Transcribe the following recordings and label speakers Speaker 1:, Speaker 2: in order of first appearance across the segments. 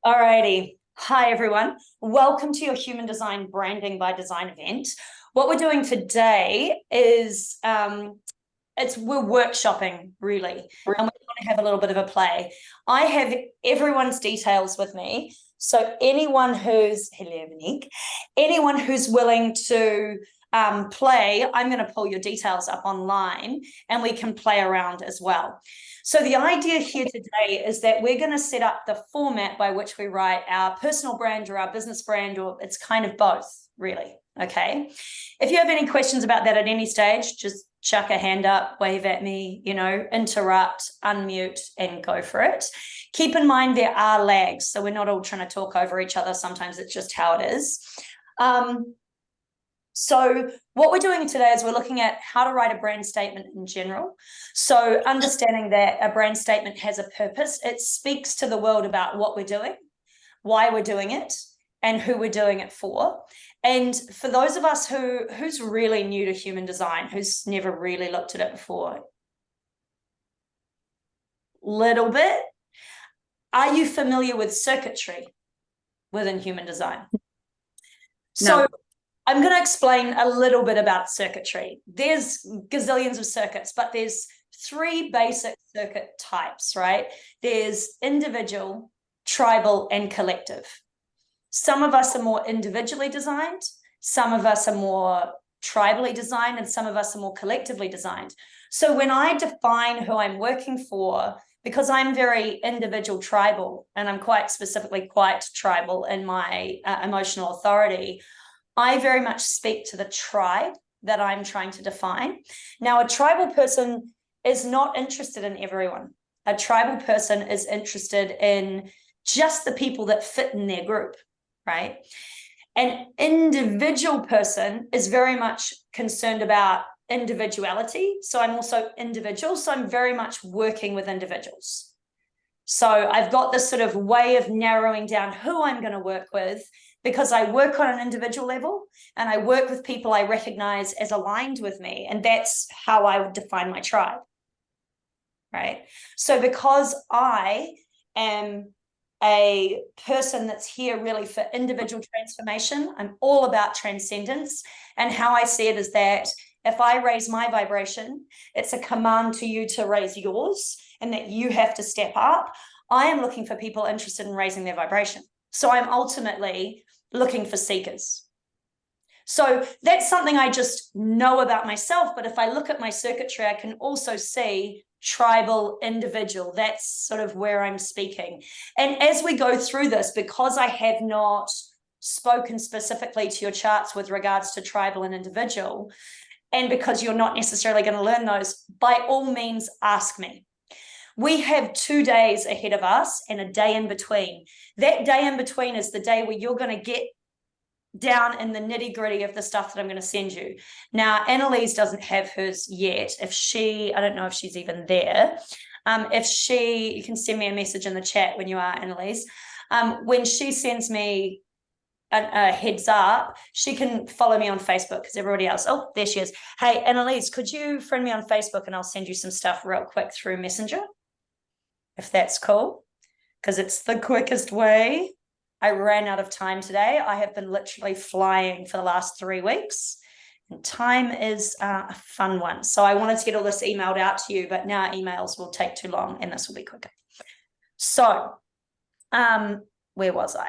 Speaker 1: Alrighty. Hi, everyone. Welcome to your Human Design Branding by Design event. What we're doing today is we're workshopping, really, and we're going to have a little bit of a play. I have everyone's details with me. So anyone who's willing to play, I'm going to pull your details up online and we can play around as well. So the idea here today is that we're going to set up the format by which we write our personal brand or our business brand, or it's kind of both, really. Okay. If you have any questions about that at any stage, just chuck a hand up, wave at me, interrupt, unmute, and go for it. Keep in mind there are lags, so we're not all trying to talk over each other. Sometimes it's just how it is. So what we're doing today is we're looking at how to write a brand statement in general. So understanding that a brand statement has a purpose, it speaks to the world about what we're doing, why we're doing it, and who we're doing it for. And for those of us who's really new to human design, who's never really looked at it before, little bit, are you familiar with circuitry within human design? So
Speaker 2: No.
Speaker 1: I'm going to explain a little bit about circuitry. There's gazillions of circuits, but there's three basic circuit types, right? There's individual, tribal, and collective. Some of us are more individually designed, some of us are more tribally designed, and some of us are more collectively designed. So when I define who I'm working for, because I'm very individual tribal, and I'm quite specifically quite tribal in my emotional authority, I very much speak to the tribe that I'm trying to define. Now, a tribal person is not interested in everyone. A tribal person is interested in just the people that fit in their group, right? An individual person is very much concerned about individuality. So I'm also individual. So I'm very much working with individuals. So I've got this sort of way of narrowing down who I'm going to work with, because I work on an individual level and I work with people I recognize as aligned with me. And that's how I would define my tribe, right? So because I am a person that's here really for individual transformation, I'm all about transcendence. And how I see it is that if I raise my vibration, it's a command to you to raise yours, and that you have to step up. I am looking for people interested in raising their vibration. So I'm ultimately looking for seekers. So that's something I just know about myself. But if I look at my circuitry, I can also see tribal, individual. That's sort of where I'm speaking. And as we go through this, because I have not spoken specifically to your charts with regards to tribal and individual, and because you're not necessarily going to learn those, by all means, ask me. We have 2 days ahead of us and a day in between. That day in between is the day where you're going to get down in the nitty-gritty of the stuff that I'm going to send you. Now, Annalise doesn't have hers yet. I don't know if she's even there. You can send me a message in the chat when you are, Annalise. When she sends me a heads up, she can follow me on Facebook, because everybody else, oh, there she is. Hey, Annalise, could you friend me on Facebook and I'll send you some stuff real quick through Messenger, if that's cool, because it's the quickest way. I ran out of time today. I have been literally flying for the last 3 weeks, and time is a fun one. So I wanted to get all this emailed out to you, but now emails will take too long and this will be quicker. So where was I?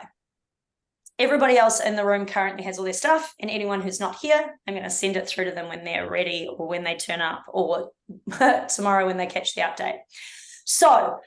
Speaker 1: Everybody else in the room currently has all their stuff, and anyone who's not here, I'm going to send it through to them when they're ready, or when they turn up, or tomorrow when they catch the update. So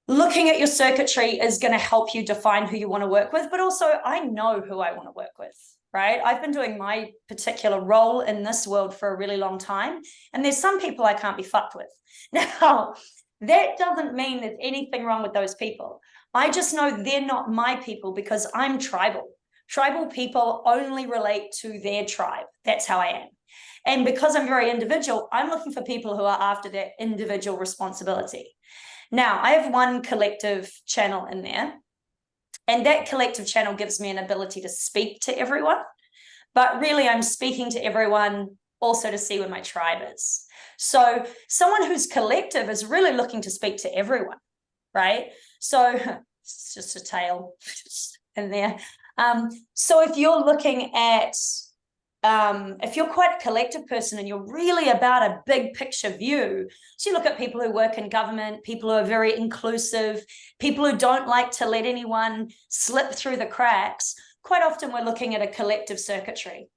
Speaker 1: looking at your circuitry is going to help you define who you want to work with, but also I know who I want to work with, right? I've been doing my particular role in this world for a really long time, and there's some people I can't be fucked with. Now, that doesn't mean there's anything wrong with those people. I just know they're not my people, because I'm tribal. Tribal people only relate to their tribe. That's how I am. And because I'm very individual, I'm looking for people who are after their individual responsibility. Now, I have one collective channel in there, and that collective channel gives me an ability to speak to everyone. But really, I'm speaking to everyone also to see where my tribe is. So someone who's collective is really looking to speak to everyone, right? So it's just a tail in there. So if you're looking at, if you're quite a collective person and you're really about a big picture view, so you look at people who work in government, people who are very inclusive, people who don't like to let anyone slip through the cracks, quite often we're looking at a collective circuitry.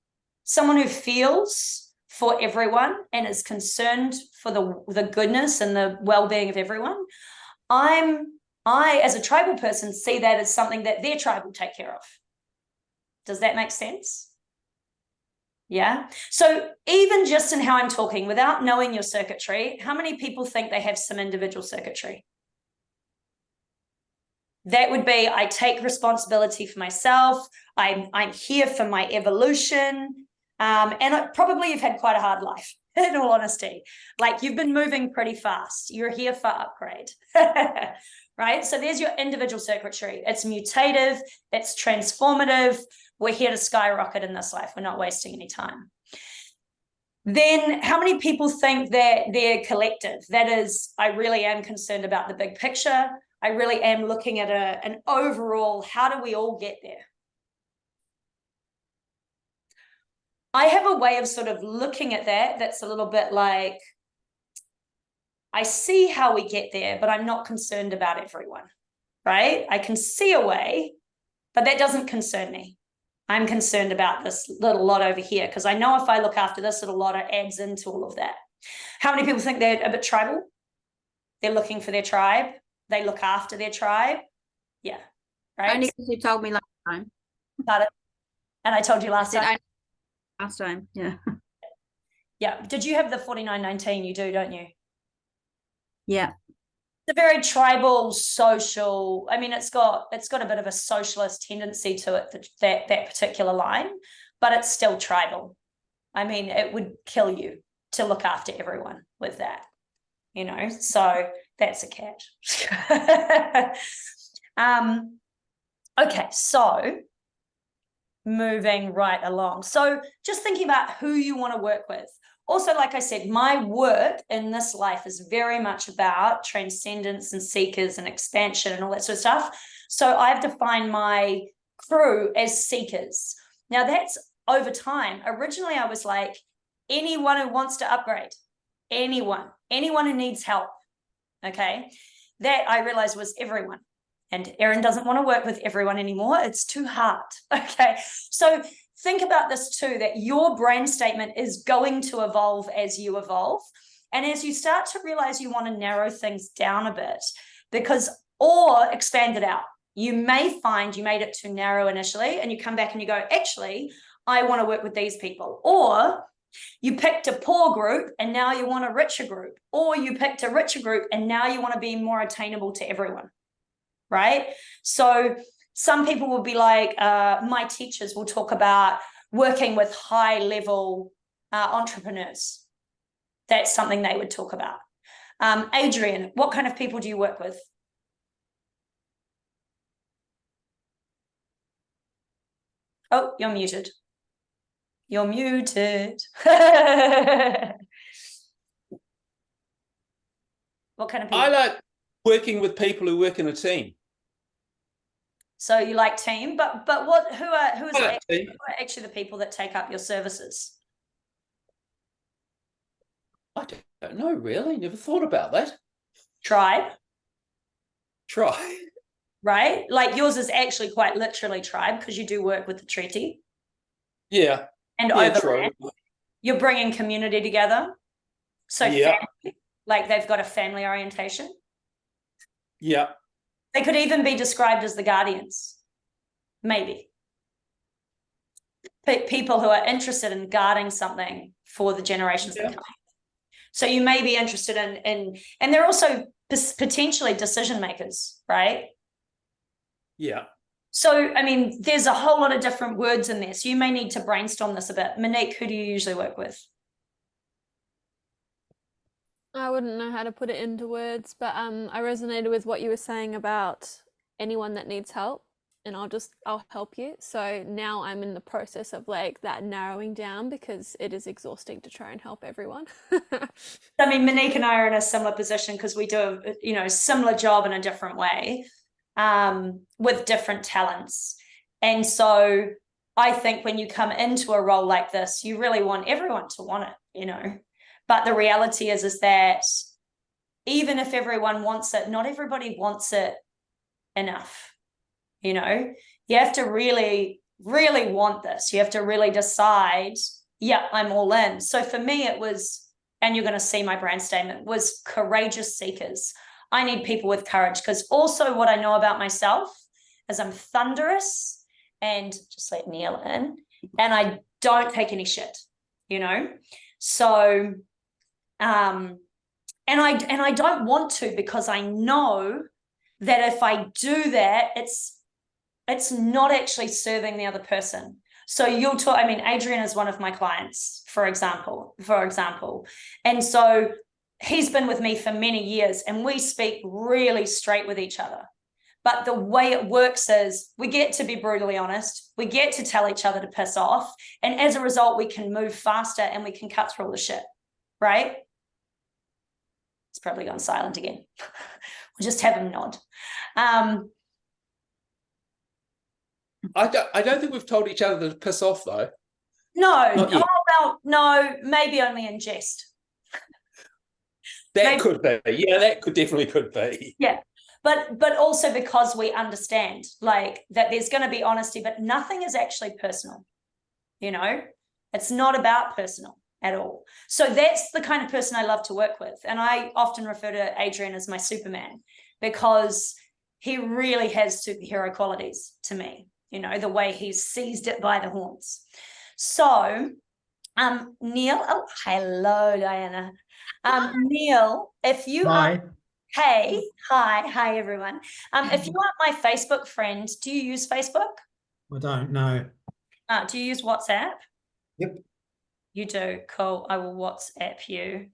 Speaker 1: Someone who feels for everyone and is concerned for the goodness and the well-being of everyone. I, as a tribal person, see that as something that their tribe will take care of. Does that make sense? Yeah. So even just in how I'm talking, without knowing your circuitry, how many people think they have some individual circuitry? That would be, I take responsibility for myself. I'm here for my evolution. And probably you've had quite a hard life, in all honesty. Like you've been moving pretty fast. You're here for upgrade. Right? So there's your individual circuitry. It's mutative, it's transformative. We're here to skyrocket in this life. We're not wasting any time. Then how many people think that they're collective? That is, I really am concerned about the big picture. I really am looking at an overall, how do we all get there? I have a way of sort of looking at that that's a little bit like, I see how we get there, but I'm not concerned about everyone, right? I can see a way, but that doesn't concern me. I'm concerned about this little lot over here because I know if I look after this little lot, it adds into all of that. How many people think they're a bit tribal? They're looking for their tribe. They look after their tribe. Yeah, right?
Speaker 2: Only because you told me last time.
Speaker 1: Got it. And I told you last time?
Speaker 2: Last time, yeah.
Speaker 1: Yeah. Did you have the 4919? You do, don't you?
Speaker 2: Yeah.
Speaker 1: It's a very tribal, social. I mean, it's got a bit of a socialist tendency to it, that particular line, but it's still tribal. I mean, it would kill you to look after everyone with that, you know. So that's a cat. Okay, so moving right along. So just thinking about who you want to work with. Also, like I said, my work in this life is very much about transcendence and seekers and expansion and all that sort of stuff. So I've defined my crew as seekers. Now that's over time. Originally, I was like, anyone who wants to upgrade, anyone who needs help. Okay. That I realized was everyone. And Erin doesn't want to work with everyone anymore. It's too hard. Okay. So think about this too, that your brand statement is going to evolve as you evolve. And as you start to realize you want to narrow things down a bit, or expand it out. You may find you made it too narrow initially and you come back and you go, actually, I want to work with these people. Or you picked a poor group and now you want a richer group. Or you picked a richer group and now you want to be more attainable to everyone. Right? So some people will be like, my teachers will talk about working with high level entrepreneurs. That's something they would talk about. Adrian, what kind of people do you work with? Oh, you're muted. You're muted. What kind of people?
Speaker 3: I like working with people who work in a team.
Speaker 1: So you like team, but who are actually the people that take up your services?
Speaker 3: I don't know, really. Never thought about that.
Speaker 1: Tribe. Right? Like yours is actually quite literally tribe because you do work with the treaty.
Speaker 3: Yeah.
Speaker 1: And overlap. You're bringing community together. So family, like they've got a family orientation.
Speaker 3: Yeah.
Speaker 1: They could even be described as the guardians. Maybe. People who are interested in guarding something for the generations that come. So you may be interested in and they're also potentially decision makers, right?
Speaker 3: Yeah.
Speaker 1: So, I mean, there's a whole lot of different words in there. So you may need to brainstorm this a bit. Monique, who do you usually work with?
Speaker 4: I wouldn't know how to put it into words, but I resonated with what you were saying about anyone that needs help. and I'll help you. So now I'm in the process of like that narrowing down because it is exhausting to try and help everyone.
Speaker 1: I mean, Monique and I are in a similar position because we do a similar job in a different way, with different talents. And so I think when you come into a role like this, you really want everyone to want it, but the reality is that even if everyone wants it, not everybody wants it enough. You have to really, really want this. You have to really decide, yeah, I'm all in. So for me, it was, and you're going to see my brand statement, was courageous seekers. I need people with courage, because also what I know about myself is I'm thunderous, and just let Neil in, and I don't take any shit, So, and I don't want to, because I know that if I do that, it's not actually serving the other person. So you'll talk, I mean, Adrian is one of my clients, for example. And so he's been with me for many years, and we speak really straight with each other. But the way it works is we get to be brutally honest. We get to tell each other to piss off. And as a result, we can move faster and we can cut through all the shit, right? It's probably gone silent again. We'll just have him nod.
Speaker 3: I don't think we've told each other to piss off, though.
Speaker 1: No.
Speaker 3: Not yet.
Speaker 1: Oh, well, no, maybe only in jest.
Speaker 3: That could be. Yeah, that definitely could be.
Speaker 1: Yeah. But also because we understand like that there's going to be honesty, but nothing is actually personal. It's not about personal at all. So that's the kind of person I love to work with. And I often refer to Adrian as my Superman, because he really has superhero qualities to me, the way he's seized it by the horns. So, Neil, oh, hello, Diana. Neil, if you are, hey, hi, everyone. If you aren't my Facebook friend, do you use Facebook?
Speaker 5: I don't know.
Speaker 1: Do you use WhatsApp?
Speaker 5: Yep.
Speaker 1: You do. Cool. I will WhatsApp you.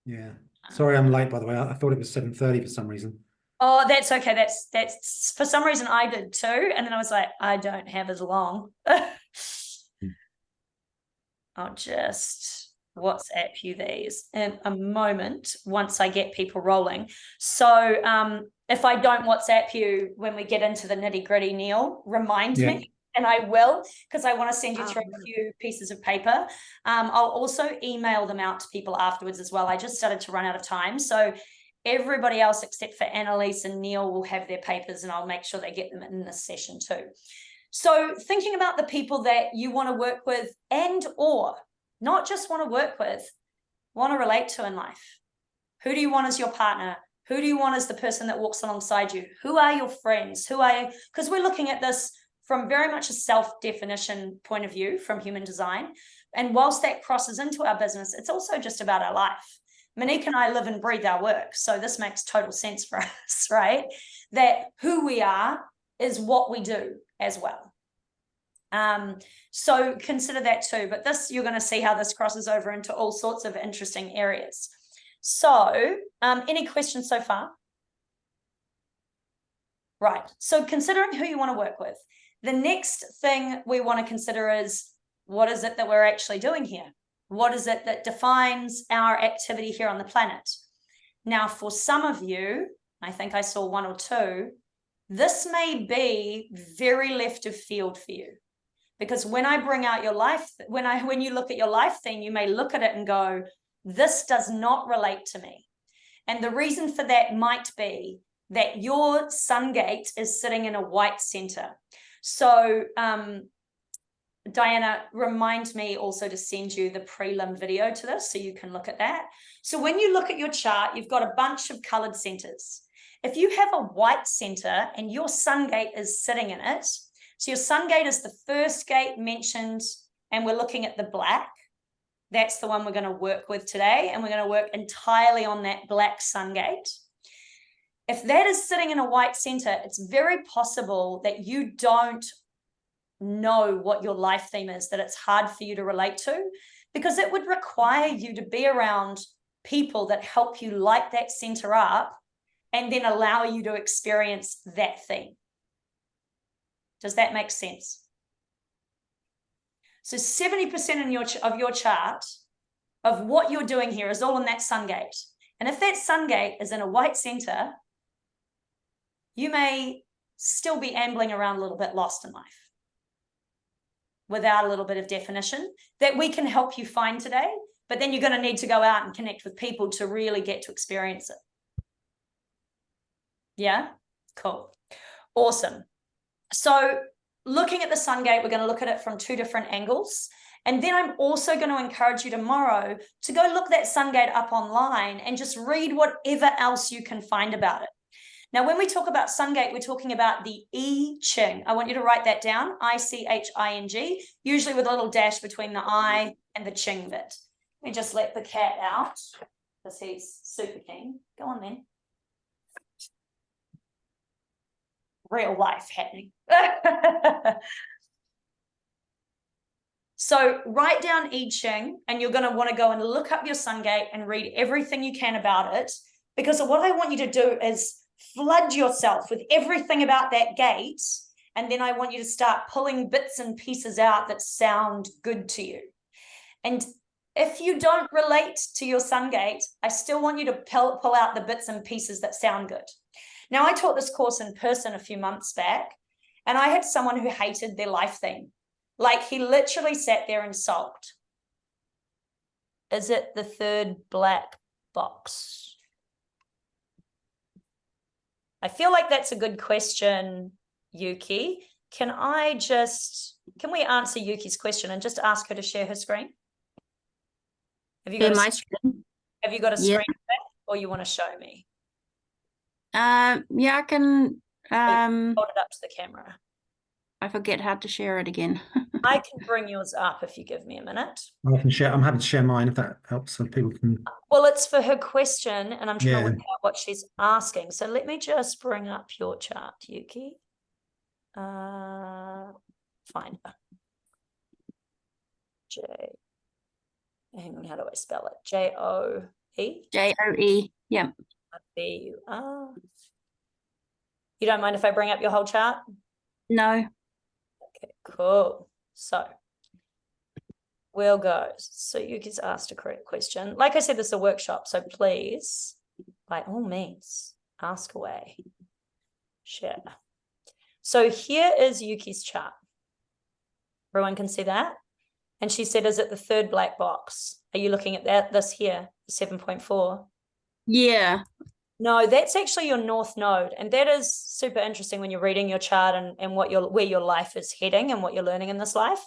Speaker 5: Yeah. Sorry, I'm late, by the way. I thought it was 7:30 for some reason.
Speaker 1: Oh, that's okay. That's for some reason I did too. And then I was like, I don't have as long. I'll just WhatsApp you these in a moment once I get people rolling. So if I don't WhatsApp you when we get into the nitty-gritty, Neil, remind me, and I will, because I want to send you through a few pieces of paper. I'll also email them out to people afterwards as well. I just started to run out of time. So everybody else except for Annalise and Neil will have their papers, and I'll make sure they get them in this session too. So thinking about the people that you want to work with, and or not just want to work with, want to relate to in life. Who do you want as your partner? Who do you want as the person that walks alongside you? Who are your friends? Who are you? Because we're looking at this from very much a self-definition point of view from human design. And whilst that crosses into our business, it's also just about our life. Monique and I live and breathe our work. So this makes total sense for us, right? That who we are is what we do as well. So consider that too. But this, you're going to see how this crosses over into all sorts of interesting areas. So any questions so far? Right. So considering who you want to work with, the next thing we want to consider is, what is it that we're actually doing here? What is it that defines our activity here on the planet? Now, for some of you, I think I saw one or two, this may be very left of field for you. Because when I bring out your life, when you look at your life theme, you may look at it and go, this does not relate to me. And the reason for that might be that your sun gate is sitting in a white center. So Diana, remind me also to send you the prelim video to this so you can look at that. So when you look at your chart, you've got a bunch of colored centers. If you have a white center and your sun gate is sitting in it, so your sun gate is the first gate mentioned, and we're looking at the black. That's the one we're going to work with today, and we're going to work entirely on that black sun gate. If that is sitting in a white center, it's very possible that you don't know what your life theme is, that it's hard for you to relate to, because it would require you to be around people that help you light that center up and then allow you to experience that theme. Does that make sense? So 70% of your chart of what you're doing here is all in that sun gate. And if that sun gate is in a white center, you may still be ambling around a little bit lost in life without a little bit of definition that we can help you find today. But then you're going to need to go out and connect with people to really get to experience it. Yeah, cool. Awesome. So looking at the sun gate, we're going to look at it from 2 different angles. And then I'm also going to encourage you tomorrow to go look that sun gate up online and just read whatever else you can find about it. Now, when we talk about sun gate, we're talking about the I Ching. I want you to write that down, I-C-H-I-N-G, usually with a little dash between the I and the Ching bit. Let me just let the cat out because he's super keen. Go on then. Real life happening. So write down I Ching, and you're going to want to go and look up your sun gate and read everything you can about it, because what I want you to do is flood yourself with everything about that gate, and then I want you to start pulling bits and pieces out that sound good to you. And if you don't relate to your sun gate, I still want you to pull out the bits and pieces that sound good. Now, I taught this course in person a few months back, and I had someone who hated their life theme. Like, he literally sat there and sulked. Is it the 3rd black box? I feel like that's a good question, Yuki. Can we answer Yuki's question and just ask her to share her screen? Have you got
Speaker 2: my screen?
Speaker 1: Have you got a screen back, or you want to show me?
Speaker 2: Yeah, I can.
Speaker 1: Hold it up to the camera.
Speaker 2: I forget how to share it again.
Speaker 1: I can bring yours up if you give me a minute.
Speaker 5: I can share. I'm happy to share mine if that helps, so people can.
Speaker 1: Well, it's for her question, and I'm trying to
Speaker 5: Yeah.
Speaker 1: work out what she's asking. So let me just bring up your chart, Yuki. Find her. Hang on, how do I spell it? J-O-E?
Speaker 2: J-O-E. Yeah.
Speaker 1: There you are. You don't mind if I bring up your whole chart?
Speaker 2: No.
Speaker 1: Okay, cool. So we'll go. So Yuki's asked a correct question. Like I said, this is a workshop, so please, by all means, ask away. Share. So here is Yuki's chart. Everyone can see that? And she said, is it the 3rd black box? Are you looking at this here, 7.4?
Speaker 2: Yeah.
Speaker 1: No, that's actually your north node. And that is super interesting when you're reading your chart and where your life is heading and what you're learning in this life.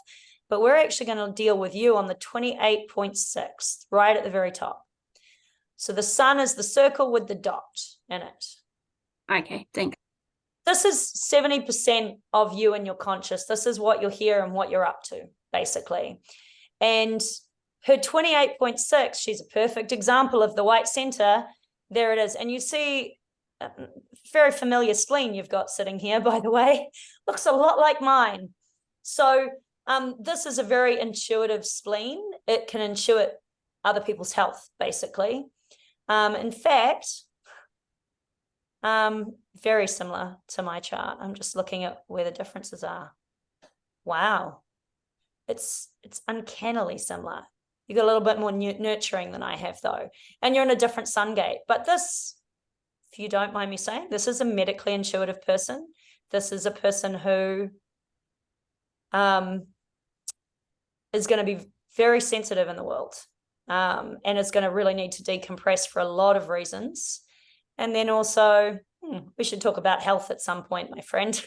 Speaker 1: But we're actually going to deal with you on the 28.6, right at the very top. So the sun is the circle with the dot in it.
Speaker 2: Okay, thanks.
Speaker 1: This is 70% of you and your conscious. This is what you're here and what you're up to, basically. And her 28.6, she's a perfect example of the white center. There it is. And you see a very familiar spleen you've got sitting here, by the way. Looks a lot like mine. So this is a very intuitive spleen. It can intuit other people's health, basically. In fact, very similar to my chart. I'm just looking at where the differences are. Wow. It's uncannily similar. You got a little bit more nurturing than I have, though. And you're in a different sun gate. But this, if you don't mind me saying, this is a medically intuitive person. This is a person who is going to be very sensitive in the world, and is going to really need to decompress for a lot of reasons. And then also, we should talk about health at some point, my friend,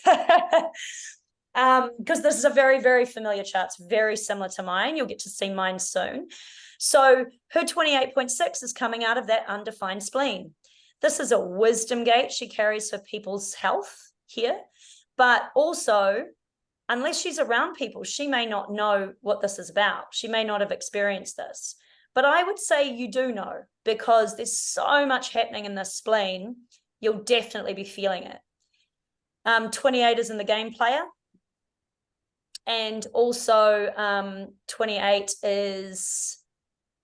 Speaker 1: because this is a very, very familiar chart. It's very similar to mine. You'll get to see mine soon. So her 28.6 is coming out of that undefined spleen. This is a wisdom gate she carries for people's health here, but also, unless she's around people, she may not know what this is about. She may not have experienced this. But I would say you do know, because there's so much happening in this spleen, you'll definitely be feeling it. 28 is in the game player. And also 28 is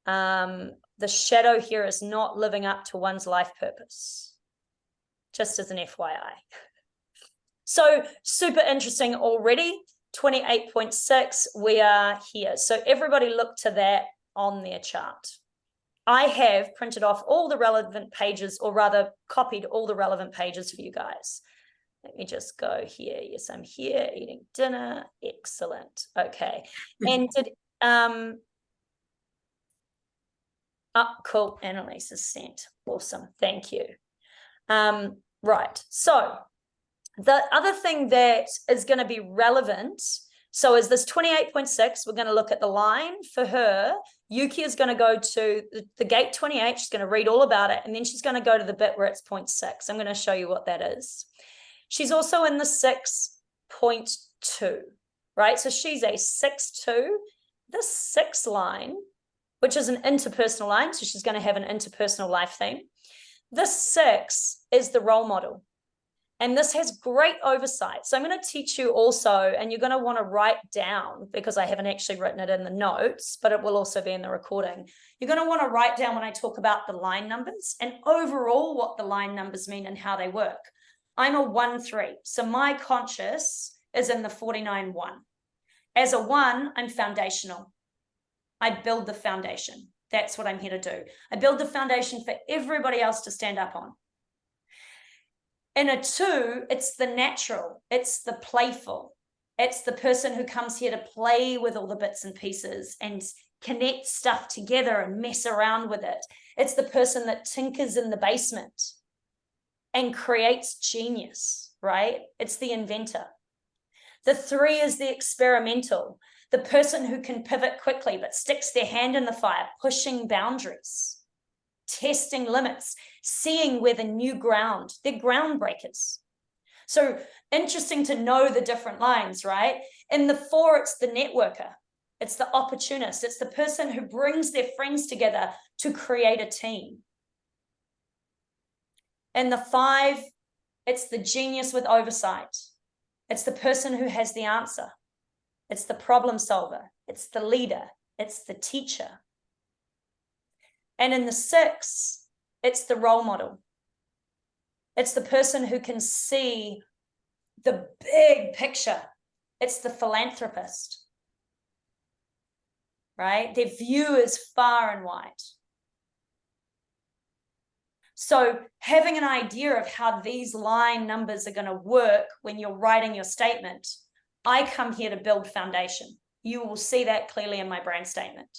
Speaker 1: the shadow here is not living up to one's life purpose, just as an FYI. So super interesting already. 28.6, we are here. So everybody look to that on their chart. I have printed off all the relevant pages, or rather copied all the relevant pages for you guys. Let me just go here. Yes, I'm here eating dinner. Excellent. Okay. And did cool. Annalise is sent. Awesome. Thank you. Right. So the other thing that is going to be relevant, so is this 28.6, we're going to look at the line for her. Yuki is going to go to the gate 28. She's going to read all about it. And then she's going to go to the bit where it's 0.6. I'm going to show you what that is. She's also in the 6.2, right? So she's a 6.2. This 6 line, which is an interpersonal line, so she's going to have an interpersonal life theme. This 6 is the role model. And this has great oversight. So I'm going to teach you also, and you're going to want to write down, because I haven't actually written it in the notes, but it will also be in the recording. You're going to want to write down when I talk about the line numbers and overall what the line numbers mean and how they work. I'm a 1-3. So my conscious is in the 49-1. As a 1, I'm foundational. I build the foundation. That's what I'm here to do. I build the foundation for everybody else to stand up on. In a 2, it's the natural, it's the playful, it's the person who comes here to play with all the bits and pieces and connect stuff together and mess around with it. It's the person that tinkers in the basement and creates genius, right? It's the inventor. The 3 is the experimental, the person who can pivot quickly but sticks their hand in the fire, pushing boundaries, testing limits, seeing where the new ground, they're groundbreakers. So interesting to know the different lines, right? In the 4, it's the networker. It's the opportunist. It's the person who brings their friends together to create a team. In the 5, it's the genius with oversight. It's the person who has the answer. It's the problem solver. It's the leader. It's the teacher. And in the 6, it's the role model. It's the person who can see the big picture. It's the philanthropist, right? Their view is far and wide. So having an idea of how these line numbers are going to work when you're writing your statement, I come here to build foundation. You will see that clearly in my brand statement.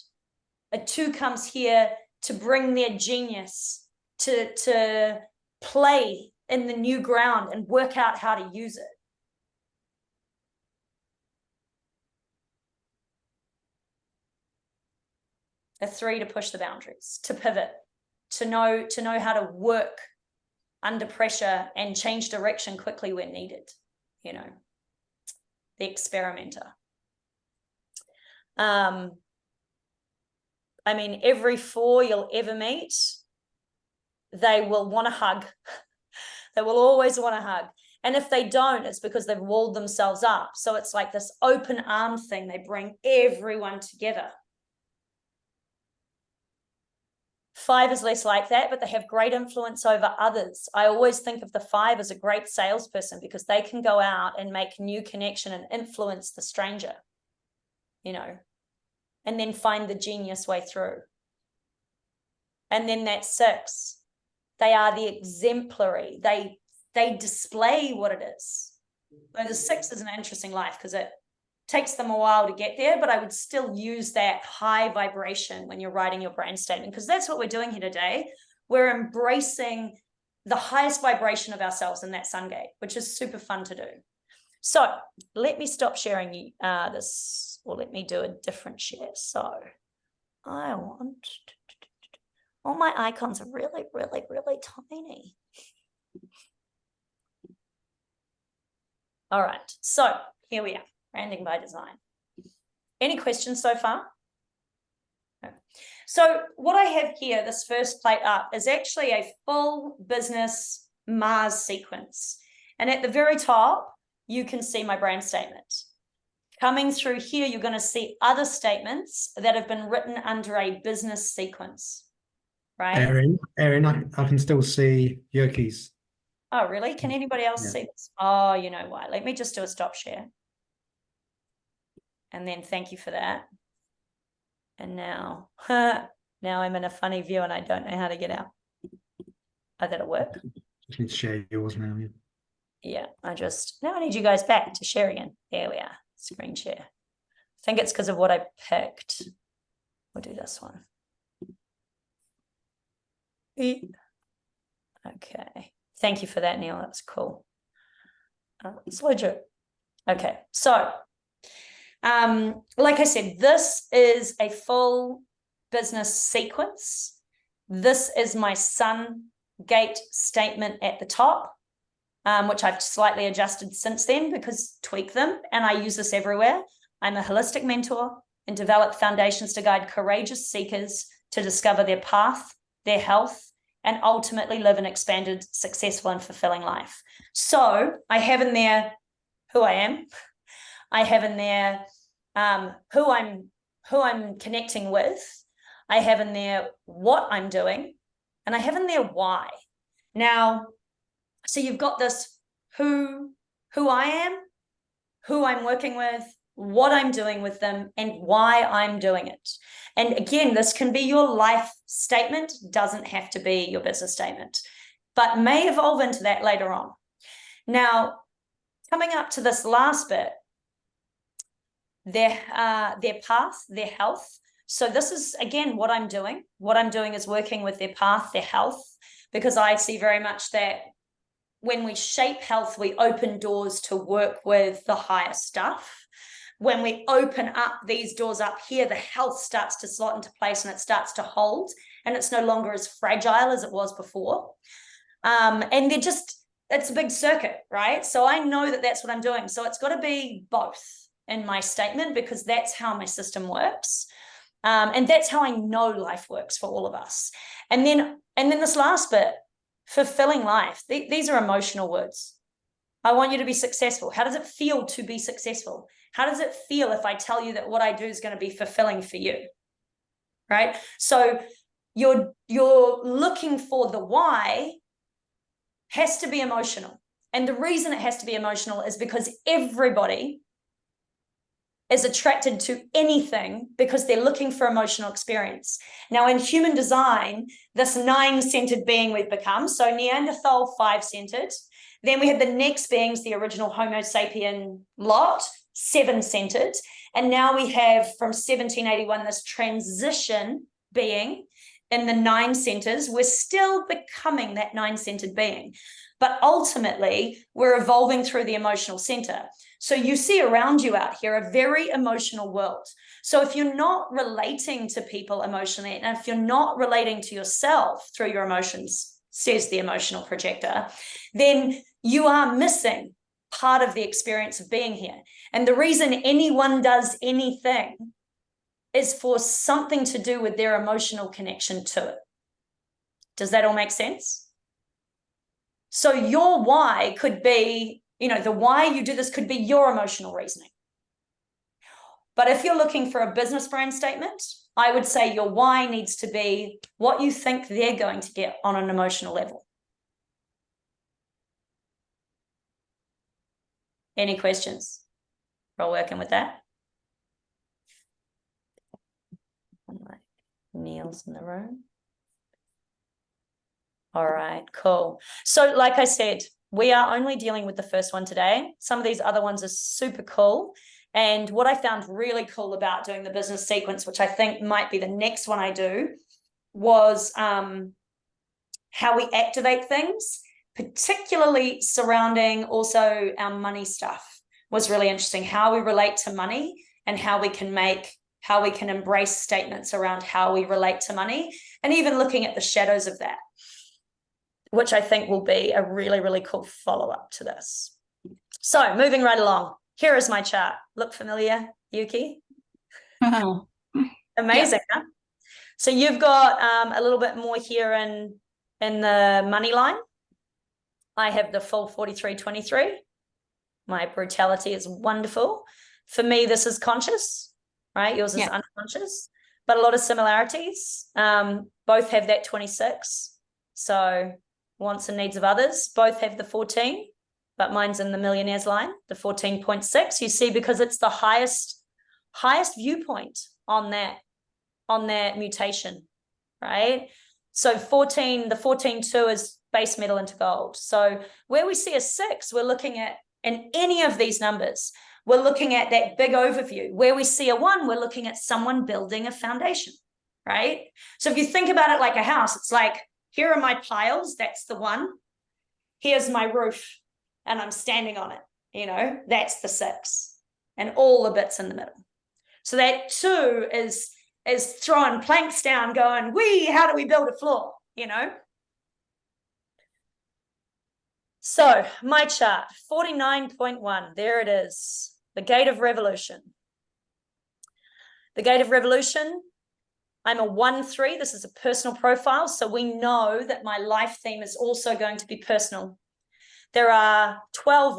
Speaker 1: A 2 comes here to bring their genius, to play in the new ground and work out how to use it. A 3 to push the boundaries, to pivot, to know how to work under pressure and change direction quickly when needed, you know, the experimenter. I mean, every 4 you'll ever meet, they will want a hug. They will always want a hug. And if they don't, it's because they've walled themselves up. So it's like this open arm thing. They bring everyone together. 5 is less like that, but they have great influence over others. I always think of the 5 as a great salesperson because they can go out and make new connection and influence the stranger, you know, and then find the genius way through. And then that 6, they are the exemplary. They display what it is. So the 6 is an interesting life because it takes them a while to get there, but I would still use that high vibration when you're writing your brand statement, because that's what we're doing here today. We're embracing the highest vibration of ourselves in that sun gate, which is super fun to do. So let me stop sharing this, or let me do a different share. So I want, all my icons are really, really, really tiny. All right, so here we are. Branding by design. Any questions so far? No. So what I have here, this first plate up, is actually a full business Mars sequence. And at the very top, you can see my brand statement. Coming through here, you're going to see other statements that have been written under a business sequence, right?
Speaker 5: Erin, I can still see Yuki's.
Speaker 1: Oh, really? Can anybody else
Speaker 5: Yeah.
Speaker 1: see this? Oh, you know why? Let me just do a stop share. And then thank you for that. And now, now I'm in a funny view and I don't know how to get out. Oh, that'll work.
Speaker 5: Just need to share yours now. Yeah.
Speaker 1: Yeah, now I need you guys back to share again. There we are, screen share. I think it's because of what I picked. We'll do this one. Okay, thank you for that, Neil. That's cool. It's legit. Okay, so like I said, this is a full business sequence. This is my sun gate statement at the top, which I've slightly adjusted since then because tweak them, and I use this everywhere. I'm a holistic mentor and develop foundations to guide courageous seekers to discover their path, their health, and ultimately live an expanded, successful, and fulfilling life. So I have in there who I am. I have in there who I'm connecting with. I have in there what I'm doing, and I have in there why. Now, so you've got this who I am, who I'm working with, what I'm doing with them, and why I'm doing it. And again, this can be your life statement, doesn't have to be your business statement, but may evolve into that later on. Now, coming up to this last bit, their path, their health. So this is, again, what I'm doing. What I'm doing is working with their path, their health, because I see very much that when we shape health, we open doors to work with the higher stuff. When we open up these doors up here, the health starts to slot into place and it starts to hold, and it's no longer as fragile as it was before. And it's a big circuit, right? So I know that that's what I'm doing. So it's got to be both in my statement, because that's how my system works. And that's how I know life works for all of us. And then this last bit, fulfilling life. These are emotional words. I want you to be successful. How does it feel to be successful? How does it feel if I tell you that what I do is going to be fulfilling for you? Right? So you're looking for the why has to be emotional. And the reason it has to be emotional is because everybody is attracted to anything because they're looking for emotional experience. Now, in human design, this 9-centered being we've become, so Neanderthal 5-centered, then we have the next beings, the original Homo sapien lot, 7-centered, and now we have from 1781 this transition being in the 9 centers. We're still becoming that 9-centered being, but ultimately we're evolving through the emotional center. So you see around you out here a very emotional world. So if you're not relating to people emotionally, and if you're not relating to yourself through your emotions, says the emotional projector, then you are missing part of the experience of being here. And the reason anyone does anything is for something to do with their emotional connection to it. Does that all make sense? So your why could be, the why you do this could be your emotional reasoning. But if you're looking for a business brand statement, I would say your why needs to be what you think they're going to get on an emotional level. Any questions? We're all working with that. Neil's in the room. All right, cool. So like I said, we are only dealing with the first one today. Some of these other ones are super cool. And what I found really cool about doing the business sequence, which I think might be the next one I do, was how we activate things, particularly surrounding also our money stuff was really interesting. How we relate to money and how we can embrace statements around how we relate to money, and even looking at the shadows of that, which I think will be a really, really cool follow-up to this. So moving right along, here is my chart. Look familiar, Yuki?
Speaker 2: Oh.
Speaker 1: Amazing,
Speaker 2: Yep.
Speaker 1: huh? So you've got a little bit more here in the money line. I have the full 43-23. My brutality is wonderful. For me, this is conscious, right? Yours is unconscious, but a lot of similarities. Both have that 26. So wants and needs of others. Both have the 14, but mine's in the millionaire's line, the 14.6. You see, because it's the highest viewpoint on that mutation, right? So 14, the 14.2 is base metal into gold. So where we see a 6, we're looking at, in any of these numbers, we're looking at that big overview. Where we see a 1, we're looking at someone building a foundation, right? So if you think about it like a house, it's like, here are my piles, that's the 1. Here's my roof, and I'm standing on it, you know, that's the 6. And all the bits in the middle. So that 2 is throwing planks down going, how do we build a floor, you know? So my chart, 49.1, there it is, the gate of revolution. The gate of revolution, I'm a 1-3, this is a personal profile, so we know that my life theme is also going to be personal. There are 12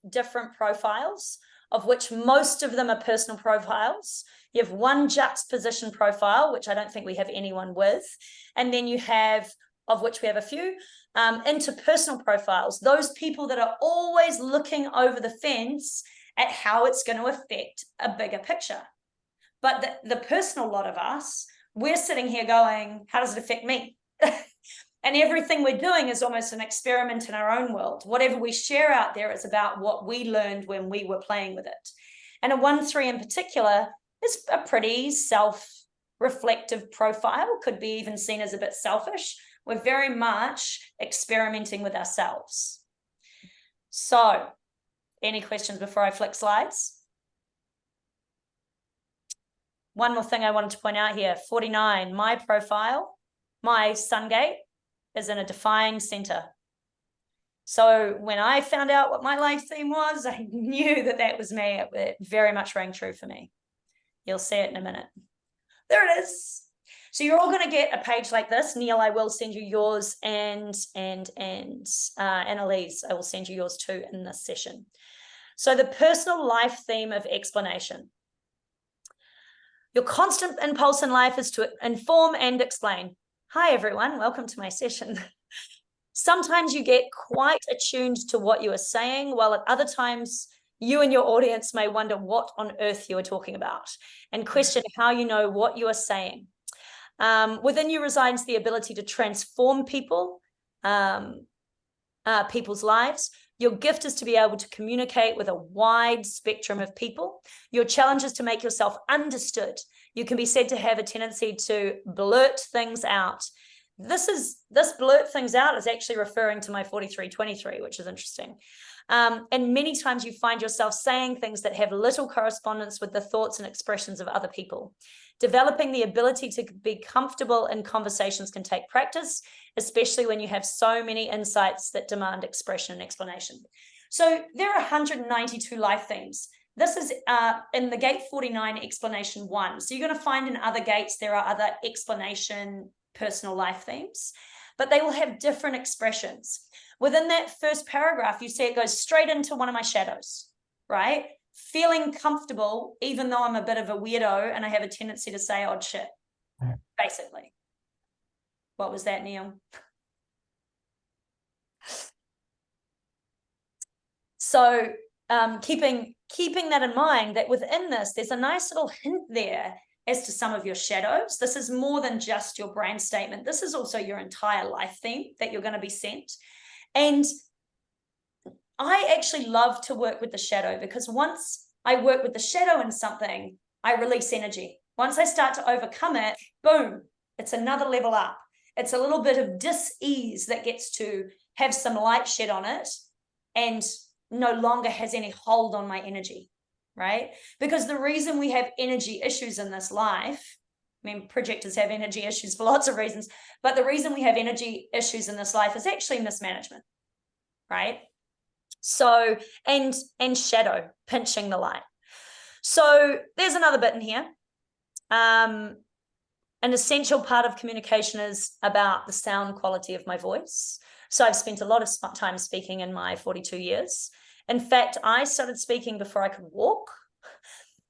Speaker 1: different profiles, of which most of them are personal profiles. You have one juxtaposition profile, which I don't think we have anyone with. And then you have, of which we have a few, interpersonal profiles, those people that are always looking over the fence at how it's going to affect a bigger picture. But the personal lot of us, we're sitting here going, how does it affect me? And everything we're doing is almost an experiment in our own world. Whatever we share out there is about what we learned when we were playing with it. And a 1-3 in particular is a pretty self-reflective profile, could be even seen as a bit selfish. We're very much experimenting with ourselves. So, any questions before I flick slides? One more thing I wanted to point out here, 49, my profile, my sun gate is in a defined center. So when I found out what my life theme was, I knew that that was me. It very much rang true for me. You'll see it in a minute. There it is. So you're all going to get a page like this. Neil, I will send you yours, and Annalise, I will send you yours too in this session. So the personal life theme of explanation. Your constant impulse in life is to inform and explain. Hi, everyone. Welcome to my session. Sometimes you get quite attuned to what you are saying, while at other times you and your audience may wonder what on earth you are talking about and question how you know what you are saying. Within you resides the ability to transform people's lives. Your gift is to be able to communicate with a wide spectrum of people. Your challenge is to make yourself understood. You can be said to have a tendency to blurt things out. This blurt things out is actually referring to my 43-23, which is interesting. And many times you find yourself saying things that have little correspondence with the thoughts and expressions of other people. Developing the ability to be comfortable in conversations can take practice, especially when you have so many insights that demand expression and explanation. So there are 192 life themes. This is in the gate 49 explanation 1. So you're going to find in other gates there are other explanation personal life themes, but they will have different expressions. Within that first paragraph, you see it goes straight into one of my shadows, right? Feeling comfortable, even though I'm a bit of a weirdo and I have a tendency to say odd shit, basically. What was that, Neil? So keeping that in mind, that within this, there's a nice little hint there as to some of your shadows. This is more than just your brand statement. This is also your entire life theme that you're going to be sent. And I actually love to work with the shadow, because once I work with the shadow in something, I release energy. Once I start to overcome it, boom, it's another level up. It's a little bit of dis-ease that gets to have some light shed on it and no longer has any hold on my energy, right? Because the reason we have energy issues in this life, I mean, projectors have energy issues for lots of reasons, but the reason we have energy issues in this life is actually mismanagement, right? So, and shadow, pinching the light. So there's another bit in here. An essential part of communication is about the sound quality of my voice. So I've spent a lot of time speaking in my 42 years. In fact, I started speaking before I could walk.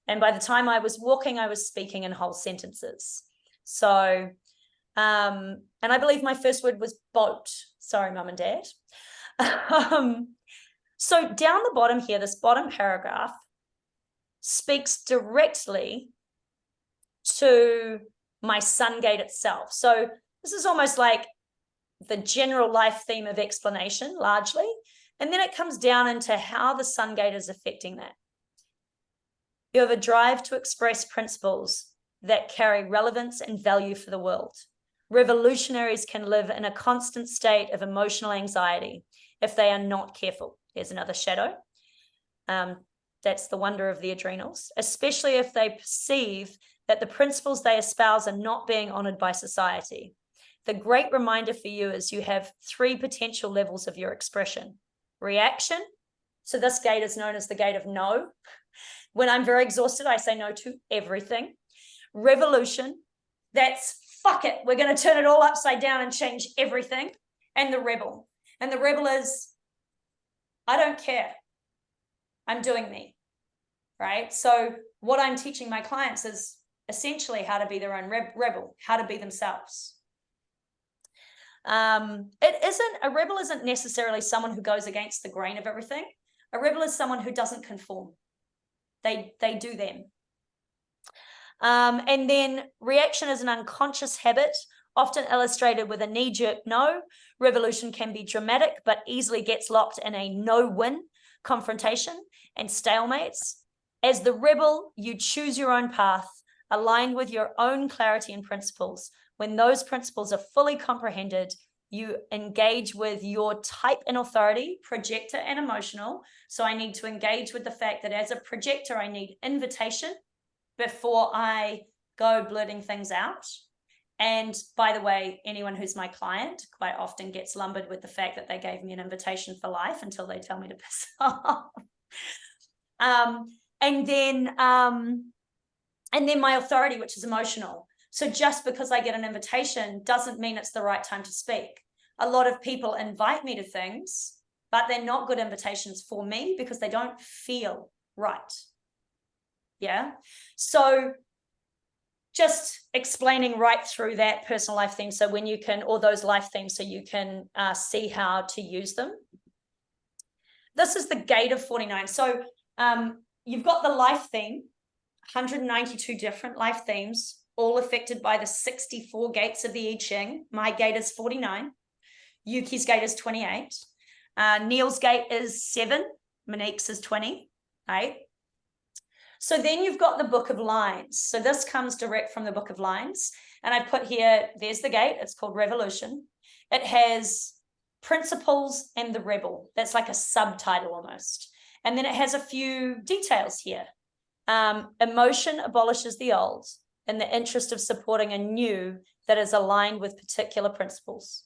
Speaker 1: And by the time I was walking, I was speaking in whole sentences. So And I believe my first word was boat. Sorry, mum and dad. So down the bottom here, this bottom paragraph speaks directly to my sun gate itself. So this is almost like the general life theme of explanation, largely. And then it comes down into how the sun gate is affecting that. You have a drive to express principles that carry relevance and value for the world. Revolutionaries can live in a constant state of emotional anxiety if they are not careful. Here's another shadow. That's the wonder of the adrenals, especially if they perceive that the principles they espouse are not being honored by society. The great reminder for you is you have 3 potential levels of your expression. Reaction. So this gate is known as the gate of no. When I'm very exhausted, I say no to everything. Revolution. That's fuck it. We're going to turn it all upside down and change everything. And the rebel. And the rebel is, I don't care. I'm doing me. Right? So what I'm teaching my clients is essentially how to be their own rebel, how to be themselves. A rebel isn't necessarily someone who goes against the grain of everything. A rebel is someone who doesn't conform. They do them. And then reaction is an unconscious habit, often illustrated with a knee-jerk no. Revolution can be dramatic, but easily gets locked in a no-win confrontation and stalemates. As the rebel, you choose your own path, aligned with your own clarity and principles. When those principles are fully comprehended, you engage with your type and authority, projector and emotional. So I need to engage with the fact that as a projector, I need invitation before I go blurting things out. And by the way, anyone who's my client quite often gets lumbered with the fact that they gave me an invitation for life until they tell me to piss off. And then my authority, which is emotional. So just because I get an invitation doesn't mean it's the right time to speak. A lot of people invite me to things, but they're not good invitations for me because they don't feel right. Yeah. So just explaining right through that personal life theme. So when you can, or those life themes, so you can see how to use them. This is the gate of 49. So you've got the life theme, 192 different life themes, all affected by the 64 gates of the I Ching. My gate is 49. Yuki's gate is 28. Neil's gate is 7. Monique's is 20, right? So then you've got the Book of Lines. So this comes direct from the Book of Lines. And I put here, there's the gate. It's called Revolution. It has principles and the rebel. That's like a subtitle almost. And then it has a few details here. Emotion abolishes the old in the interest of supporting a new that is aligned with particular principles.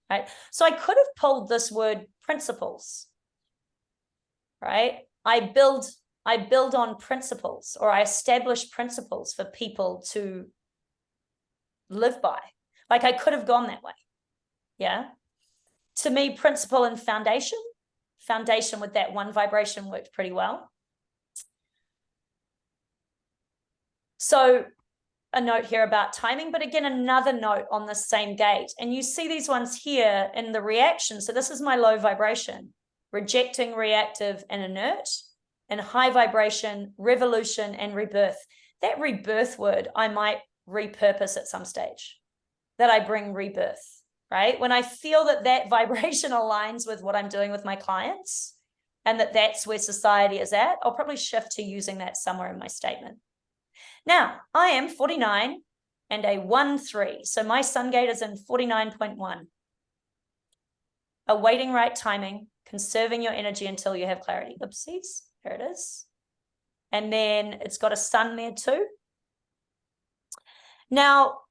Speaker 1: Right? So I could have pulled this word principles. Right? I build on principles, or I establish principles for people to live by. Like I could have gone that way. Yeah. To me, principle and foundation with that one vibration worked pretty well. So a note here about timing, but again, another note on the same gate. And you see these ones here in the reaction. So this is my low vibration, rejecting, reactive, and inert. And high vibration, revolution, and rebirth. That rebirth word, I might repurpose at some stage, that I bring rebirth, right? When I feel that that vibration aligns with what I'm doing with my clients and that that's where society is at, I'll probably shift to using that somewhere in my statement. Now, I am 49 and a 1-3. So my sun gate is in 49.1. Awaiting right timing, conserving your energy until you have clarity. Oopsies. There it is. And then it's got a sun there too. Now,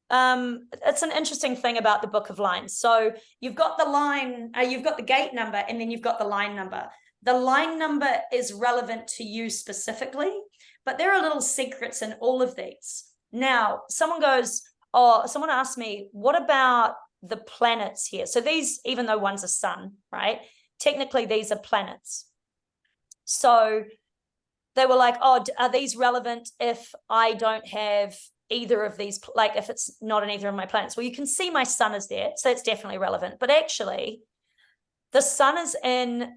Speaker 1: it's an interesting thing about the Book of Lines. So you've got the line, you've got the gate number, and then you've got the line number. The line number is relevant to you specifically, but there are little secrets in all of these. Now, someone asked me, what about the planets here? So these, even though one's a sun, right? Technically, these are planets. So they were like, oh, are these relevant if I don't have either of these, like if it's not in either of my planets. Well, you can see my sun is there, so it's definitely relevant. But actually, the sun is in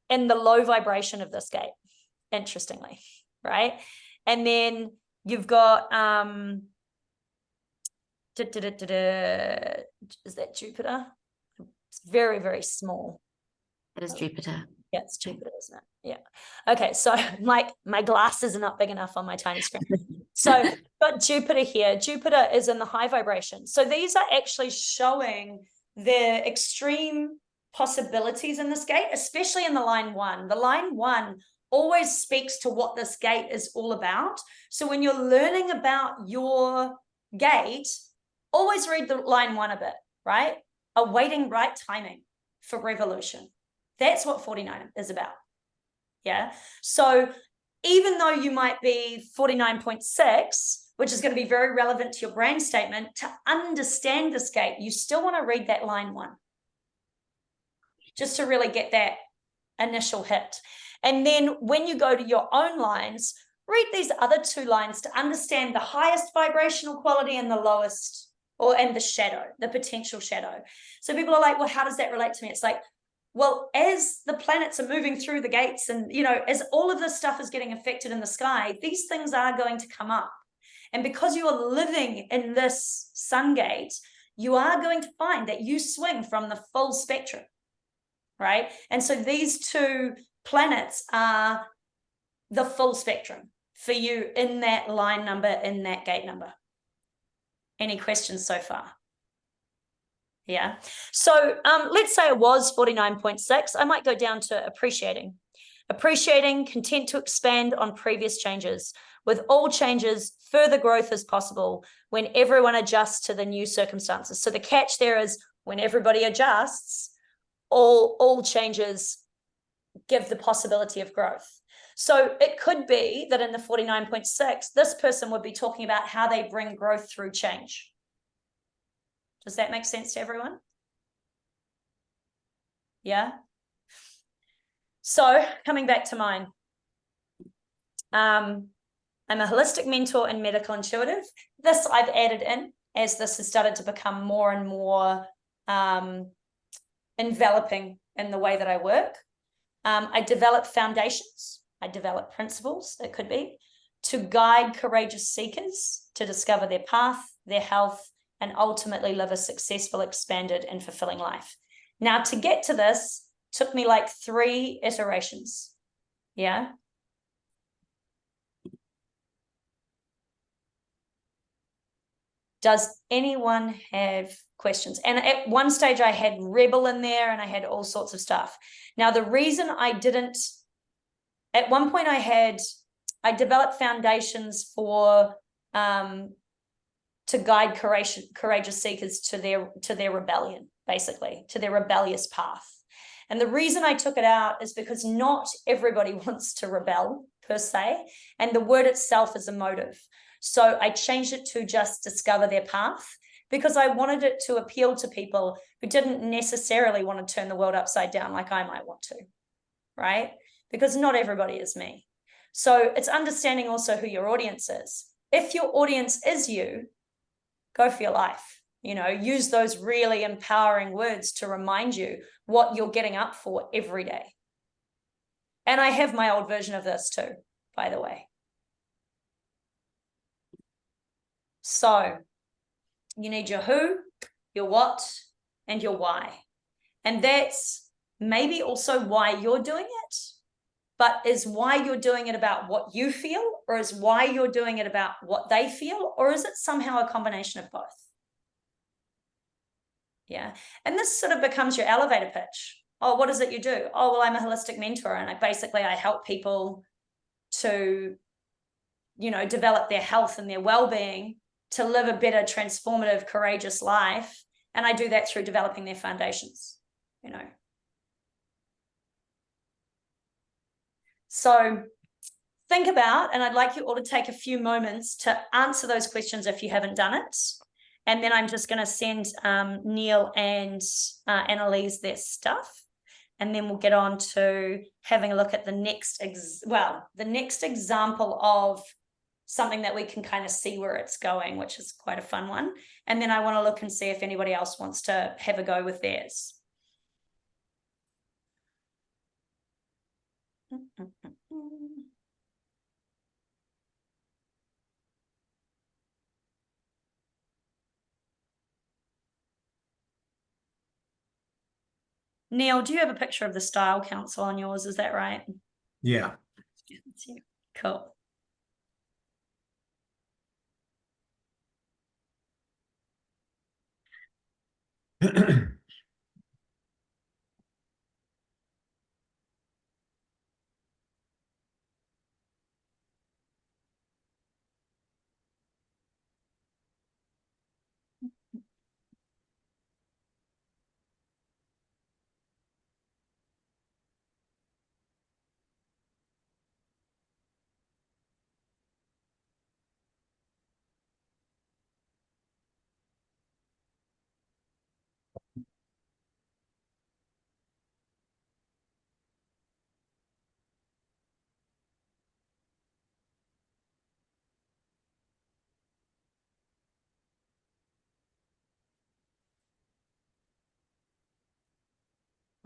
Speaker 1: the low vibration of this gate, interestingly, right? And then you've got is that Jupiter? It's very, very small.
Speaker 6: That is Jupiter.
Speaker 1: Yeah, it's Jupiter, isn't it? Yeah. Okay, so my glasses are not big enough on my tiny screen. So got Jupiter here. Jupiter is in the high vibration. So these are actually showing the extreme possibilities in this gate, especially in the line 1. The line 1 always speaks to what this gate is all about. So when you're learning about your gate, always read the line 1 a bit, right? Awaiting right timing for revolution. That's what 49 is about. Yeah. So even though you might be 49.6, which is going to be very relevant to your brand statement, to understand this gate, you still want to read that line 1. Just to really get that initial hit. And then when you go to your own lines, read these other 2 lines to understand the highest vibrational quality and the lowest, and the shadow, the potential shadow. So people are like, well, how does that relate to me? It's like, well, as the planets are moving through the gates and, as all of this stuff is getting affected in the sky, these things are going to come up. And because you are living in this sun gate, you are going to find that you swing from the full spectrum, right? And so these 2 planets are the full spectrum for you in that line number, in that gate number. Any questions so far? Yeah. So let's say it was 49.6. I might go down to appreciating. Appreciating, content to expand on previous changes. With all changes, further growth is possible when everyone adjusts to the new circumstances. So the catch there is when everybody adjusts, all changes give the possibility of growth. So it could be that in the 49.6, this person would be talking about how they bring growth through change. Does that make sense to everyone? Yeah. So coming back to mine, I'm a holistic mentor and medical intuitive. This I've added in as this has started to become more and more enveloping in the way that I work. I develop foundations. I develop principles, it could be, to guide courageous seekers to discover their path, their health, and ultimately live a successful, expanded, and fulfilling life. Now, to get to this took me like 3 iterations. Yeah. Does anyone have questions? And at one stage I had rebel in there and I had all sorts of stuff. Now, the reason I didn't, at one point I developed foundations for, to guide courageous seekers to their rebellion, basically, to their rebellious path. And the reason I took it out is because not everybody wants to rebel per se, and the word itself is a motive. So I changed it to just discover their path, because I wanted it to appeal to people who didn't necessarily want to turn the world upside down like I might want to, right? Because not everybody is me. So it's understanding also who your audience is. If your audience is you, go for your life. Use those really empowering words to remind you what you're getting up for every day. And I have my old version of this too, by the way. So you need your who, your what, and your why. And that's maybe also why you're doing it, but is why you're doing it about what you feel, or is why you're doing it about what they feel, or is it somehow a combination of both? Yeah. And this sort of becomes your elevator pitch. Oh, what is it you do? Oh, well, I'm a holistic mentor, and I help people to, develop their health and their well-being to live a better, transformative, courageous life. And I do that through developing their foundations, So think about, and I'd like you all to take a few moments to answer those questions if you haven't done it. And then I'm just going to send Neil and Annalise their stuff. And then we'll get on to having a look at the next example of something that we can kind of see where it's going, which is quite a fun one. And then I want to look and see if anybody else wants to have a go with theirs. Neil, do you have a picture of the Style Council on yours? Is that right?
Speaker 5: Yeah.
Speaker 1: Cool.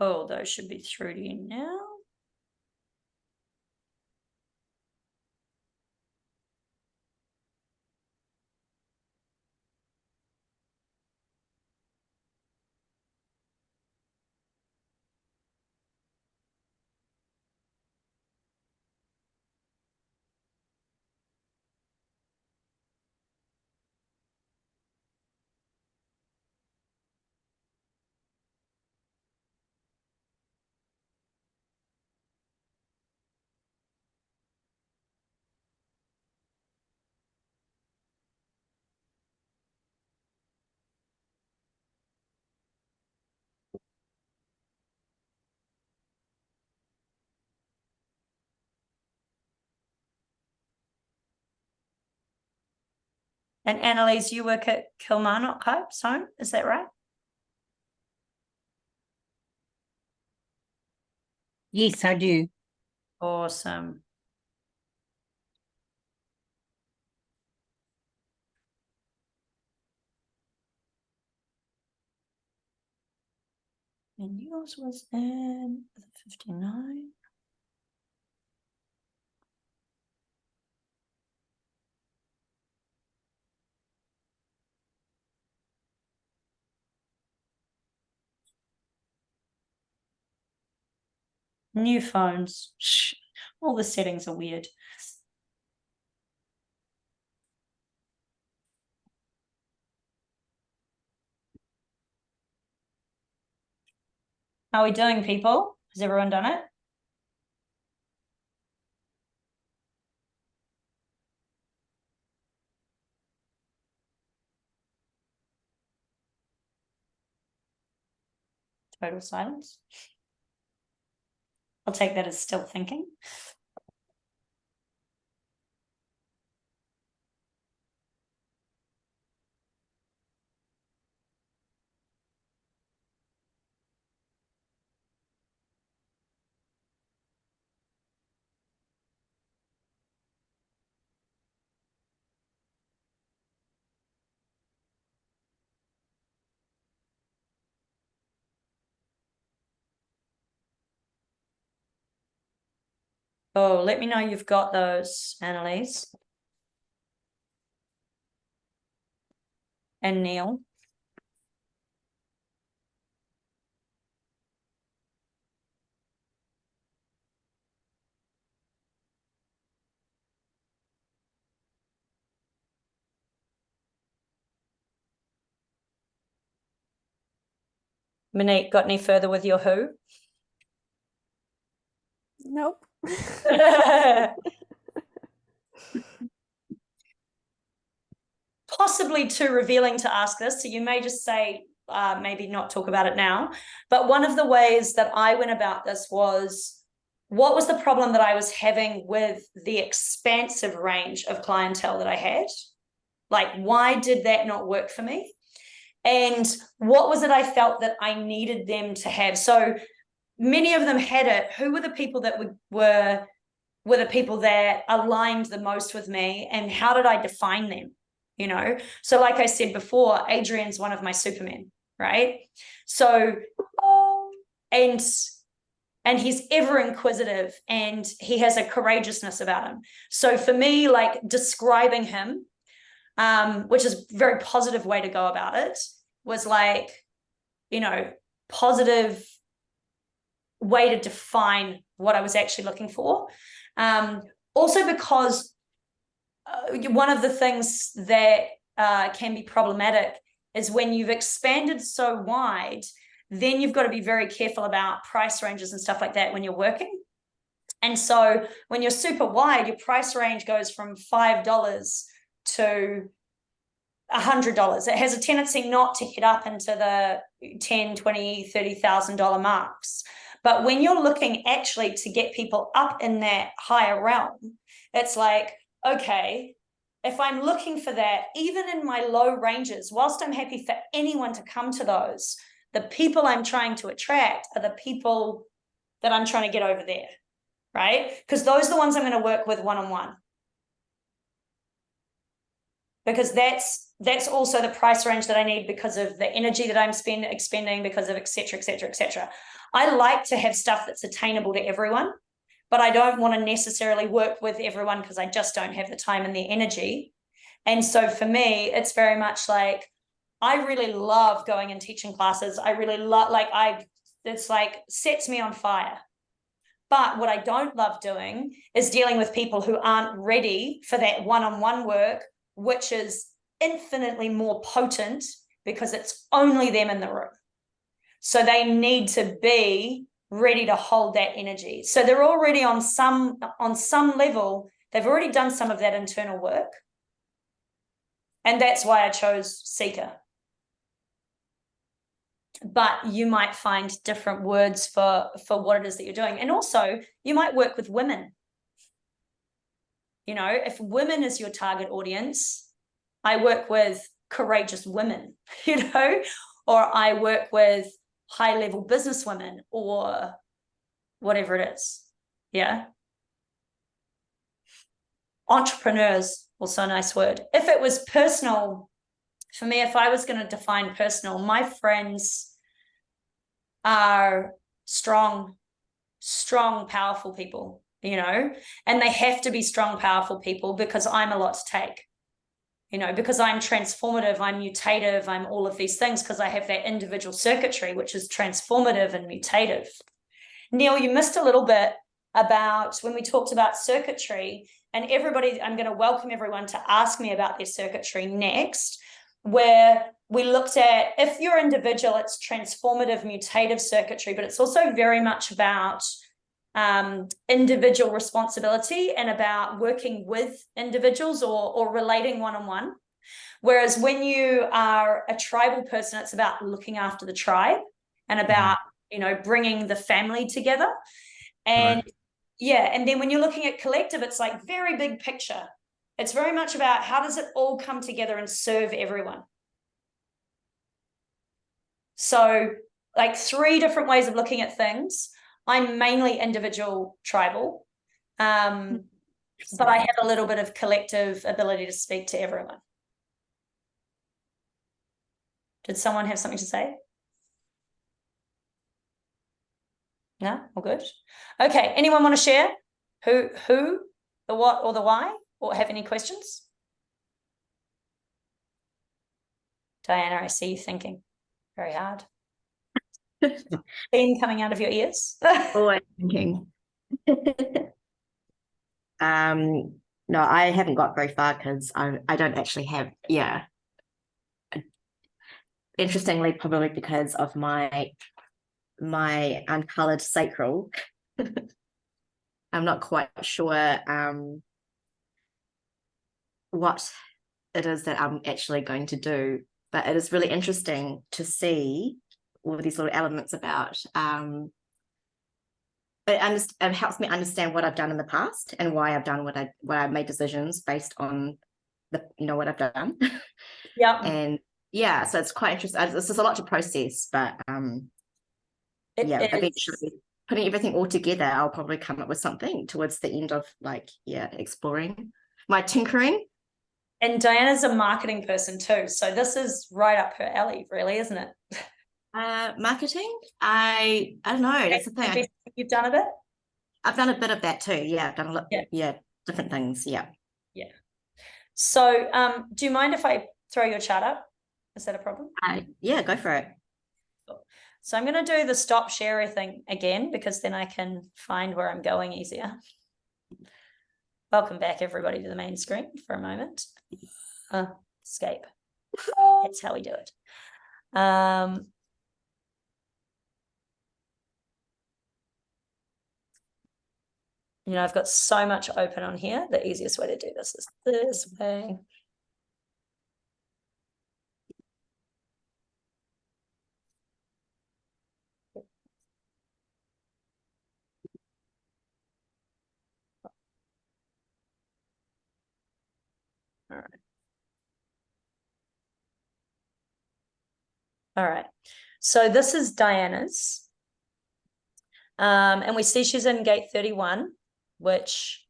Speaker 1: Oh, those should be through to you now. And Annalise, you work at Kilmarnock Hope's home, is that right?
Speaker 6: Yes, I do.
Speaker 1: Awesome. And yours was in 59. New phones. Shh. All the settings are weird. How are we doing, people? Has everyone done it? Total silence. I'll take that as still thinking. Oh, let me know you've got those, Annalise. And Neil. Monique, got any further with your who?
Speaker 4: Nope.
Speaker 1: Possibly too revealing to ask this, so you may just say, maybe not talk about it now. But one of the ways that I went about this was, what was the problem that I was having with the expansive range of clientele that I had? Like, why did that not work for me? And what was it I felt that I needed them to have? So many of them had it. Who were the people that were were the people that aligned the most with me, and how did I define them? You know, so like I said before, Adrian's one of my supermen, right? So, and he's ever inquisitive, and he has a courageousness about him. So for me, like describing him, which is a very positive way to go about it, was like, you know, positive way to define what I was actually looking for. Also because one of the things that can be problematic is when you've expanded so wide, then you've got to be very careful about price ranges and stuff like that when you're working. And so when you're super wide, your price range goes from $5 to $100. It has a tendency not to hit up into the $10, $20, $30,000 marks. But when you're looking actually to get people up in that higher realm, it's like, okay, if I'm looking for that, even in my low ranges, whilst I'm happy for anyone to come to those, the people I'm trying to attract are the people that I'm trying to get over there, right? Because those are the ones I'm going to work with one-on-one. Because that's also the price range that I need because of the energy that I'm expending, because of et cetera, et cetera, et cetera. I like to have stuff that's attainable to everyone, but I don't want to necessarily work with everyone because I just don't have the time and the energy. And so for me, it's very much like, I really love going and teaching classes. I really love, it's like sets me on fire. But what I don't love doing is dealing with people who aren't ready for that one-on-one work, which is infinitely more potent because it's only them in the room. So they need to be ready to hold that energy. So they're already on some level, they've already done some of that internal work. And that's why I chose seeker. But you might find different words for what it is that you're doing. And also you might work with women. You know, if women is your target audience, I work with courageous women, you know, or I work with high-level business women or whatever it is. Yeah. Entrepreneurs, also a nice word. If it was personal, for me, if I was going to define personal, my friends are strong, powerful people, you know, and they have to be strong, powerful people because I'm a lot to take, you know, because I'm transformative, I'm mutative, I'm all of these things because I have that individual circuitry, which is transformative and mutative. Neil, you missed a little bit about when we talked about circuitry, and everybody, I'm going to welcome everyone to ask me about their circuitry next, where we looked at, if you're individual, it's transformative, mutative circuitry, but it's also very much about individual responsibility and about working with individuals or relating one-on-one. Whereas when you are a tribal person, it's about looking after the tribe and about, you know, bringing the family together. And yeah, and then when you're looking at collective, it's like very big picture. It's very much about how does it all come together and serve everyone. So like 3 different ways of looking at things. I'm mainly individual tribal, but I have a little bit of collective ability to speak to everyone. Did someone have something to say? No? All good? Okay, anyone want to share? Who, the what, or the why? Or have any questions? Diana, I see you thinking very hard. Steam coming out of your ears.
Speaker 7: Always thinking. No, I haven't got very far because I don't actually have, yeah. Interestingly, probably because of my uncolored sacral. I'm not quite sure what it is that I'm actually going to do, but it is really interesting to see all these little elements about it helps me understand what I've done in the past and why I've done what I made decisions based on what I've done.
Speaker 1: Yeah.
Speaker 7: And yeah, so it's quite interesting. This is a lot to process, but eventually putting everything all together, I'll probably come up with something towards the end of like, yeah, exploring my tinkering.
Speaker 1: And Diana's a marketing person too, so this is right up her alley, really, isn't it?
Speaker 7: Marketing, I don't know. That's the thing.
Speaker 1: You've done a bit?
Speaker 7: I've done a bit of that too. Yeah, I've done a lot.
Speaker 1: Yeah.
Speaker 7: Yeah, different things. Yeah.
Speaker 1: So do you mind if I throw your chart up? Is that a problem?
Speaker 7: Yeah, go for it.
Speaker 1: So I'm going to do the stop share thing again, because then I can find where I'm going easier. Welcome back, everybody, to the main screen for a moment. Escape. That's how we do it. You know, I've got so much open on here. The easiest way to do this is this way. All right. All right. So this is Diana's. And we see she's in gate 31, which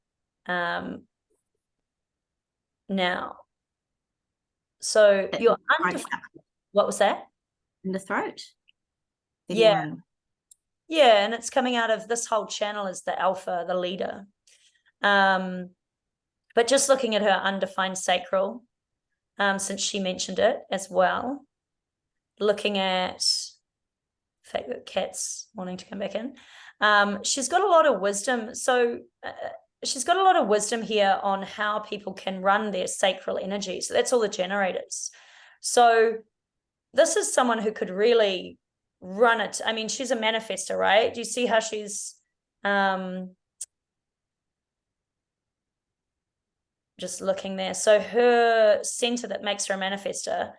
Speaker 1: now. So you're under, what was that?
Speaker 7: In the throat.
Speaker 1: Yeah.
Speaker 7: 31.
Speaker 1: Yeah, and it's coming out of this whole channel as the alpha, the leader. But just looking at her undefined sacral, since she mentioned it as well, looking at the fact that Kat's wanting to come back in, she's got a lot of wisdom. So she's got a lot of wisdom here on how people can run their sacral energy. So that's all the generators. So this is someone who could really run it. I mean, she's a manifester, right? Do you see how she's just looking there? So her center that makes her a manifester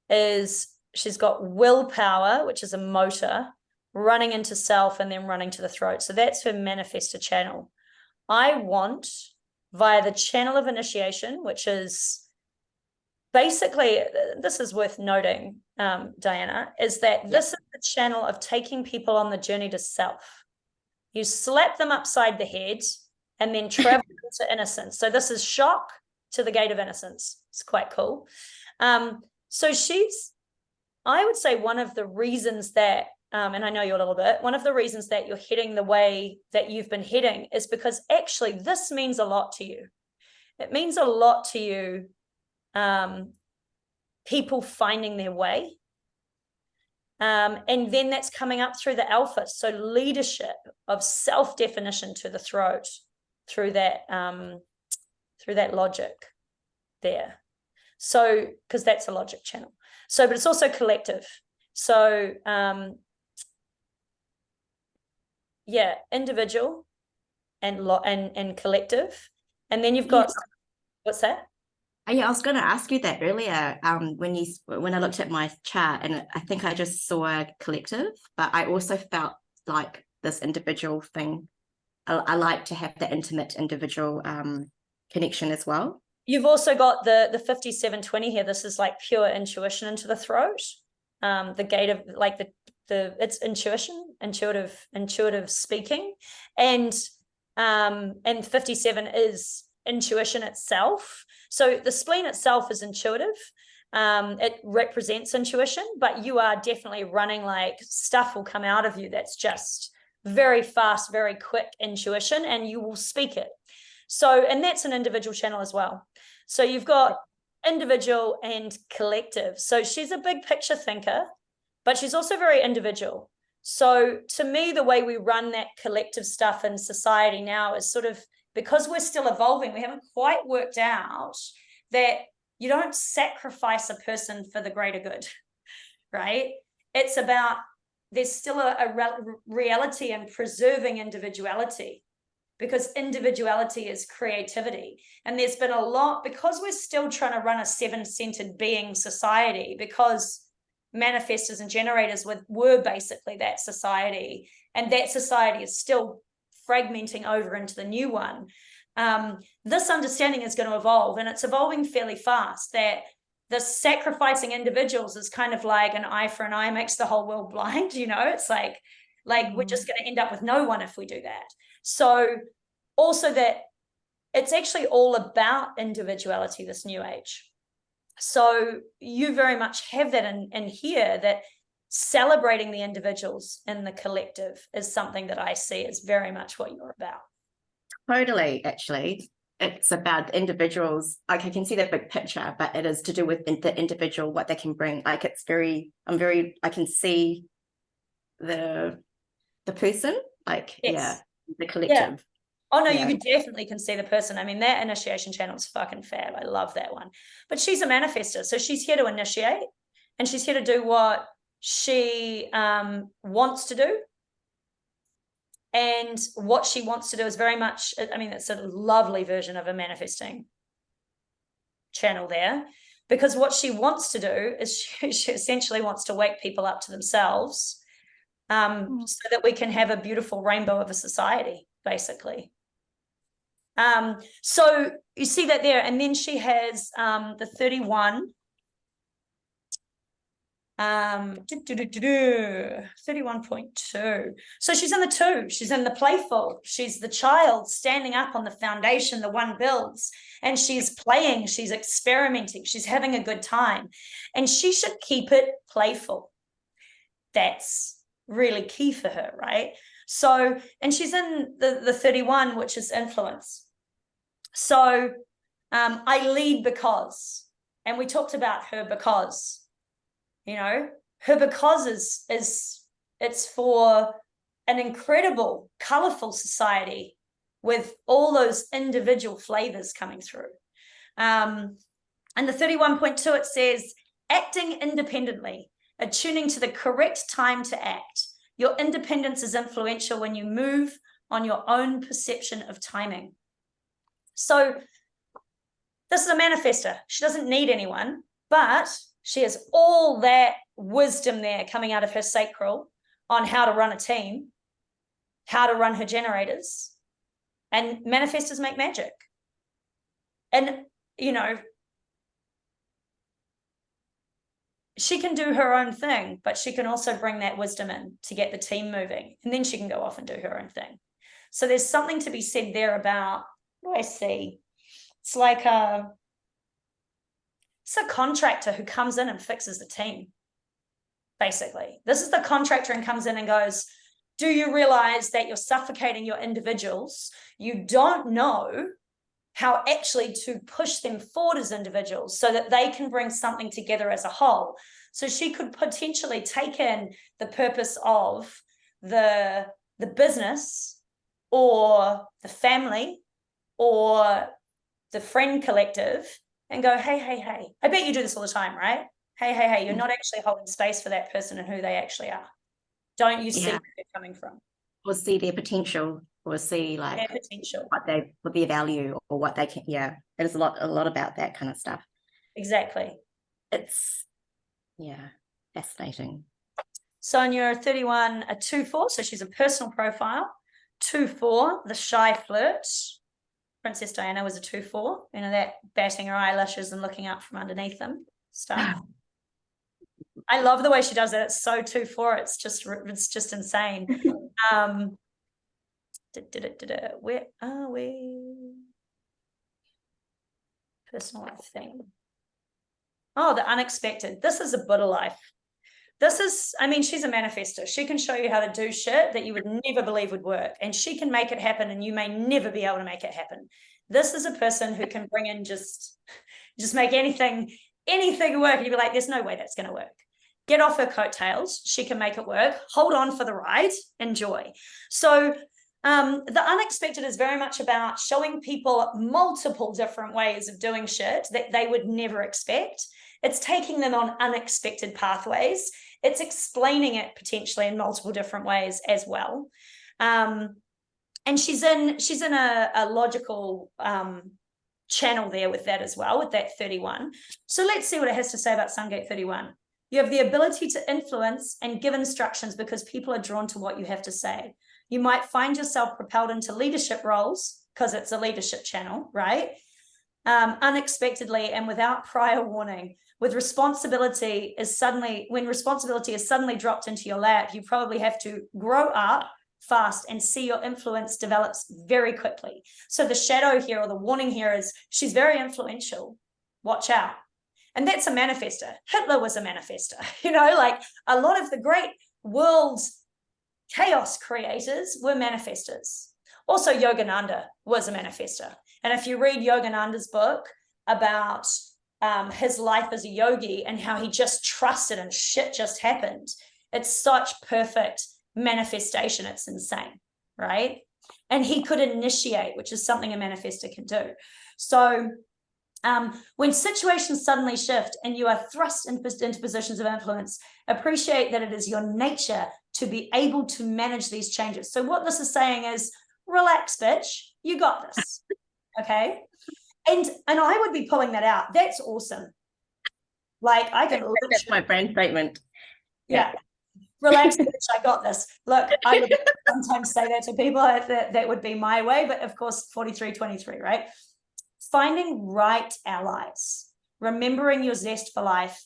Speaker 1: is she's got willpower, which is a motor, running into self and then running to the throat. So that's her manifester channel. I want, via the channel of initiation, which is basically, this is worth noting, Diana, is that this is the channel of taking people on the journey to self. You slap them upside the head and then travel to innocence. So this is shock to the gate of innocence. It's quite cool. So she's, I would say, one of the reasons that, and I know you a little bit, one of the reasons that you're heading the way that you've been heading is because actually this means a lot to you. It means a lot to you, people finding their way. And then that's coming up through the alpha. So leadership of self-definition to the throat through that logic there. So, because that's a logic channel. So, but it's also collective. So, yeah, individual and collective. And then you've got, what's that?
Speaker 7: Yeah, I was going to ask you that earlier. When I looked at my chart, and I think I just saw a collective, but I also felt like this individual thing. I like to have the intimate individual connection as well. You've also got the 5720 here. This is like pure intuition into the throat. The gate of like it's intuition, intuitive speaking, and 57 is intuition itself. So the spleen itself is intuitive. It represents intuition, but you are definitely running, like stuff will come out of you that's just very fast, very quick intuition, and you will speak it. So, and that's an individual channel as well. So you've got individual and collective. So she's a big picture thinker, but she's also very individual. So to me, the way we run that collective stuff in society now is sort of, because we're still evolving, we haven't quite worked out that you don't sacrifice a person for the greater good, right? It's about, there's still a reality in preserving individuality, because individuality is creativity. And there's been a lot, because we're still trying to run a seven-centered being society, because manifestors and generators were basically that society, and that society is still fragmenting over into the new one. This understanding is going to evolve, and it's evolving fairly fast, that the sacrificing individuals is kind of like an eye for an eye makes the whole world blind. You know, it's like
Speaker 1: Like we're just going to end up with no one if we do that. So also that it's actually all about individuality, this new age. So you very much have that in here, that celebrating the individuals in the collective is something that I see as very much what you're about.
Speaker 8: Totally, actually. It's about individuals. Like I can see that big picture, but it is to do with the individual, what they can bring. Like it's I can see the person, like,
Speaker 1: Yes.
Speaker 8: the collective.
Speaker 1: Oh no,
Speaker 8: Yeah.
Speaker 1: you definitely can see the person. I mean, that initiation channel is fucking fab. I love that one. But she's a manifester, so she's here to initiate, and she's here to do what she wants to do. And what she wants to do is very much, I mean, it's a lovely version of a manifesting channel there, because what she wants to do is she essentially wants to wake people up to themselves, so that we can have a beautiful rainbow of a society, basically. So you see that there, and then she has the 31. 31.2. So she's in the 2. She's in the playful. She's the child standing up on the foundation the one builds, and she's playing, she's experimenting, she's having a good time, and she should keep it playful. That's really key for her, right? So, and she's in the 31, which is influence. So I lead because, and we talked about her because, you know, her because is it's for an incredible, colorful society with all those individual flavors coming through. And the 31.2, it says, acting independently, attuning to the correct time to act. Your independence is influential when you move on your own perception of timing. So this is a manifester. She doesn't need anyone, but she has all that wisdom there coming out of her sacral on how to run a team, how to run her generators, and manifestors make magic. And, you know, she can do her own thing, but she can also bring that wisdom in to get the team moving, and then she can go off and do her own thing. So there's something to be said there about, what do I see? It's like it's a contractor who comes in and fixes the team, basically. This is the contractor and comes in and goes, do you realize that you're suffocating your individuals? You don't know how actually to push them forward as individuals so that they can bring something together as a whole. So she could potentially take in the purpose of the business or the family or the friend collective and go, hey, I bet you do this all the time, right? Hey, you're not actually holding space for that person and who they actually are. Don't you see where they're coming from?
Speaker 8: Or see their potential, or see like
Speaker 1: Their potential.
Speaker 8: what their value or what they can. Yeah, there's a lot about that kind of stuff.
Speaker 1: Exactly.
Speaker 8: It's fascinating.
Speaker 1: Sonia 31, a 2-4, so she's a personal profile. 2-4, the shy flirt. Princess Diana was a 2-4, you know, that batting her eyelashes and looking up from underneath them stuff. I love the way she does that. It's so 2-4. It's just insane. Where are we? Personal life thing. Oh, the unexpected. This is a Buddha life. This is, I mean, she's a manifestor. She can show you how to do shit that you would never believe would work. And she can make it happen and you may never be able to make it happen. This is a person who can bring in just make anything work. And you'd be like, there's no way that's going to work. Get off her coattails. She can make it work. Hold on for the ride. Enjoy. So the unexpected is very much about showing people multiple different ways of doing shit that they would never expect. It's taking them on unexpected pathways. It's explaining it potentially in multiple different ways as well. And she's in a logical channel there with that as well, with that 31. So let's see what it has to say about Sungate 31. You have the ability to influence and give instructions because people are drawn to what you have to say. You might find yourself propelled into leadership roles because it's a leadership channel, right?
Speaker 7: unexpectedly and without prior warning. When responsibility is suddenly dropped into your lap, you probably have to grow up fast and see your influence develops very quickly. So the shadow here, or the warning here, is she's very influential. Watch out. And that's a manifester. Hitler was a manifester. Like a lot of the great world's chaos creators were manifestors. Also, Yogananda was a manifester. And if you read Yogananda's book about his life as a yogi and how he just trusted and shit just happened, it's such perfect manifestation. It's insane, right? And he could initiate, which is something a manifestor can do. So when situations suddenly shift and you are thrust into positions of influence, appreciate that it is your nature to be able to manage these changes. So what this is saying is, relax, bitch, you got this. Okay. And I would be pulling that out. That's awesome. Like I can
Speaker 8: That's my brand statement.
Speaker 7: yeah. Relax, bitch, I got this. Look, I would sometimes say that to people. That would be my way, but of course, 43-23, right? Finding right allies, remembering your zest for life.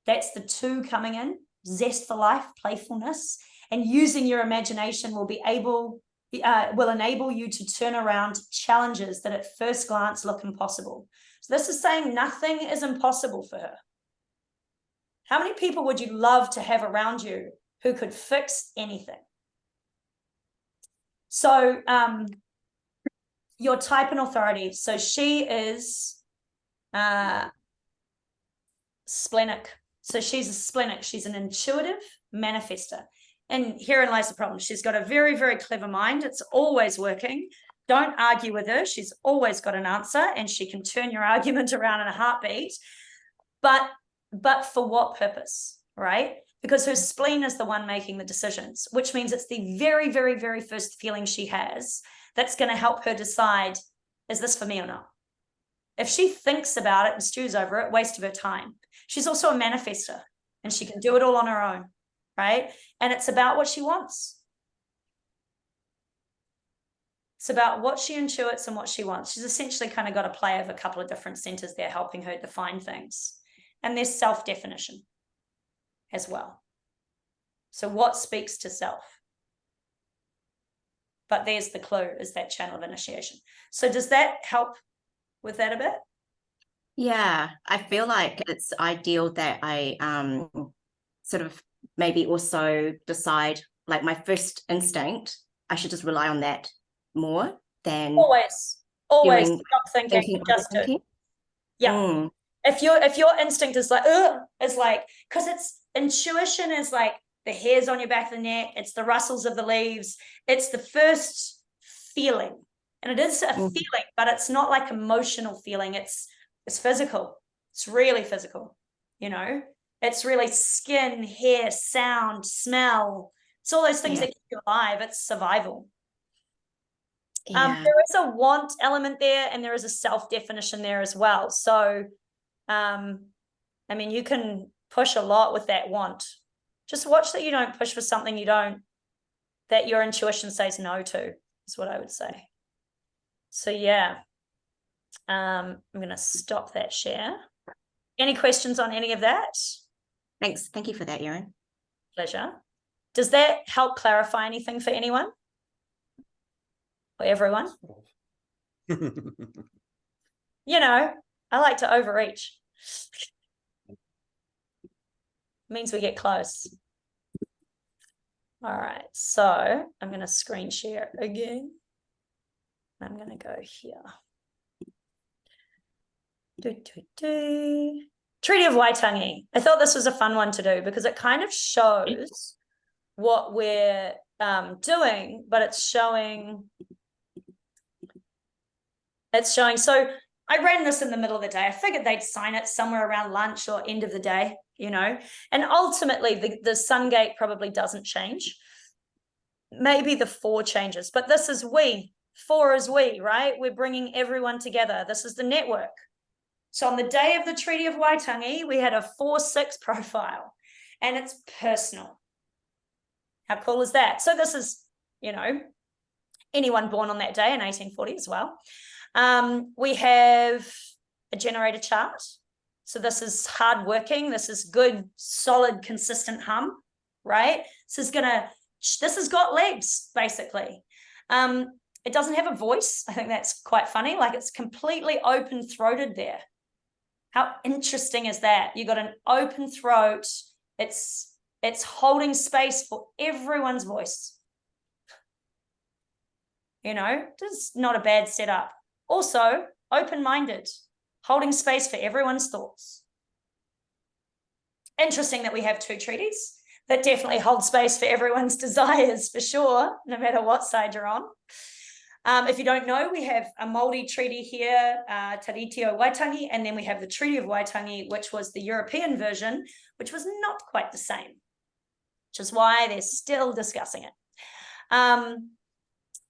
Speaker 7: That's the 2 coming in. Zest for life, playfulness, and using your imagination will enable you to turn around challenges that at first glance look impossible. So this is saying nothing is impossible for her. How many people would you love to have around you who could fix anything? So your type and authority. So she is splenic. So she's a splenic. She's an intuitive manifester. And herein lies the problem. She's got a very, very clever mind. It's always working. Don't argue with her. She's always got an answer, and she can turn your argument around in a heartbeat. But for what purpose, right? Because her spleen is the one making the decisions, which means it's the very, very, very first feeling she has that's going to help her decide, is this for me or not? If she thinks about it and stews over it, waste of her time. She's also a manifester, and she can do it all on her own, right? And it's about what she wants. It's about what she intuits and what she wants. She's essentially kind of got a play of a couple of different centers there helping her define things. And there's self-definition as well. So what speaks to self? But there's the clue, is that channel of initiation. So does that help with that a bit?
Speaker 8: Yeah, I feel like it's ideal that I sort of maybe also decide, like my first instinct, I should just rely on that more than
Speaker 7: Always
Speaker 8: doing-
Speaker 7: stop thinking, just do.
Speaker 8: overthinking.
Speaker 7: Yeah.
Speaker 8: Mm.
Speaker 7: If your instinct is like, because it's intuition is like the hairs on your back of the neck, it's the rustles of the leaves, it's the first feeling. And it is a feeling, but it's not like emotional feeling. It's physical. It's really physical, It's really skin, hair, sound, smell. It's all those things that keep you alive. It's survival.
Speaker 8: Yeah.
Speaker 7: There is a want element there, and there is a self-definition there as well. So, you can push a lot with that want. Just watch that you don't push for something that your intuition says no to, is what I would say. So yeah, I'm going to stop that share. Any questions on any of that?
Speaker 8: Thanks. Thank you for that, Erin.
Speaker 7: Pleasure. Does that help clarify anything for anyone? For everyone? I like to overreach. Means we get close. All right, so I'm going to screen share again. I'm going to go here. Treaty of Waitangi. I thought this was a fun one to do because it kind of shows what we're doing, but it's showing. So I ran this in the middle of the day. I figured they'd sign it somewhere around lunch or end of the day, and ultimately the sun gate probably doesn't change. Maybe the 4 changes, but this is we. 4 is we, right? We're bringing everyone together. This is the network. So on the day of the Treaty of Waitangi, we had a 4-6 profile, and it's personal. How cool is that? So this is, anyone born on that day in 1840 as well. We have a generator chart. So this is hard working. This is good, solid, consistent hum, right? This has got legs, basically. It doesn't have a voice. I think that's quite funny. Like, it's completely open-throated there. How interesting is that? You got an open throat. It's holding space for everyone's voice. You know, it's not a bad setup. Also, open-minded, holding space for everyone's thoughts. Interesting that we have two treaties that definitely hold space for everyone's desires, for sure, no matter what side you're on. If you don't know, we have a Māori treaty here, Tariti o Waitangi, and then we have the Treaty of Waitangi, which was the European version, which was not quite the same, which is why they're still discussing it.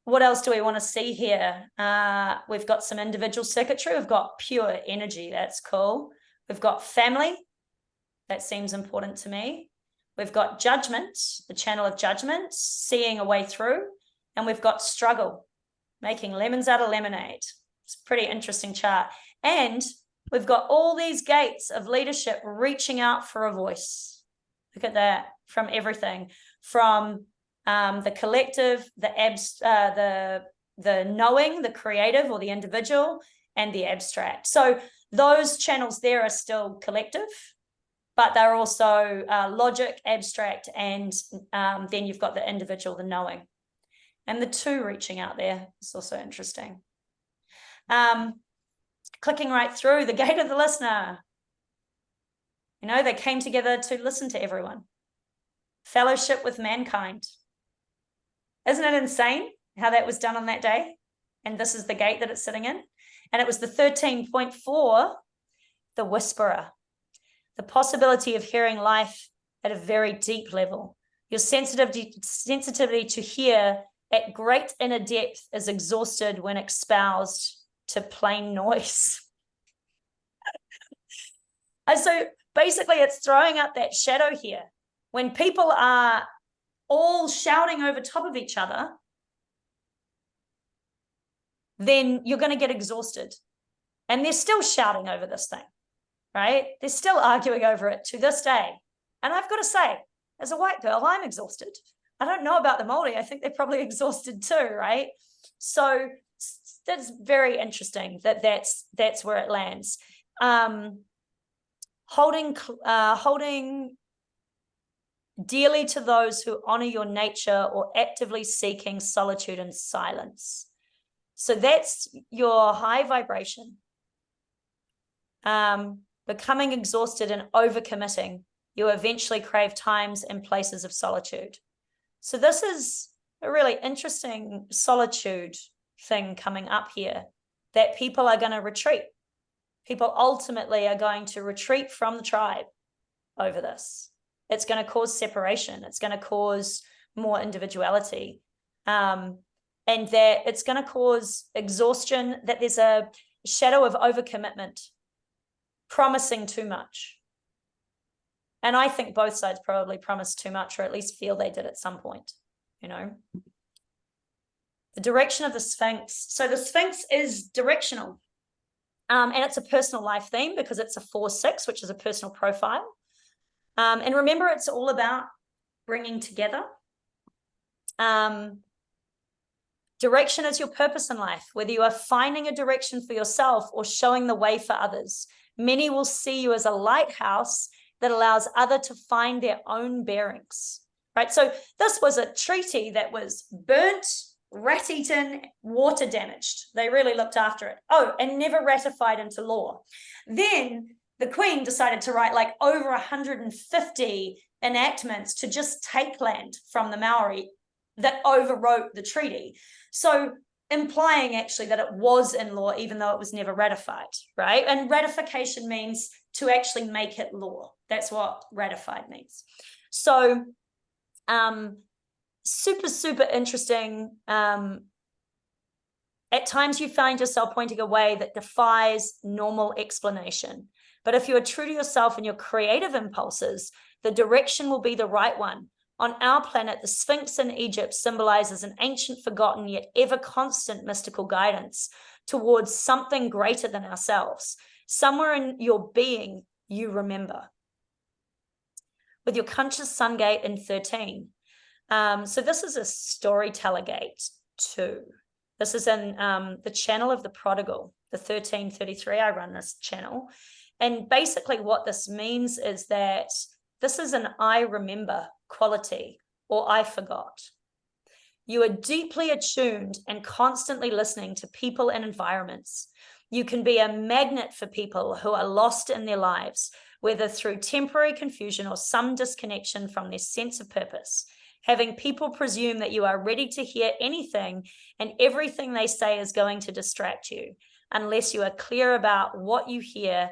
Speaker 7: What else do we want to see here? We've got some individual circuitry. We've got pure energy. That's cool. We've got family. That seems important to me. We've got judgment, the channel of judgment, seeing a way through. And we've got struggle, making lemons out of lemonade. It's a pretty interesting chart. And we've got all these gates of leadership reaching out for a voice. Look at that, from everything, from the collective, the knowing, the creative or the individual, and the abstract. So those channels there are still collective, but they're also logic, abstract, and then you've got the individual, the knowing. And the two reaching out there is also interesting. Clicking right through the gate of the listener. You know, they came together to listen to everyone. Fellowship with mankind. Isn't it insane how that was done on that day? And this is the gate that it's sitting in. And it was the 13.4, the whisperer. The possibility of hearing life at a very deep level. Your sensitivity to hear at great inner depth is exhausted when espoused to plain noise. And so basically it's throwing up that shadow here. When people are all shouting over top of each other, then you're going to get exhausted. And they're still shouting over this thing, right? They're still arguing over it to this day. And I've got to say, as a white girl, I'm exhausted. I don't know about the Māori. I think they're probably exhausted too, right? So that's very interesting that that's where it lands. Holding dearly to those who honor your nature or actively seeking solitude and silence. So that's your high vibration. Becoming exhausted and overcommitting, you eventually crave times and places of solitude. So this is a really interesting solitude thing coming up here, that people are going to retreat. People ultimately are going to retreat from the tribe over this. It's going to cause separation. It's going to cause more individuality. And that it's going to cause exhaustion, that there's a shadow of overcommitment, promising too much. And I think both sides probably promised too much, or at least feel they did at some point, you know. The direction of the Sphinx. So the Sphinx is directional. And it's a personal life theme because it's a 4-6, which is a personal profile. And remember, it's all about bringing together. Direction is your purpose in life, whether you are finding a direction for yourself or showing the way for others. Many will see you as a lighthouse that allows others to find their own bearings, right? So this was a treaty that was burnt, rat-eaten, water damaged. They really looked after it. Oh, and never ratified into law. Then the Queen decided to write like over 150 enactments to just take land from the Maori that overwrote the treaty. So implying actually that it was in law, even though it was never ratified, right? And ratification means to actually make it law. That's what ratified means. So super, super interesting. At times you find yourself pointing a way that defies normal explanation. But if you are true to yourself and your creative impulses, the direction will be the right one. On our planet, the Sphinx in Egypt symbolizes an ancient, forgotten, yet ever constant mystical guidance. towards something greater than ourselves. Somewhere in your being, you remember. With your conscious sun gate in 13. So this is a storyteller gate too. This is in the channel of the prodigal, the 1333. I run this channel. And basically what this means is that this is an I remember quality, or I forgot. You are deeply attuned and constantly listening to people and environments. You can be a magnet for people who are lost in their lives, whether through temporary confusion or some disconnection from their sense of purpose. Having people presume that you are ready to hear anything and everything they say is going to distract you, unless you are clear about what you hear,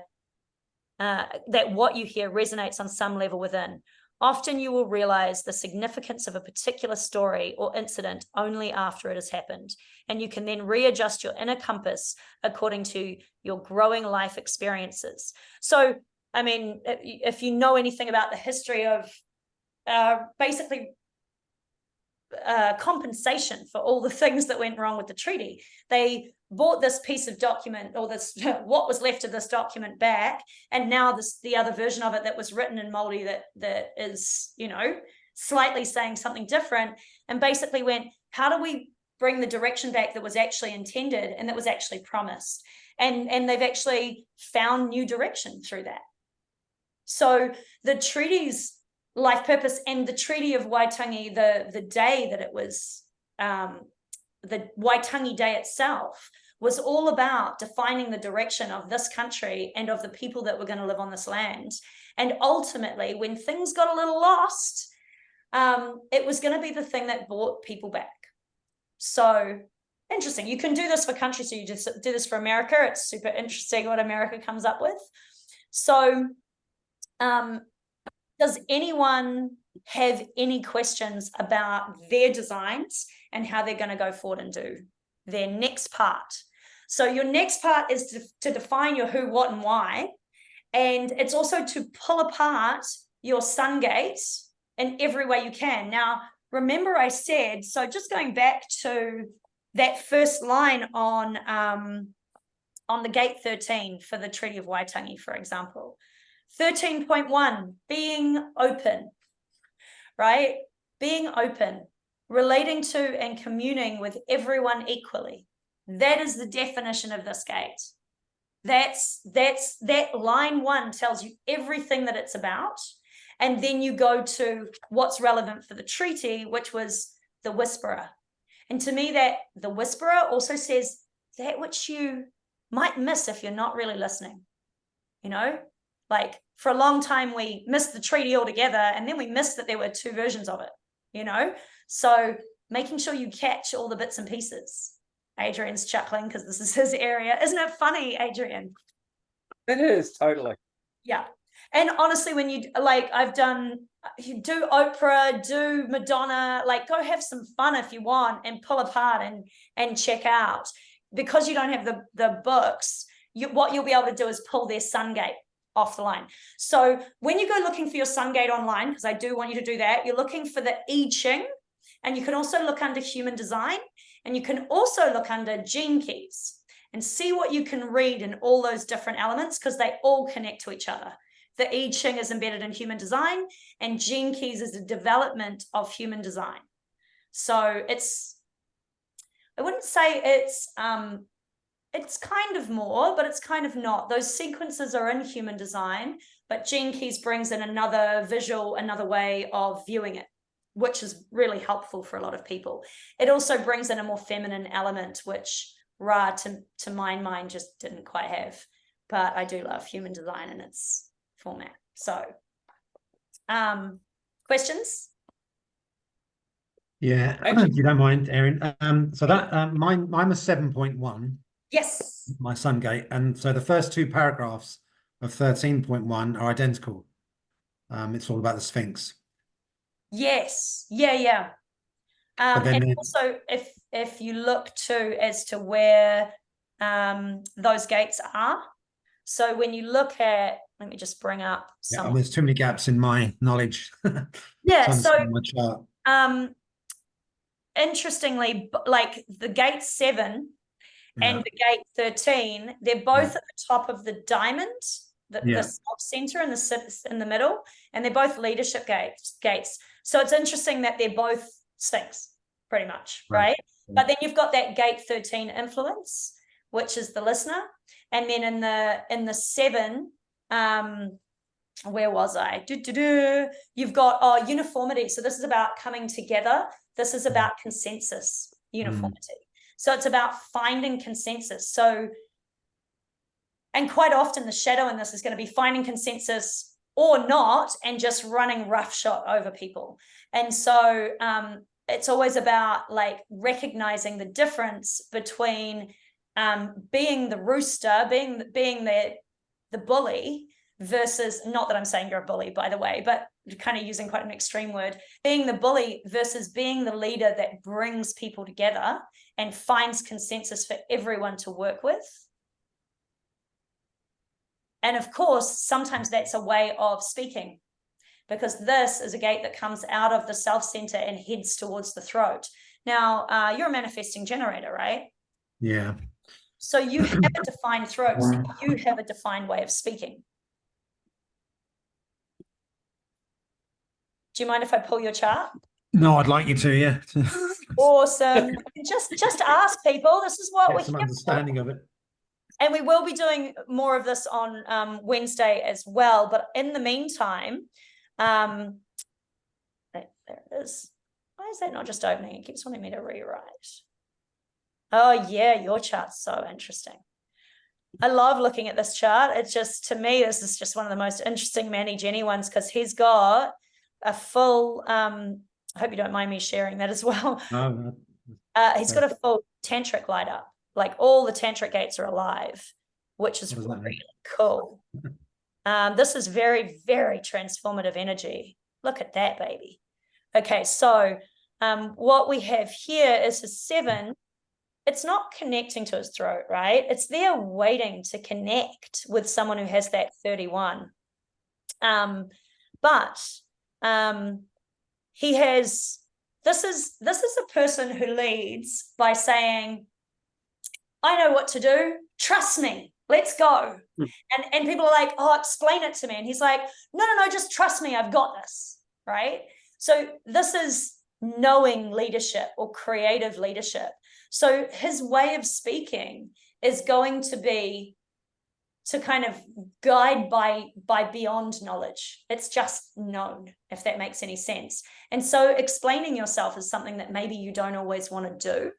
Speaker 7: that what you hear resonates on some level within. Often you will realize the significance of a particular story or incident only after it has happened, and you can then readjust your inner compass according to your growing life experiences. So, I mean, if you know anything about the history of basically compensation for all the things that went wrong with the treaty, they bought this piece of document, or this what was left of this document, back, and now the other version of it that was written in Māori that is, you know, slightly saying something different, and basically went, how do we bring the direction back that was actually intended and that was actually promised? And they've actually found new direction through that. So the treaty's life purpose, and the Treaty of Waitangi, the day that it was, the Waitangi Day itself, was all about defining the direction of this country and of the people that were going to live on this land. And ultimately, when things got a little lost, it was going to be the thing that brought people back. So interesting. You can do this for countries, so you just do this for America. It's super interesting what America comes up with. So does anyone have any questions about their designs and how they're going to go forward and do their next part? So your next part is to define your who, what, and why. And it's also to pull apart your sun gate in every way you can. Now, remember I said, so just going back to that first line on the gate 13 for the Treaty of Waitangi, for example. 13.1, being open, right? Being open, relating to and communing with everyone equally. That is the definition of this gate. That line 1 tells you everything that it's about. And then you go to what's relevant for the treaty, which was the whisperer. And to me, that the whisperer also says that which you might miss if you're not really listening. You know, like for a long time, we missed the treaty altogether, and then we missed that there were 2 versions of it, you know? So making sure you catch all the bits and pieces. Adrian's chuckling because this is his area. Isn't it funny, Adrian?
Speaker 3: It is, totally.
Speaker 7: Yeah. And honestly, when you, like, you do Oprah, do Madonna, like, go have some fun if you want and pull apart and check out. Because you don't have the books, what you'll be able to do is pull their sun gate off the line. So when you go looking for your sun gate online, because I do want you to do that, you're looking for the I Ching, and you can also look under human design, and you can also look under gene keys and see what you can read in all those different elements, because they all connect to each other. The I Ching is embedded in human design, and gene keys is the development of human design. So I wouldn't say it's kind of more, but it's kind of not. Those sequences are in human design, but gene keys brings in another visual, another way of viewing it, which is really helpful for a lot of people. It also brings in a more feminine element, which Ra, to my mind, just didn't quite have. But I do love human design in its format. So, questions?
Speaker 5: Yeah, if you don't mind, Erin. So that mine was 7.1.
Speaker 7: Yes.
Speaker 5: My sun gate, and so the first 2 paragraphs of 13.1 are identical. It's all about the Sphinx.
Speaker 7: Yes. Yeah.
Speaker 5: But then
Speaker 7: and also, if you look as to where those gates are, so when you look at, let me just bring up some.
Speaker 5: there's too many gaps in my knowledge.
Speaker 7: Yeah. So
Speaker 5: my chart.
Speaker 7: interestingly, like the gate 7 and the gate 13, they're both at the top of the diamond, the self-center in the middle, and they're both leadership gates. So it's interesting that they're both Sphinx, pretty much, right? But then you've got that gate 13 influence, which is the listener. And then in the 7, where was I? You've got uniformity. So this is about coming together. This is about consensus, uniformity. So it's about finding consensus. So, and quite often the shadow in this is going to be finding consensus or not, and just running roughshod over people. And so it's always about like recognizing the difference between being the rooster, being the bully, versus, not that I'm saying you're a bully, by the way, but kind of using quite an extreme word, being the bully versus being the leader that brings people together and finds consensus for everyone to work with. And of course, sometimes that's a way of speaking, because this is a gate that comes out of the self-center and heads towards the throat. Now, you're a manifesting generator, right?
Speaker 5: Yeah.
Speaker 7: So you have a defined throat, so you have a defined way of speaking. Do you mind if I pull your chart?
Speaker 5: No, I'd like you to, yeah.
Speaker 7: Awesome. Just ask people. This is what
Speaker 5: Get
Speaker 7: we're
Speaker 5: some
Speaker 7: here
Speaker 5: understanding of it.
Speaker 7: And we will be doing more of this on Wednesday as well. But in the meantime, there it is. Why is that not just opening? It keeps wanting me to rewrite. Oh, yeah, your chart's so interesting. I love looking at this chart. It's just, to me, this is just one of the most interesting Manny Jenny ones, because he's got a full, I hope you don't mind me sharing that as well.
Speaker 5: No,
Speaker 7: He's got a full tantric light up. Like all the tantric gates are alive, which is really cool. This is very, very transformative energy. Look at that, baby. Okay, so what we have here is a 7. It's not connecting to his throat, right? It's there waiting to connect with someone who has that 31. But he has, this is a person who leads by saying, I know what to do, trust me, let's go. And people are like, oh, explain it to me. And he's like, no, just trust me, I've got this, right? So this is knowing leadership or creative leadership. So his way of speaking is going to be to kind of guide by beyond knowledge. It's just known, if that makes any sense. And so explaining yourself is something that maybe you don't always want to do.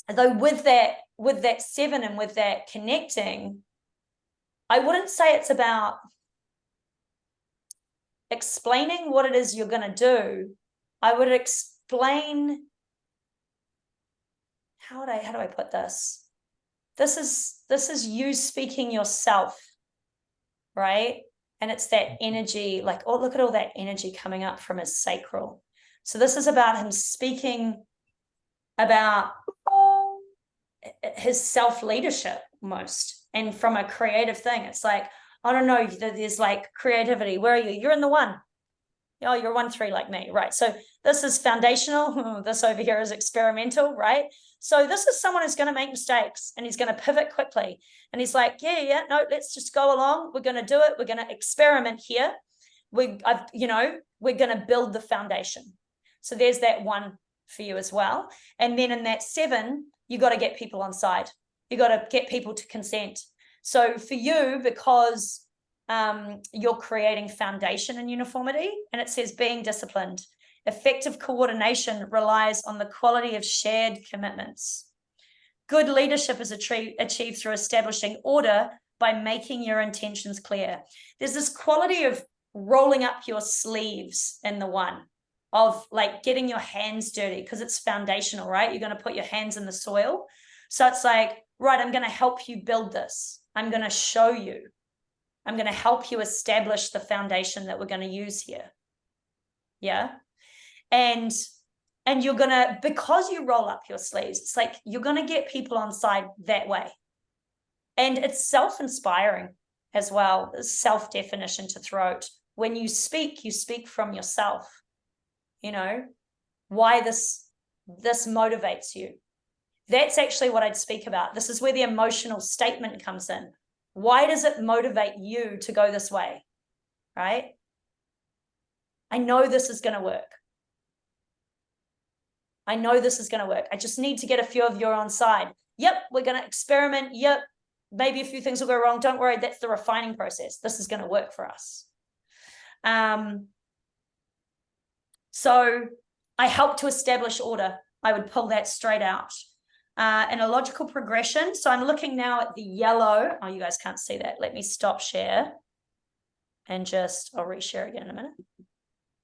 Speaker 7: Though with that 7 and with that connecting, I wouldn't say it's about explaining what it is you're going to do. I would explain, how do I put this? This is you speaking yourself, right? And it's that energy, like, oh, look at all that energy coming up from his sacral. So this is about him speaking about his self-leadership most. And from a creative thing, it's like, I don't know, there's like creativity. Where are you? You're in the 1. Oh, you're 1-3 like me, right? So this is foundational. This over here is experimental, right? So this is someone who's going to make mistakes and he's going to pivot quickly. And he's like, yeah, no, let's just go along. We're going to do it. We're going to experiment here. We're going to build the foundation. So there's that 1 for you as well. And then in that 7, you got to get people on side. You got to get people to consent. So for you, because you're creating foundation and uniformity, and it says being disciplined. Effective coordination relies on the quality of shared commitments. Good leadership is achieved through establishing order by making your intentions clear. There's this quality of rolling up your sleeves in the 1, of like getting your hands dirty, because it's foundational, right? You're going to put your hands in the soil. So it's like, right, I'm going to help you build this. I'm going to show you. I'm going to help you establish the foundation that we're going to use here. Yeah. And you're going to, because you roll up your sleeves, it's like you're going to get people on side that way. And it's self-inspiring as well, self-definition to throat. When you speak from yourself. You know, why this motivates you. That's actually what I'd speak about. This is where the emotional statement comes in. Why does it motivate you to go this way? Right? I know this is going to work. I know this is going to work. I just need to get a few of you on side. Yep, we're going to experiment. Yep, maybe a few things will go wrong. Don't worry, that's the refining process. This is going to work for us. So I help to establish order. I would pull that straight out. In a logical progression. So I'm looking now at the yellow. Oh, you guys can't see that. Let me stop share. And just, I'll reshare again in a minute.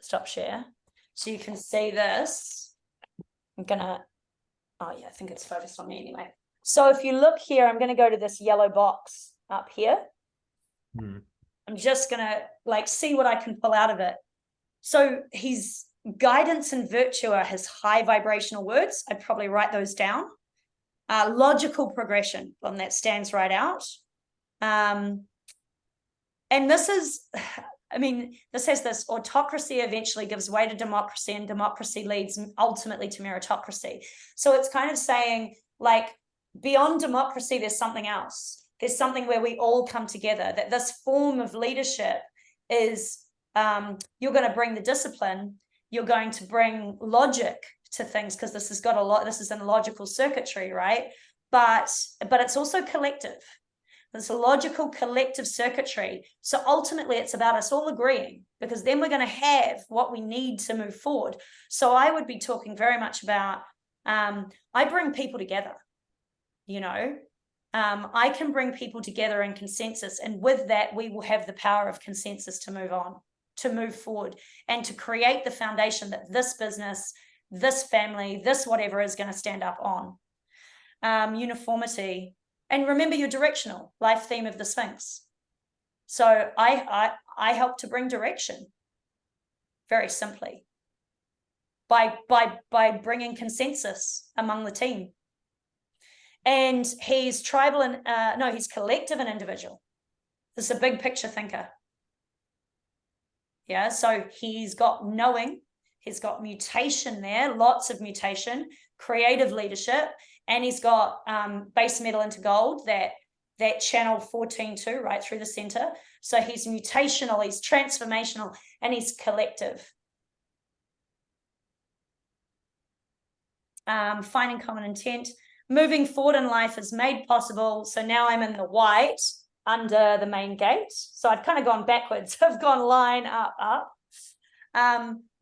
Speaker 7: Stop share. So you can see this. I'm gonna, oh yeah, I think it's focused on me anyway. So if you look here, I'm gonna go to this yellow box up here. I'm just gonna like see what I can pull out of it. So his guidance and virtue are his high vibrational words. I'd probably write those down. Logical progression, one that stands right out. And this is, I mean, this has this autocracy eventually gives way to democracy, and democracy leads ultimately to meritocracy. So it's kind of saying, like, beyond democracy, there's something else. There's something where we all come together, that this form of leadership is, you're going to bring the discipline, you're going to bring logic to things, because this has got a lot, this is in logical circuitry, right? But it's also collective. It's a logical collective circuitry. So ultimately it's about us all agreeing, because then we're going to have what we need to move forward. So I would be talking very much about, I bring people together, you know, I can bring people together in consensus. And with that, we will have the power of consensus to move on, to move forward, and to create the foundation that this business, this family, this whatever is going to stand up on. Uniformity. And remember your directional life theme of the Sphinx. So I help to bring direction, very simply, by bringing consensus among the team. And he's tribal and no, he's collective and individual. This is a big picture thinker. Yeah, so he's got knowing, he's got mutation there, lots of mutation, creative leadership, and he's got base metal into gold, that channel 14.2 right through the center. So he's mutational, he's transformational, and he's collective. Finding common intent. Moving forward in life is made possible. So now I'm in the white under the main gate. So I've kind of gone backwards. I've gone line up.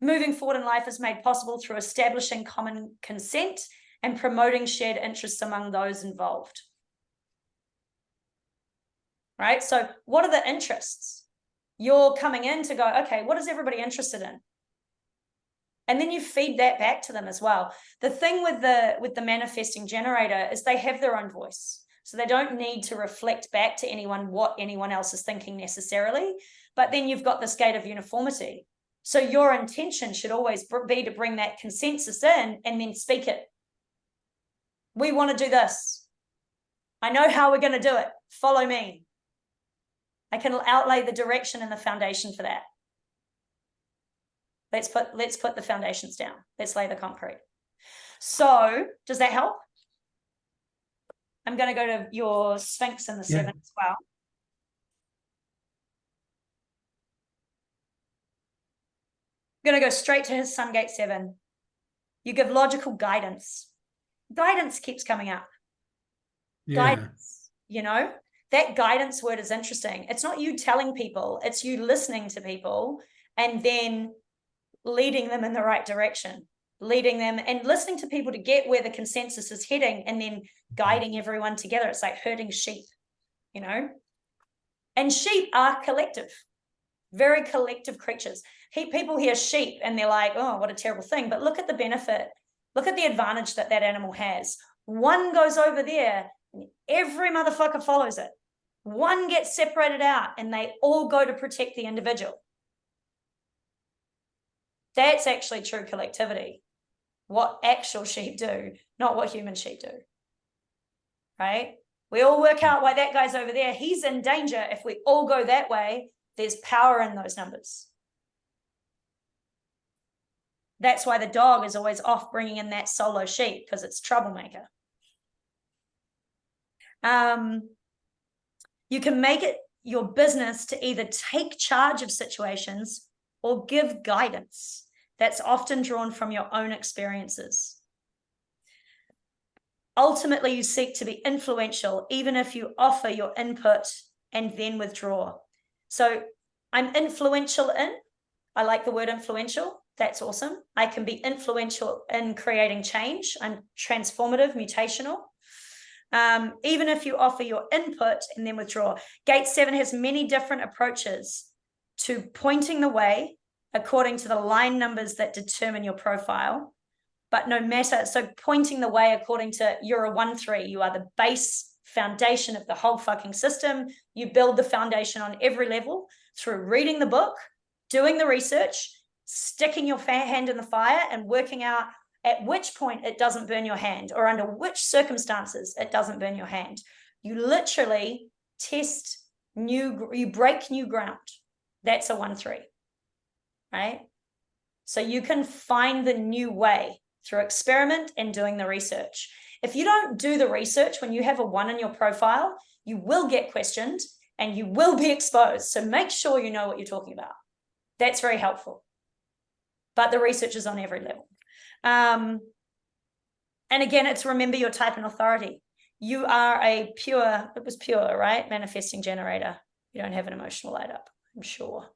Speaker 7: Moving forward in life is made possible through establishing common consent and promoting shared interests among those involved. Right? So what are the interests? You're coming in to go, okay, what is everybody interested in? And then you feed that back to them as well. The thing with the manifesting generator is they have their own voice. So they don't need to reflect back to anyone what anyone else is thinking necessarily. But then you've got this gate of uniformity. So your intention should always be to bring that consensus in and then speak it. We want to do this. I know how we're going to do it. Follow me. I can outlay the direction and the foundation for that. Let's put the foundations down. Let's lay the concrete. So does that help? I'm going to go to your Sphinx in the 7 as well. I'm going to go straight to his Sun Gate 7. You give logical guidance. Guidance keeps coming up. Guidance, you know, that guidance word is interesting. It's not you telling people, it's you listening to people and then leading them in the right direction, leading them and listening to people to get where the consensus is heading and then guiding everyone together. It's like herding sheep, you know, and sheep are collective, very collective creatures. People hear sheep and they're like, oh, what a terrible thing. But look at the benefit. Look at the advantage that that animal has. One goes over there and every motherfucker follows it. One gets separated out and they all go to protect the individual. That's actually true collectivity. What actual sheep do, not what human sheep do. Right? We all work out why that guy's over there. He's in danger. If we all go that way, there's power in those numbers. That's why the dog is always off bringing in that solo sheep, because it's troublemaker. You can make it your business to either take charge of situations or give guidance that's often drawn from your own experiences. Ultimately, you seek to be influential, even if you offer your input and then withdraw. So I'm influential in, I like the word influential. That's awesome. I can be influential in creating change. I'm transformative, mutational. Even if you offer your input and then withdraw. Gate 7 has many different approaches to pointing the way according to the line numbers that determine your profile. But no matter, so pointing the way according to, you're a 1-3, you are the base foundation of the whole fucking system. You build the foundation on every level through reading the book, doing the research, sticking your hand in the fire and working out at which point it doesn't burn your hand or under which circumstances it doesn't burn your hand. You literally you break new ground. That's a 1-3, right? So you can find the new way through experiment and doing the research. If you don't do the research when you have a 1 in your profile, you will get questioned and you will be exposed. So make sure you know what you're talking about. That's very helpful. But the research is on every level. And again, it's remember your type and authority. You are a pure, it was pure, right? Manifesting generator. You don't have an emotional light up, I'm sure.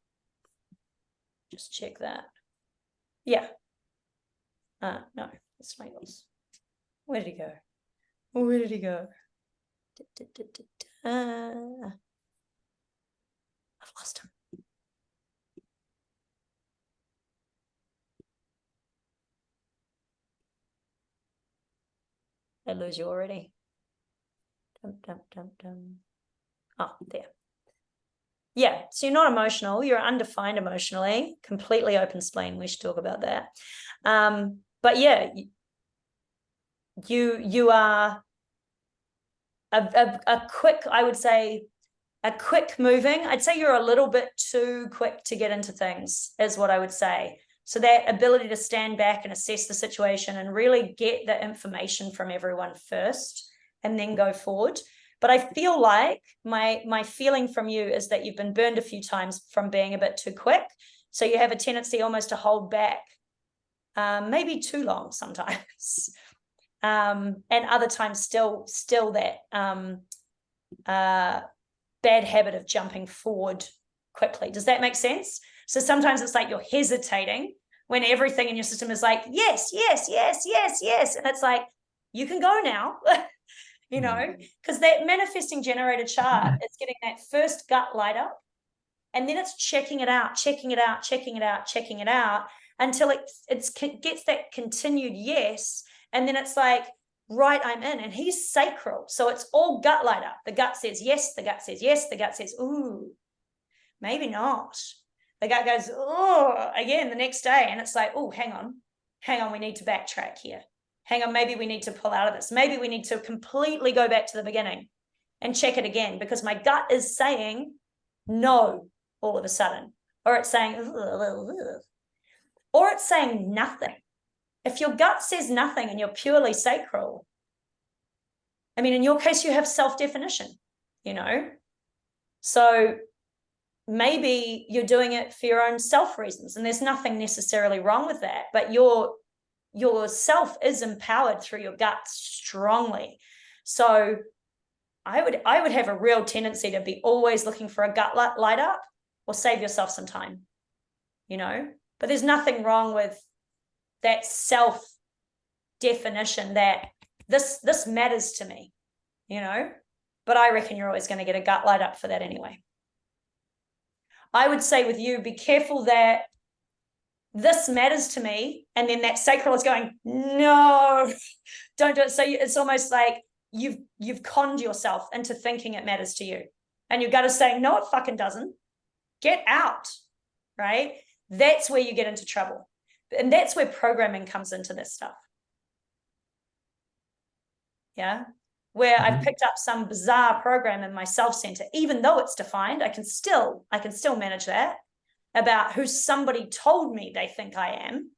Speaker 7: Just check that. Yeah. No, it's not yours. Where did he go? Where did he go? I've lost him. I lose you already. Oh, there. Yeah, so you're not emotional. You're undefined emotionally, completely open spleen. We should talk about that. But yeah, you are a quick, I would say, a quick moving. I'd say you're a little bit too quick to get into things, is what I would say. So that ability to stand back and assess the situation and really get the information from everyone first and then go forward. But I feel like my feeling from you is that you've been burned a few times from being a bit too quick. So you have a tendency almost to hold back, maybe too long sometimes. And other times still that bad habit of jumping forward quickly. Does that make sense? So sometimes it's like you're hesitating when everything in your system is like, yes, yes, yes, yes, yes. And it's like, you can go now, you know, because that manifesting generator chart, it's getting that first gut light up. And then it's checking it out, checking it out, checking it out, checking it out until it gets that continued yes. And then it's like, right, I'm in. And he's sacral. So it's all gut light up. The gut says yes, the gut says yes, the gut says, ooh, maybe not. The gut goes, oh, again the next day. And it's like, oh, hang on, we need to backtrack here. Hang on, maybe we need to pull out of this. Maybe we need to completely go back to the beginning and check it again because my gut is saying no all of a sudden. Or it's saying, or it's saying nothing. If your gut says nothing and you're purely sacral, I mean, in your case, you have self-definition, you know? So maybe you're doing it for your own self reasons, and there's nothing necessarily wrong with that, but your self is empowered through your gut strongly. So I would have a real tendency to be always looking for a gut light up or save yourself some time, you know? But there's nothing wrong with that self definition that this matters to me, you know? But I reckon you're always going to get a gut light up for that anyway. I would say with you, be careful that this matters to me, and then that sacral is going, no, don't do it. So it's almost like you've conned yourself into thinking it matters to you, and your gut is saying, no, it fucking doesn't. Get out, right? That's where you get into trouble, and that's where programming comes into this stuff. Yeah, where I've picked up some bizarre program in my self-center, even though it's defined, I can still manage that about who somebody told me they think I am.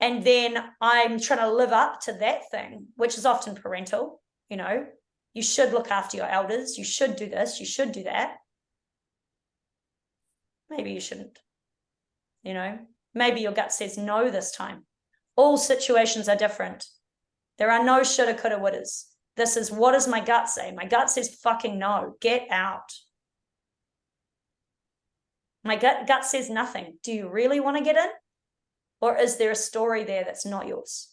Speaker 7: And then I'm trying to live up to that thing, which is often parental, you know, You should look after your elders. You should do this. You should do that. Maybe you shouldn't. You know, maybe your gut says no this time. All situations are different. There are no shoulda, coulda, wouldas. This is, what does my gut say? My gut says fucking no. Get out. My gut says nothing. Do you really want to get in? Or is there a story there that's not yours?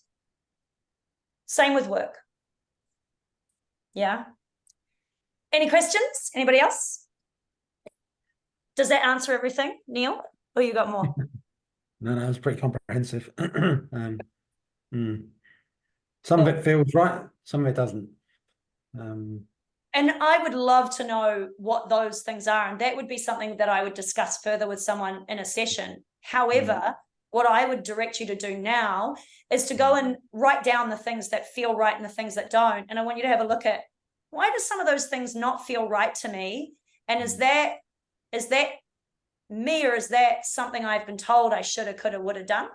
Speaker 7: Same with work. Yeah. Any questions? Anybody else? Does that answer everything, Neil? Or you got more?
Speaker 5: No, it's pretty comprehensive. Some of it feels right, some of it doesn't.
Speaker 7: And I would love to know what those things are. And that would be something that I would discuss further with someone in a session. However, what I would direct you to do now is to go and write down the things that feel right and the things that don't. And I want you to have a look at, why do some of those things not feel right to me? And is that me, or is that something I've been told I shoulda, coulda, woulda done?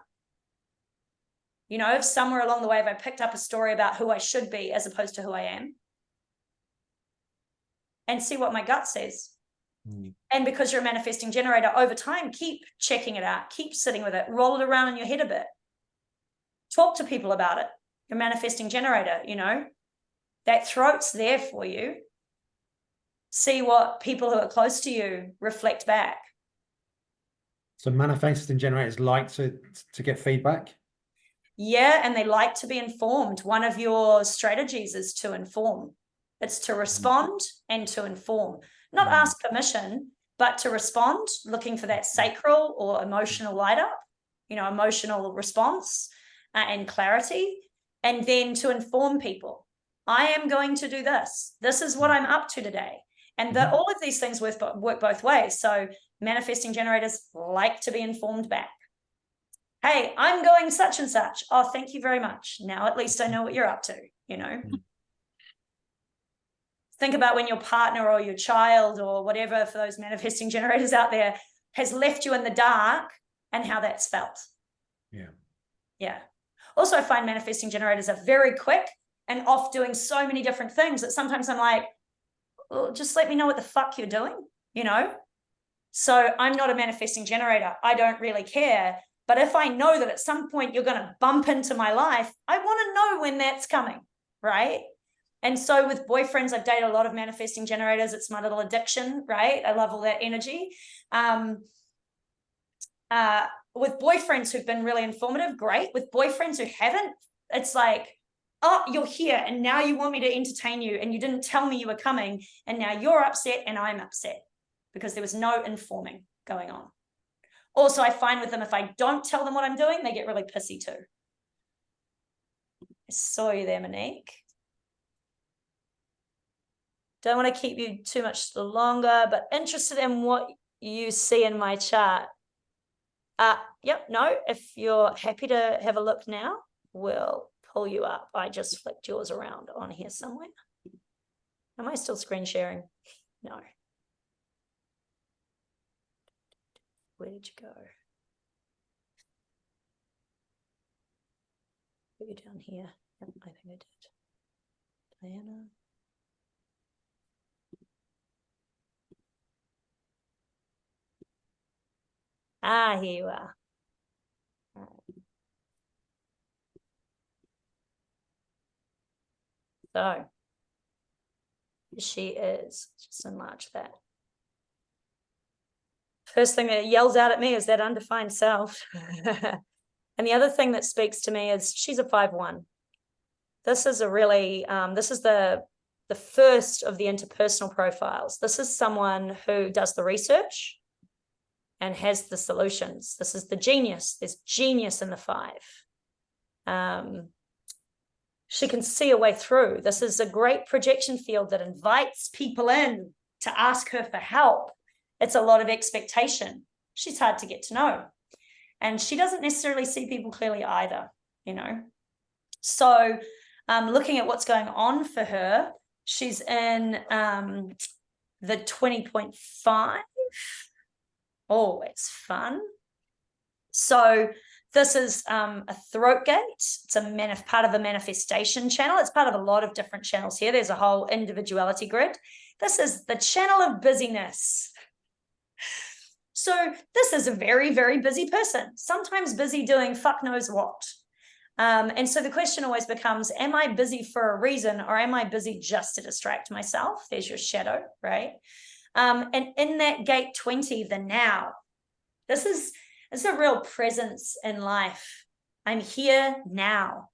Speaker 7: You know, if somewhere along the way, if I picked up a story about who I should be as opposed to who I am, and see what my gut says. And because you're a manifesting generator, over time, keep checking it out, keep sitting with it, roll it around in your head a bit. Talk to people about it. You're a manifesting generator, you know, that throat's there for you. See what people who are close to you reflect back.
Speaker 5: So manifesting generators like to get feedback?
Speaker 7: Yeah, and they like to be informed. One of your strategies is to inform. It's to respond and to inform. Not ask permission, but to respond, looking for that sacral or emotional light up, you know, emotional response and clarity, and then to inform people. I am going to do this. This is what I'm up to today. And that all of these things work both ways. So manifesting generators like to be informed back. Hey, I'm going such and such. Oh, thank you very much. Now at least I know what you're up to, you know. Think about when your partner or your child or whatever, for those manifesting generators out there, has left you in the dark and how that's felt.
Speaker 5: Yeah.
Speaker 7: Yeah. Also, I find manifesting generators are very quick and off doing so many different things that sometimes I'm like, well, just let me know what the fuck you're doing, you know? So I'm not a manifesting generator. I don't really care. But if I know that at some point you're going to bump into my life, I want to know when that's coming, right? And so with boyfriends, I've dated a lot of manifesting generators. It's my little addiction, right? I love all that energy. With boyfriends who've been really informative, great. With boyfriends who haven't, it's like, oh, you're here and now you want me to entertain you and you didn't tell me you were coming and now you're upset and I'm upset because there was no informing going on. Also, I find with them, if I don't tell them what I'm doing, they get really pissy too. I saw you there, Monique. Don't want to keep you too much longer, but interested in what you see in my chart. Yep, no, if you're happy to have a look now, we'll pull you up. I just flicked yours around on here somewhere. Am I still screen sharing? No. Where did you go? Put you down here. Yep, I think I did. Diana. Here you are. So she is, just enlarge that. First thing that yells out at me is that undefined self. And the other thing that speaks to me is she's a 5-1. This is a really, this is the first of the interpersonal profiles. This is someone who does the research and has the solutions. This is the genius. There's genius in the 5. She can see a way through. This is a great projection field that invites people in to ask her for help. It's a lot of expectation. She's hard to get to know. And she doesn't necessarily see people clearly either, you know. So looking at what's going on for her, she's in the 20.5. Oh, it's fun. So This is a throat gate. It's a part of a manifestation channel. It's part of a lot of different channels here. There's a whole individuality grid. This is the channel of busyness. So this is a very, very busy person, sometimes busy doing fuck knows what. And so the question always becomes, am I busy for a reason, or am I busy just to distract myself? There's your shadow, right? And in that gate 20, the now, this is a real presence in life. I'm here now.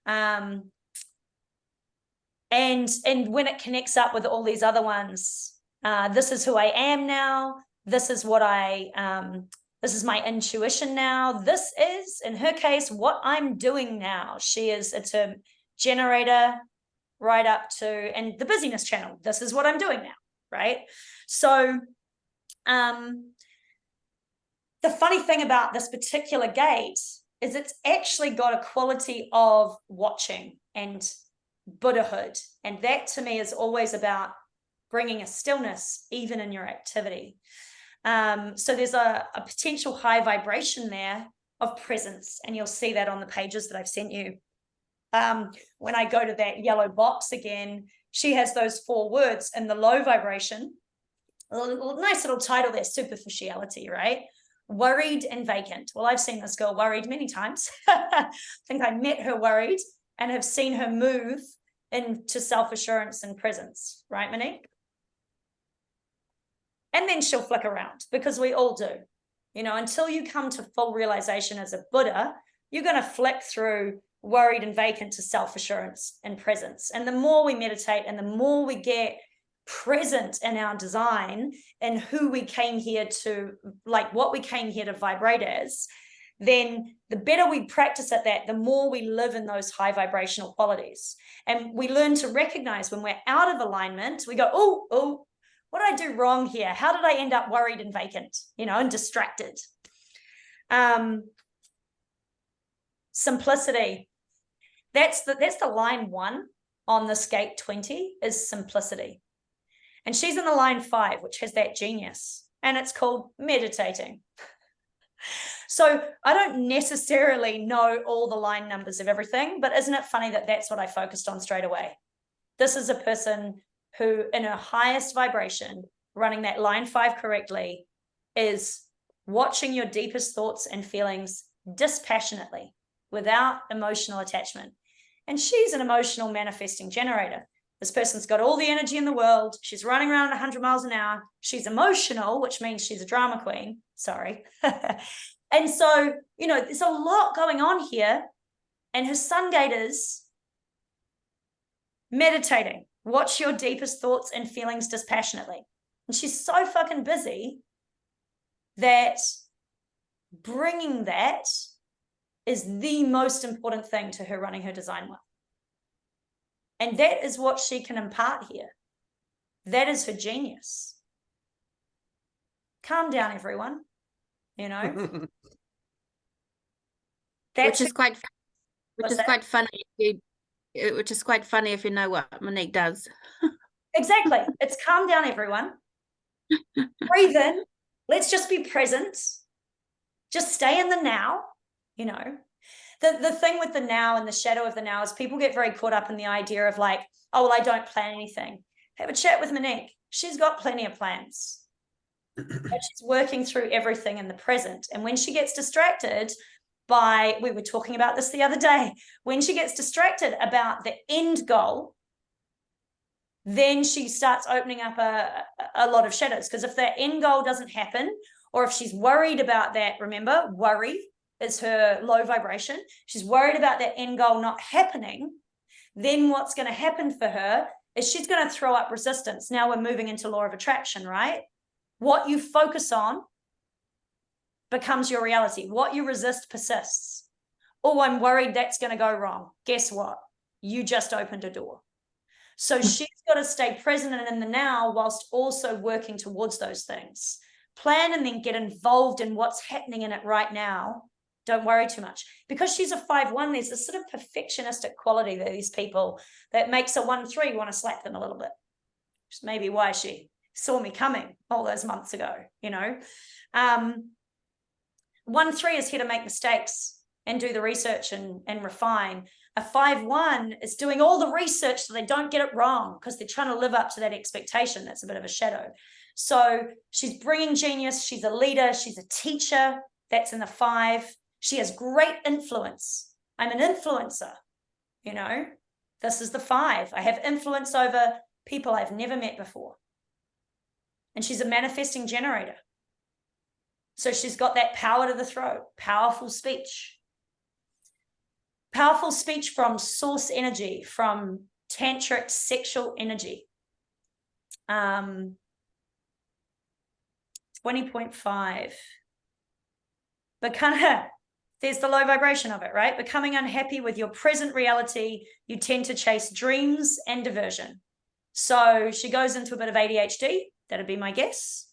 Speaker 7: And when it connects up with all these other ones, this is who I am now. This is what this is my intuition now. This is, in her case, what I'm doing now. It's a generator right up to, and the busyness channel. This is what I'm doing now, right? So, the funny thing about this particular gate is it's actually got a quality of watching and Buddhahood. And that to me is always about bringing a stillness, even in your activity. So there's a potential high vibration there of presence, and you'll see that on the pages that I've sent you. When I go to that yellow box again, she has those 4 words in the low vibration. Nice little title there, superficiality, right? Worried and vacant. Well, I've seen this girl worried many times. I think I met her worried and have seen her move into self-assurance and presence, right, Monique? And then she'll flick around, because we all do. You know, until you come to full realization as a Buddha, you're going to flick through worried and vacant to self-assurance and presence. And the more we meditate and the more we get present in our design and who we came here to, like what we came here to vibrate as, then the better we practice at that, the more we live in those high vibrational qualities. And we learn to recognize when we're out of alignment, we go, oh, what did I do wrong here? How did I end up worried and vacant, you know, and distracted? Simplicity. That's the line 1 on this gate 20 is simplicity. And she's in the line 5, which has that genius, and it's called meditating. So I don't necessarily know all the line numbers of everything, but isn't it funny that that's what I focused on straight away? This is a person who, in her highest vibration, running that line 5 correctly, is watching your deepest thoughts and feelings dispassionately, without emotional attachment. And she's an emotional manifesting generator. This person's got all the energy in the world. She's running around 100 miles an hour. She's emotional, which means she's a drama queen. Sorry. And so, you know, there's a lot going on here. And her sun gate is meditating. Watch your deepest thoughts and feelings dispassionately. And she's so fucking busy that bringing that is the most important thing to her running her design well. And that is what she can impart here. That is her genius. Calm down, everyone. You know?
Speaker 2: Which is quite
Speaker 7: What's that?
Speaker 2: quite funny. Which is quite funny if you know what Monique does.
Speaker 7: Exactly. It's calm down, everyone. Breathe in. Let's just be present. Just stay in the now, you know. The thing with the now and the shadow of the now is people get very caught up in the idea of like, oh, well, I don't plan anything. Have a chat with Monique. She's got plenty of plans. But she's working through everything in the present. And when she gets distracted by, we were talking about this the other day, when she gets distracted about the end goal, then she starts opening up a lot of shadows. Because if that end goal doesn't happen, or if she's worried about that, remember, worry is her low vibration. She's worried about that end goal not happening. Then what's going to happen for her is she's going to throw up resistance. Now we're moving into law of attraction, right? What you focus on becomes your reality. What you resist persists. Oh, I'm worried that's going to go wrong. Guess what? You just opened a door. So she's got to stay present and in the now whilst also working towards those things. Plan and then get involved in what's happening in it right now. Don't worry too much. Because she's a 5-1, there's this sort of perfectionistic quality that these people that makes a 1-3 want to slap them a little bit. Which is maybe why she saw me coming all those months ago, you know. 1-3 is here to make mistakes and do the research and refine. A 5-1 is doing all the research so they don't get it wrong because they're trying to live up to that expectation. That's a bit of a shadow. So she's bringing genius. She's a leader. She's a teacher. That's in the 5. She has great influence. I'm an influencer, you know. This is the 5. I have influence over people I've never met before. And she's a manifesting generator. So she's got that power to the throat, powerful speech. Powerful speech from source energy, from tantric sexual energy. 20.5. But kind of, there's the low vibration of it, right? Becoming unhappy with your present reality, you tend to chase dreams and diversion. So she goes into a bit of ADHD. That'd be my guess.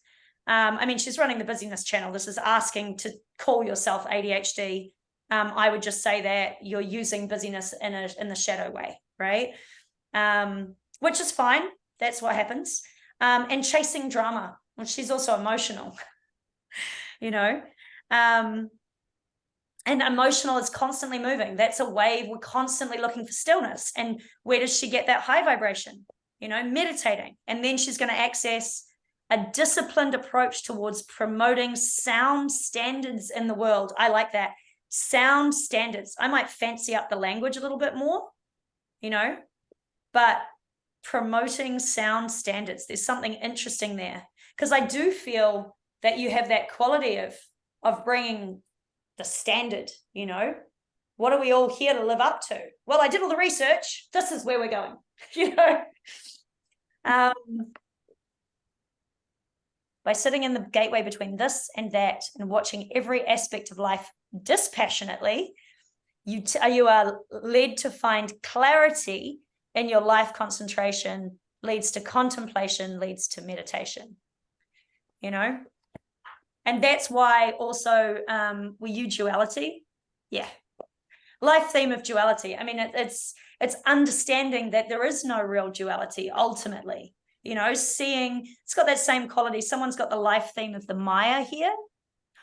Speaker 7: I mean, she's running the busyness channel. This is asking to call yourself ADHD. I would just say that you're using busyness in the shadow way, right? Which is fine. That's what happens. And chasing drama. Well, she's also emotional, you know. And emotional is constantly moving. That's a wave. We're constantly looking for stillness. And where does she get that high vibration? You know, meditating. And then she's going to access a disciplined approach towards promoting sound standards in the world. I like that. Sound standards. I might fancy up the language a little bit more, you know, but promoting sound standards. There's something interesting there, because I do feel that you have that quality of bringing the standard, you know. What are we all here to live up to? Well, I did all the research. This is where we're going, you know. By sitting in the gateway between this and that and watching every aspect of life dispassionately, you are led to find clarity in your life. Concentration leads to contemplation, leads to meditation, you know. And that's why also we use duality. Yeah. Life theme of duality. I mean, it's understanding that there is no real duality ultimately. You know, seeing, it's got that same quality. Someone's got the life theme of the Maya here.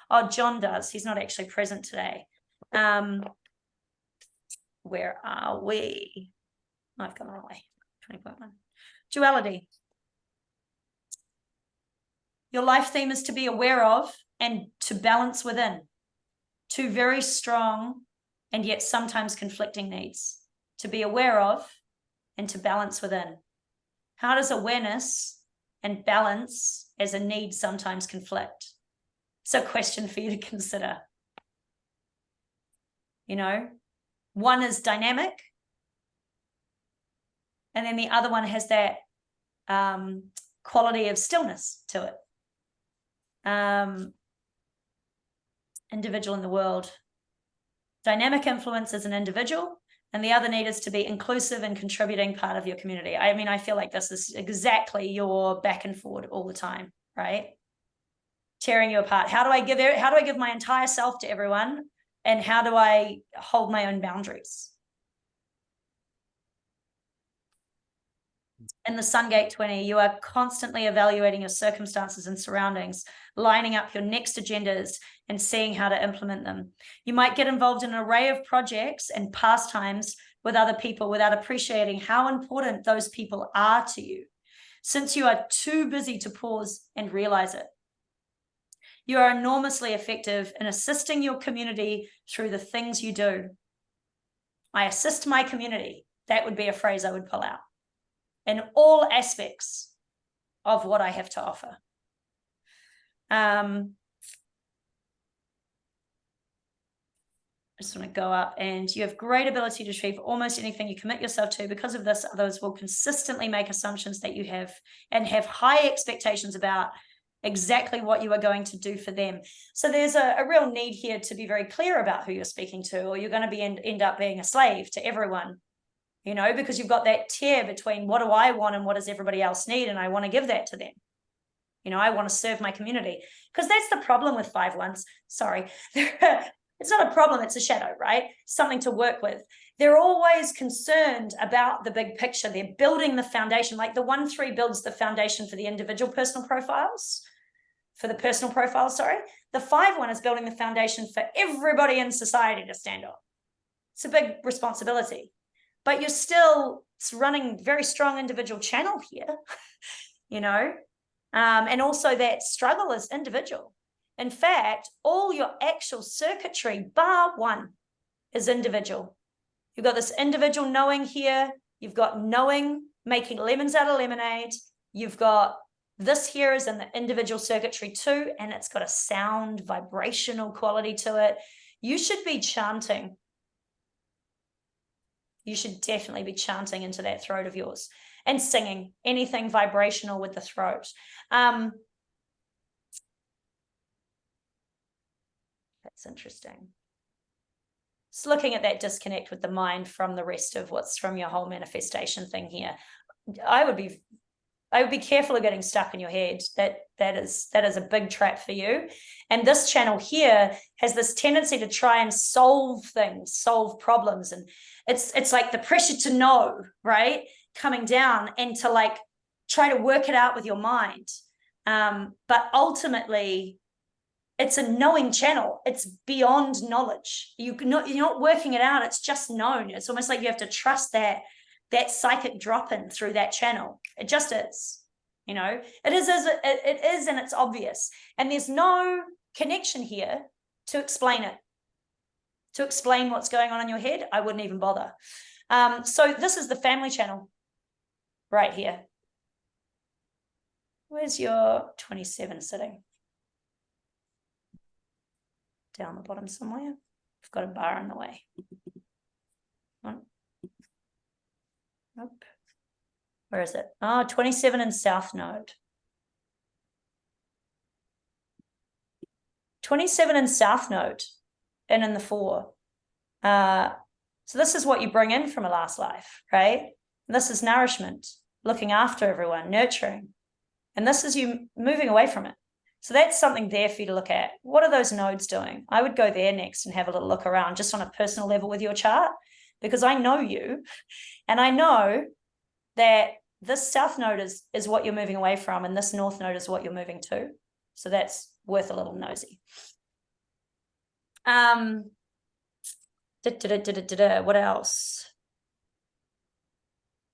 Speaker 7: Oh, John does. He's not actually present today. Where are we? Oh, I've gone the wrong way. 20.1. Duality. Your life theme is to be aware of and to balance within. 2 very strong and yet sometimes conflicting needs. To be aware of and to balance within. How does awareness and balance as a need sometimes conflict? It's a question for you to consider. You know, one is dynamic, and then the other one has that quality of stillness to it. Individual in the world. Dynamic influence as an individual, and the other need is to be inclusive and contributing part of your community. I mean, I feel like this is exactly your back and forward all the time, right? Tearing you apart. How do I give my entire self to everyone? And how do I hold my own boundaries? In the Sun Gate 20, you are constantly evaluating your circumstances and surroundings, lining up your next agendas and seeing how to implement them. You might get involved in an array of projects and pastimes with other people without appreciating how important those people are to you, since you are too busy to pause and realize it. You are enormously effective in assisting your community through the things you do. I assist my community. That would be a phrase I would pull out. In all aspects of what I have to offer. I just want to go up, and you have great ability to achieve almost anything you commit yourself to. Because of this, others will consistently make assumptions that you have and have high expectations about exactly what you are going to do for them. So there's a real need here to be very clear about who you're speaking to, or you're going to be end up being a slave to everyone. You know, because you've got that tear between what do I want and what does everybody else need, and I want to give that to them. You know, I want to serve my community, because that's the problem with 5-1s. Sorry, it's not a problem, it's a shadow, right? Something to work with. They're always concerned about the big picture. They're building the foundation, like the 1-3 builds the foundation for the individual personal profiles.
Speaker 1: for the personal profile, sorry. The 5-1 is building the foundation for everybody in society to stand on. It's a big responsibility, but you're still running very strong individual channel here, you know, and also that struggle is individual. In fact, all your actual circuitry, bar 1, is individual. You've got this individual knowing here. You've got knowing, making lemons out of lemonade. You've got this here is in the individual circuitry too, and it's got a sound, vibrational quality to it. You should be chanting. You should definitely be chanting into that throat of yours and singing anything vibrational with the throat. That's interesting. Just looking at that disconnect with the mind from the rest of what's from your whole manifestation thing here. I would be careful of getting stuck in your head. That is a big trap for you. And this channel here has this tendency to try and solve things, solve problems. And it's like the pressure to know, right? Coming down and to like try to work it out with your mind. But ultimately, it's a knowing channel. It's beyond knowledge. You're not working it out. It's just known. It's almost like you have to trust that psychic drop-in through that channel. It just is, you know, it is and it's obvious. And there's no connection here to explain it. To explain what's going on in your head, I wouldn't even bother. So this is the family channel right here. Where's your 27 sitting? Down the bottom somewhere. I've got a bar in the way. Nope. Where is it? 27 in South Node. 27 in South Node and in the 4. So this is what you bring in from a last life, right? And this is nourishment, looking after everyone, nurturing. And this is you moving away from it. So that's something there for you to look at. What are those nodes doing? I would go there next and have a little look around just on a personal level with your chart, because I know you and I know that this South Node is what you're moving away from and this North Node is what you're moving to. So that's worth a little nosy. What else?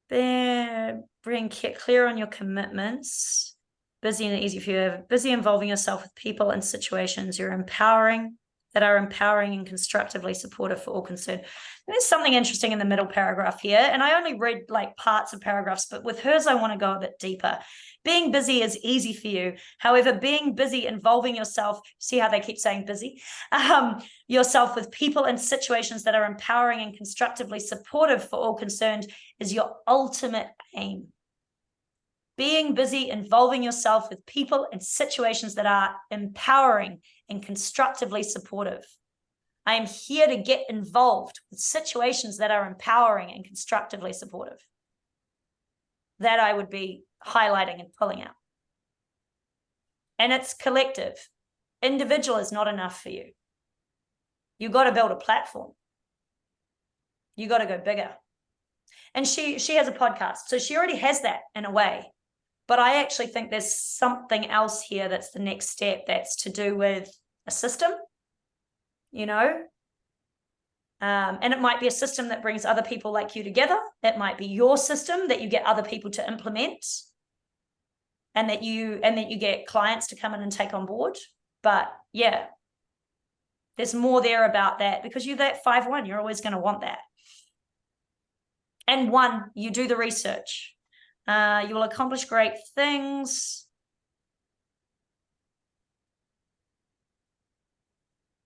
Speaker 1: Being clear on your commitments. Busy and easy for you. Busy involving yourself with people and situations you're empowering, that are empowering and constructively supportive for all concerned. There's something interesting in the middle paragraph here, and I only read like parts of paragraphs, but with hers, I want to go a bit deeper. Being busy is easy for you. However, being busy involving yourself, see how they keep saying busy, yourself with people and situations that are empowering and constructively supportive for all concerned is your ultimate aim. Being busy involving yourself with people and situations that are empowering and constructively supportive. I am here to get involved with situations that are empowering and constructively supportive. That I would be highlighting and pulling out. And it's collective. Individual is not enough for you. You've got to build a platform. You got to go bigger. And she has a podcast, so she already has that in a way. But I actually think there's something else here that's the next step, that's to do with a system, you know, and it might be a system that brings other people like you together. That might be your system that you get other people to implement, and that you get clients to come in and take on board. But yeah, there's more there about that, because you're that 5-1, you're always going to want that. And 1, you do the research. You will accomplish great things.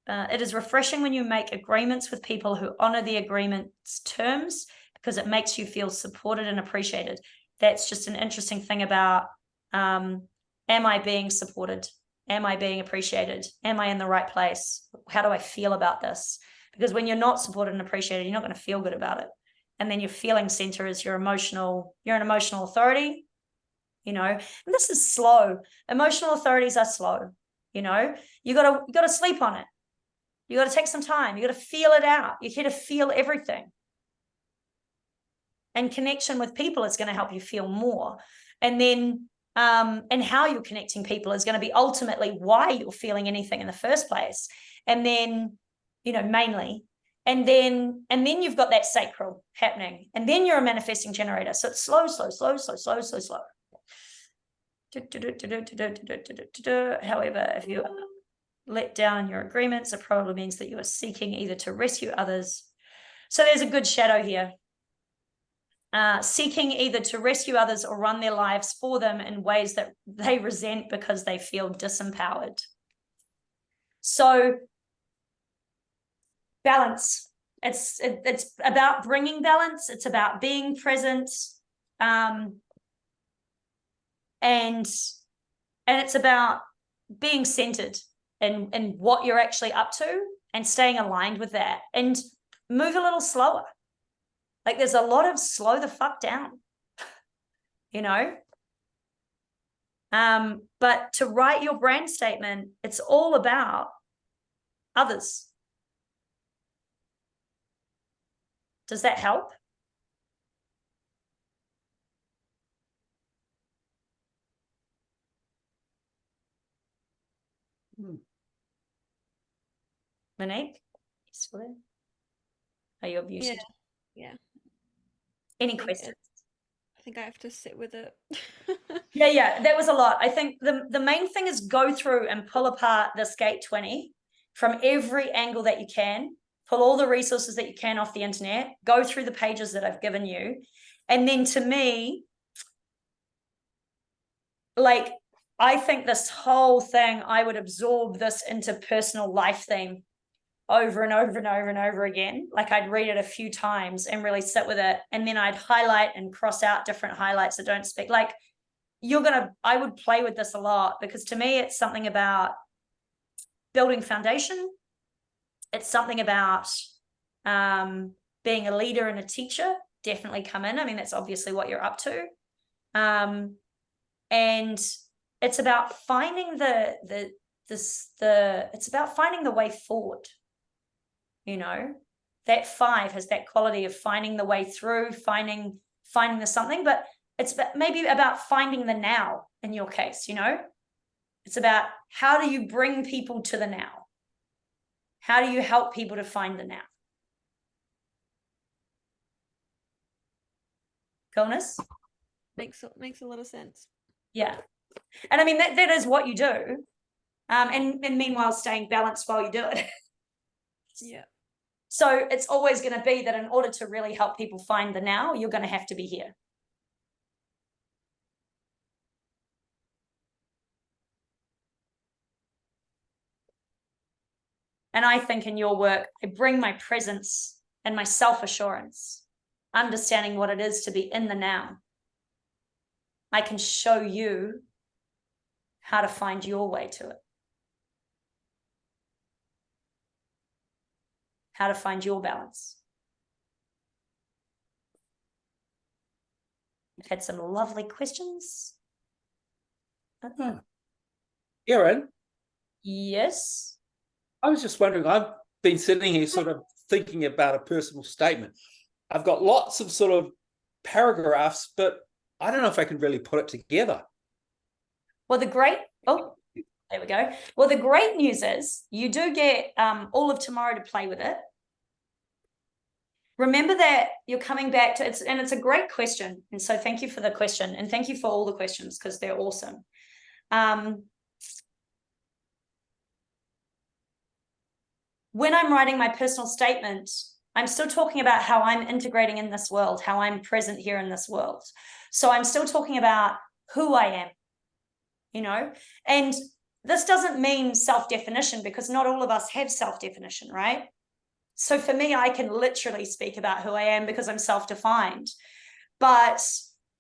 Speaker 1: It is refreshing when you make agreements with people who honor the agreement's terms, because it makes you feel supported and appreciated. That's just an interesting thing about, am I being supported? Am I being appreciated? Am I in the right place? How do I feel about this? Because when you're not supported and appreciated, you're not going to feel good about it. And then your feeling center is you're an emotional authority, you know, and this is slow. Emotional authorities are slow, you know, you gotta sleep on it. You got to take some time. You got to feel it out. You're here to feel everything. And connection with people is going to help you feel more. And then
Speaker 7: and how you're connecting people is going to be ultimately why you're feeling anything in the first place. And then, mainly, and then you've got that sacral happening, and then you're a manifesting generator. So it's slow. However, if you let down your agreements, it probably means that you are seeking either to rescue others. So there's a good shadow here. Seeking either to rescue others or run their lives for them in ways that they resent because they feel disempowered. So balance. It's about bringing balance. It's about being present, and it's about being centered in what you're actually up to and staying aligned with that, and move a little slower. Like there's a lot of slow the fuck down, but to write your brand statement, it's all about others. Does that help? Monique? Are you abused?
Speaker 4: Yeah.
Speaker 7: Any
Speaker 4: I think
Speaker 7: questions?
Speaker 4: I think I have to sit with it.
Speaker 7: Yeah, that was a lot. I think the main thing is go through and pull apart this Gate 20 from every angle that you can, pull all the resources that you can off the internet, go through the pages that I've given you. And then to me, like, I think this whole thing, I would absorb this into personal life theme over and over and over and over again. Like I'd read it a few times and really sit with it. And then I'd highlight and cross out different highlights that don't speak. Like I would play with this a lot, because to me, it's something about building foundation. It's something about being a leader and a teacher. Definitely come in. I mean, that's obviously what you're up to. And it's about finding it's about finding the way forward. That 5 has that quality of finding the way through, finding the something, but it's maybe about finding the now in your case. It's about how do you bring people to the now? How do you help people to find the now? Coolness?
Speaker 4: Makes a lot of sense.
Speaker 7: Yeah. And I mean, that is what you do. And meanwhile, staying balanced while you do it.
Speaker 4: Yeah.
Speaker 7: So it's always going to be that in order to really help people find the now, you're going to have to be here. And I think in your work, I bring my presence and my self-assurance, understanding what it is to be in the now. I can show you how to find your way to it. How to find your balance. I've had some lovely questions.
Speaker 3: Erin,
Speaker 7: Yes.
Speaker 3: I was just wondering, I've been sitting here sort of thinking about a personal statement. I've got lots of sort of paragraphs, but I don't know if I can really put it together.
Speaker 7: Well, there we go. Well, the great news is you do get all of tomorrow to play with it. Remember that you're coming back to it, and it's a great question. And so thank you for the question, and thank you for all the questions, because they're awesome. When I'm writing my personal statement, I'm still talking about how I'm integrating in this world, how I'm present here in this world. So I'm still talking about who I am, and this doesn't mean self-definition, because not all of us have self-definition, right? So for me, I can literally speak about who I am because I'm self-defined. But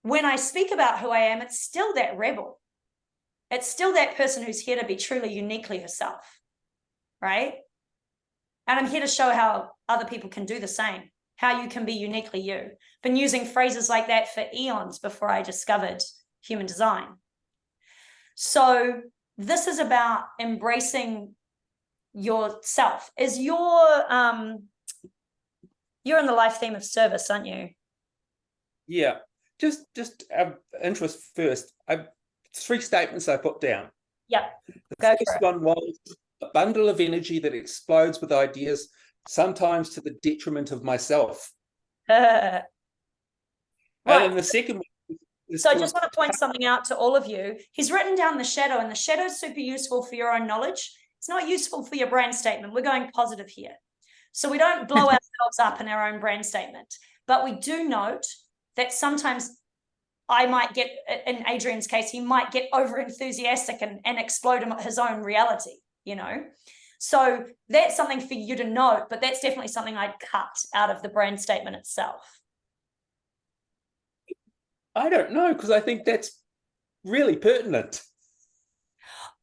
Speaker 7: when I speak about who I am, it's still that rebel. It's still that person who's here to be truly uniquely herself, right? And I'm here to show how other people can do the same, how you can be uniquely you. Been using phrases like that for eons before I discovered human design. So this is about embracing yourself. You're in the life theme of service, aren't you?
Speaker 3: Yeah, just interest first. three statements I put down.
Speaker 7: Yep.
Speaker 3: The
Speaker 7: Go for
Speaker 3: first
Speaker 7: it.
Speaker 3: one was a bundle of energy that explodes with ideas, sometimes to the detriment of myself.
Speaker 7: Right.
Speaker 3: And then the second one is
Speaker 7: So I
Speaker 3: to
Speaker 7: just want to point something out to all of you. He's written down the shadow, and the shadow is super useful for your own knowledge. It's not useful for your brand statement. We're going positive here. So we don't blow ourselves up in our own brand statement, but we do note that sometimes I might get, in Adrian's case, he might get over enthusiastic and explode his own reality, you know? So that's something for you to note, but that's definitely something I'd cut out of the brand statement itself.
Speaker 3: I don't know, because I think that's really pertinent.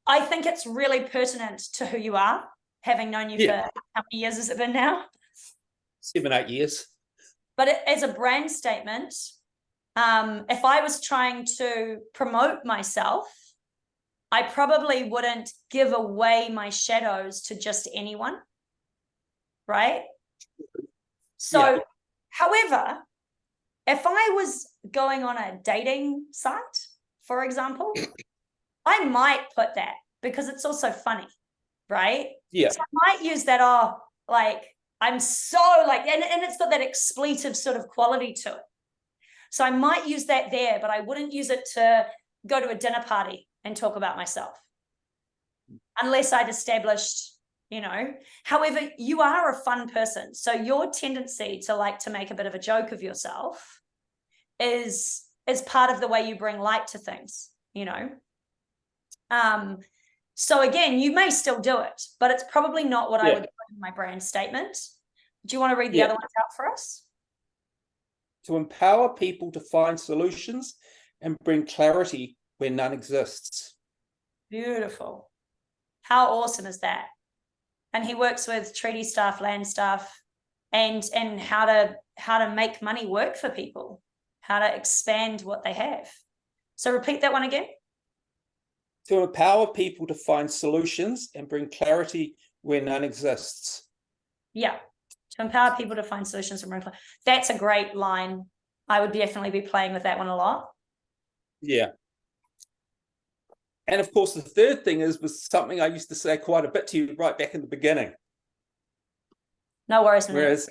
Speaker 7: I think it's really pertinent to who you are, having known you
Speaker 3: Yeah.
Speaker 7: for how many years has it been now?
Speaker 3: 7, 8 years.
Speaker 7: But as a brand statement, if I was trying to promote myself, I probably wouldn't give away my shadows to just anyone, right? So,
Speaker 3: Yeah.
Speaker 7: however, if I was going on a dating site, for example, I might put that because it's also funny, right?
Speaker 3: Yeah.
Speaker 7: So I might use that, like, I'm so like, and it's got that expletive sort of quality to it. So I might use that there, but I wouldn't use it to go to a dinner party and talk about myself. Unless I'd established, you know. However, you are a fun person. So your tendency to like to make a bit of a joke of yourself is part of the way you bring light to things, you know. So again, you may still do it, but it's probably not what I would put in my brand statement. Do you want to read the other ones out for us?
Speaker 3: To empower people to find solutions and bring clarity where none exists.
Speaker 7: Beautiful. How awesome is that? And he works with treaty staff, land staff, and how to make money work for people, how to expand what they have. So repeat that one again.
Speaker 3: To empower people to find solutions and bring clarity where none exists.
Speaker 7: Yeah. To empower people to find solutions and bring clarity. That's a great line. I would definitely be playing with that one a lot.
Speaker 3: Yeah. And of course, the third thing was something I used to say quite a bit to you right back in the beginning.
Speaker 7: No worries.
Speaker 3: Whereas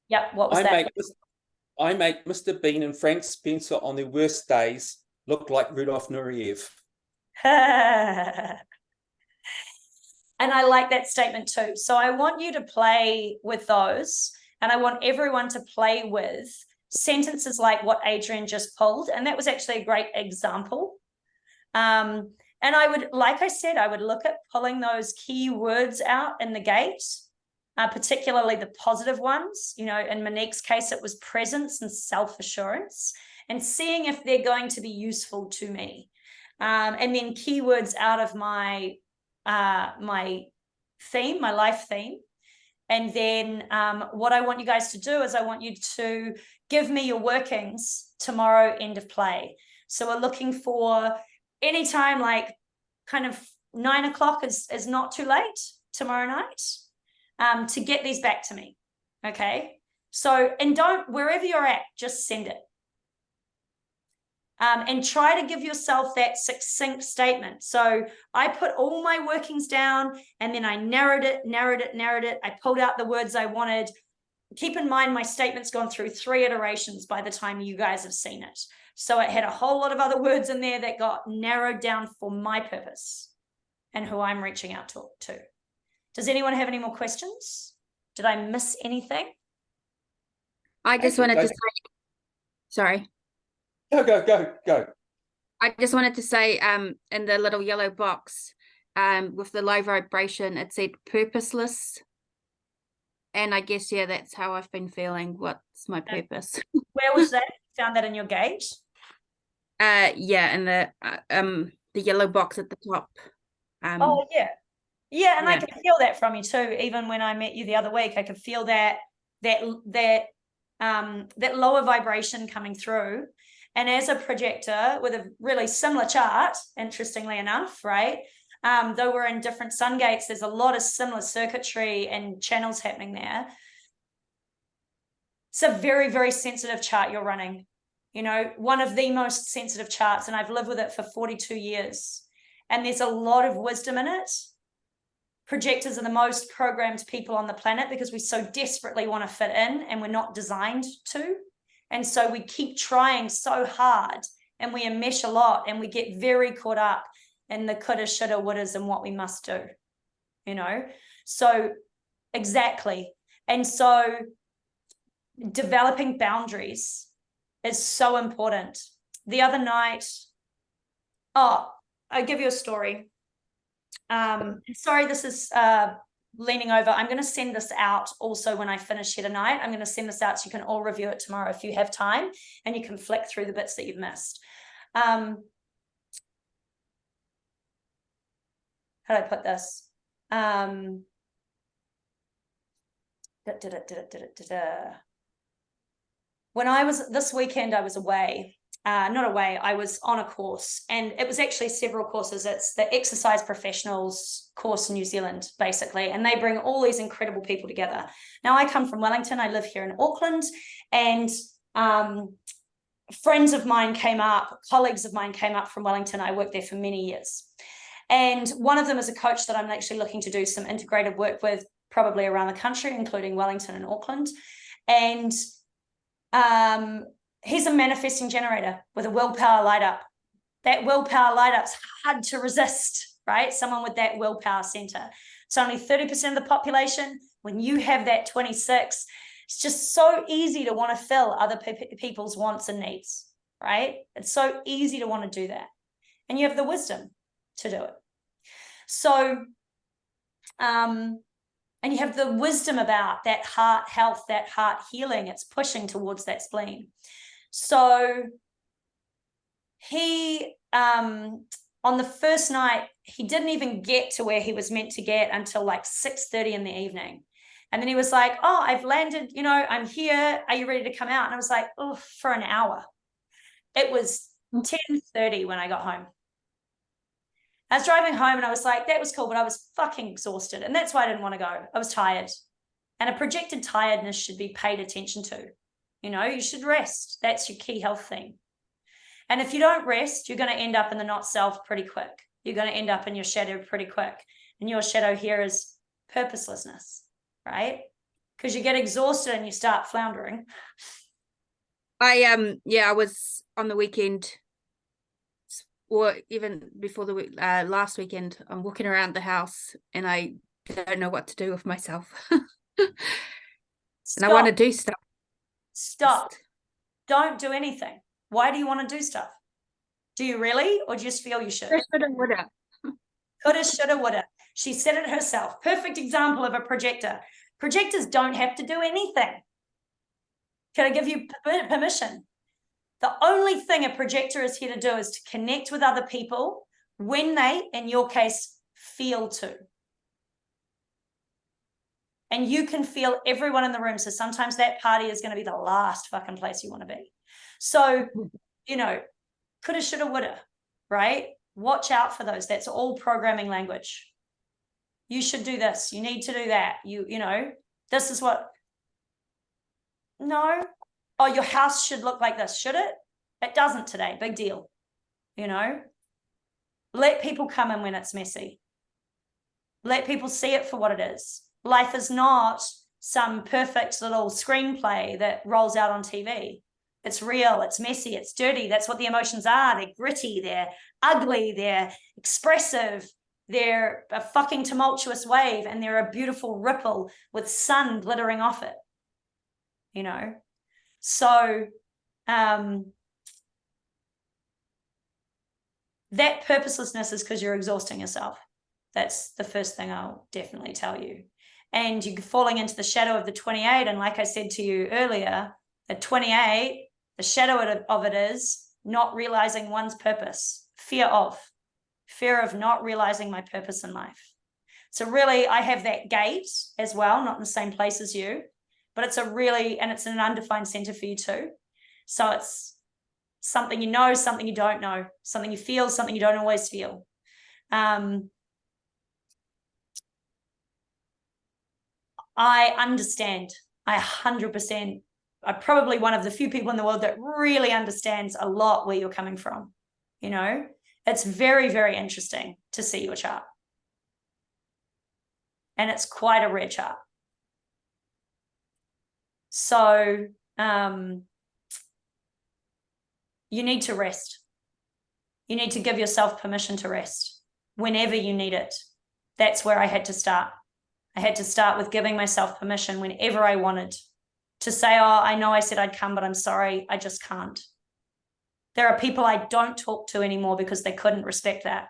Speaker 7: what was that?
Speaker 3: I make Mr. Bean and Frank Spencer on their worst days look like Rudolph Nureyev.
Speaker 7: And I like that statement too. So I want you to play with those, and I want everyone to play with sentences like what Adrian just pulled. And that was actually a great example. And I would, like I said, I would look at pulling those key words out in the gate, particularly the positive ones. You know, in Monique's case, it was presence and self-assurance, and seeing if they're going to be useful to me. And then keywords out of my theme, my life theme. And then what I want you guys to do is I want you to give me your workings tomorrow, end of play. So we're looking for anytime like kind of 9 o'clock is not too late tomorrow night to get these back to me. Okay. So, and don't, wherever you're at, just send it. And try to give yourself that succinct statement. So I put all my workings down and then I narrowed it. I pulled out the words I wanted. Keep in mind, my statement's gone through 3 iterations by the time you guys have seen it. So it had a whole lot of other words in there that got narrowed down for my purpose and who I'm reaching out to. Does anyone have any more questions? Did I miss anything?
Speaker 2: I just wanted to say, sorry.
Speaker 3: Go.
Speaker 2: I just wanted to say, in the little yellow box, with the low vibration, it said purposeless. And I guess, yeah, that's how I've been feeling. What's my purpose?
Speaker 7: Where was that? You found that in your gate?
Speaker 2: Yeah, in the yellow box at the top.
Speaker 7: Oh, yeah. Yeah, and I could feel that from you too. Even when I met you the other week, I could feel that lower vibration coming through. And as a projector with a really similar chart, interestingly enough, right? Though we're in different sun gates, there's a lot of similar circuitry and channels happening there. It's a very, very sensitive chart you're running.
Speaker 1: you know, one of the most sensitive charts, and I've lived with it for 42 years. And there's a lot of wisdom in it. Projectors are the most programmed people on the planet because we so desperately want to fit in and we're not designed to. And so we keep trying so hard and we enmesh a lot and we get very caught up in the coulda, shoulda, wouldas and what we must do, you know? So exactly. And so developing boundaries is so important. The other night, I'll give you a story. Sorry, this is leaning over. I'm going to send this out also when I finish here tonight. I'm going to send this out so you can all review it tomorrow if you have time, and you can flick through the bits that you've missed. How do I put this? When I was this weekend, I was away. Not away, I was on a course, and it was actually several courses. It's the Exercise Professionals course in New Zealand, basically, and they bring all these incredible people together. Now, I come from Wellington, I live here in Auckland, and friends of mine came up, colleagues of mine came up from Wellington. I worked there for many years. And one of them is a coach that I'm actually looking to do some integrated work with, probably around the country, including Wellington and Auckland. And he's a manifesting generator with a willpower light up. That willpower light up's hard to resist, right? Someone with that willpower center. It's only 30% of the population. When you have that 26, it's just so easy to want to fill other people's wants and needs, right? It's so easy to want to do that. And you have the wisdom to do it. So, and you have the wisdom about that heart health, that heart healing. It's pushing towards that spleen. So he, on the first night, he didn't even get to where he was meant to get until like 6:30 in the evening. And then he was like, oh, I've landed, you know, I'm here. Are you ready to come out? And I was like, oh, for an hour. It was 10:30 when I got home. I was driving home and I was like, that was cool, but I was fucking exhausted. And that's why I didn't want to go. I was tired. And a projected tiredness should be paid attention to. You know, you should rest. That's your key health thing. And if you don't rest, you're going to end up in the not self pretty quick. You're going to end up in your shadow pretty quick. And your shadow here is purposelessness, right? Because you get exhausted and you start floundering.
Speaker 2: I was on the weekend, or even before the last weekend, I'm walking around the house and I don't know what to do with myself. And I want to do stuff.
Speaker 1: Stop. Don't do anything. Why do you want to do stuff? Do you really? Or do you just feel you should?
Speaker 2: Shoulda, woulda.
Speaker 1: Coulda, shoulda, woulda. She said it herself. Perfect example of a projector. Projectors don't have to do anything. Can I give you permission? The only thing a projector is here to do is to connect with other people when they, in your case, feel to. And you can feel everyone in the room. So sometimes that party is going to be the last fucking place you want to be. So, you know, coulda, shoulda, woulda, right? Watch out for those. That's all programming language. You should do this. You need to do that. You know, this is what. No. Oh, your house should look like this. Should it? It doesn't today. Big deal. You know, let people come in when it's messy. Let people see it for what it is. Life is not some perfect little screenplay that rolls out on TV. It's real, it's messy, it's dirty. That's what the emotions are. They're gritty, they're ugly, they're expressive, they're a fucking tumultuous wave, and they're a beautiful ripple with sun glittering off it. You know? So that purposelessness is because you're exhausting yourself. That's the first thing I'll definitely tell you. And you're falling into the shadow of the 28. And like I said to you earlier, the 28, the shadow of it is not realizing one's purpose, fear of not realizing my purpose in life. So really, I have that gate as well, not in the same place as you, but it's and it's an undefined center for you too. So it's something you know, something you don't know, something you feel, something you don't always feel. I understand. I 100% I'm probably one of the few people in the world that really understands a lot where you're coming from. You know, it's very, very interesting to see your chart. And it's quite a rare chart. So you need to rest. You need to give yourself permission to rest whenever you need it. That's where I had to start. I had to start with giving myself permission whenever I wanted to say, oh, I know I said I'd come, but I'm sorry, I just can't. There are people I don't talk to anymore because they couldn't respect that.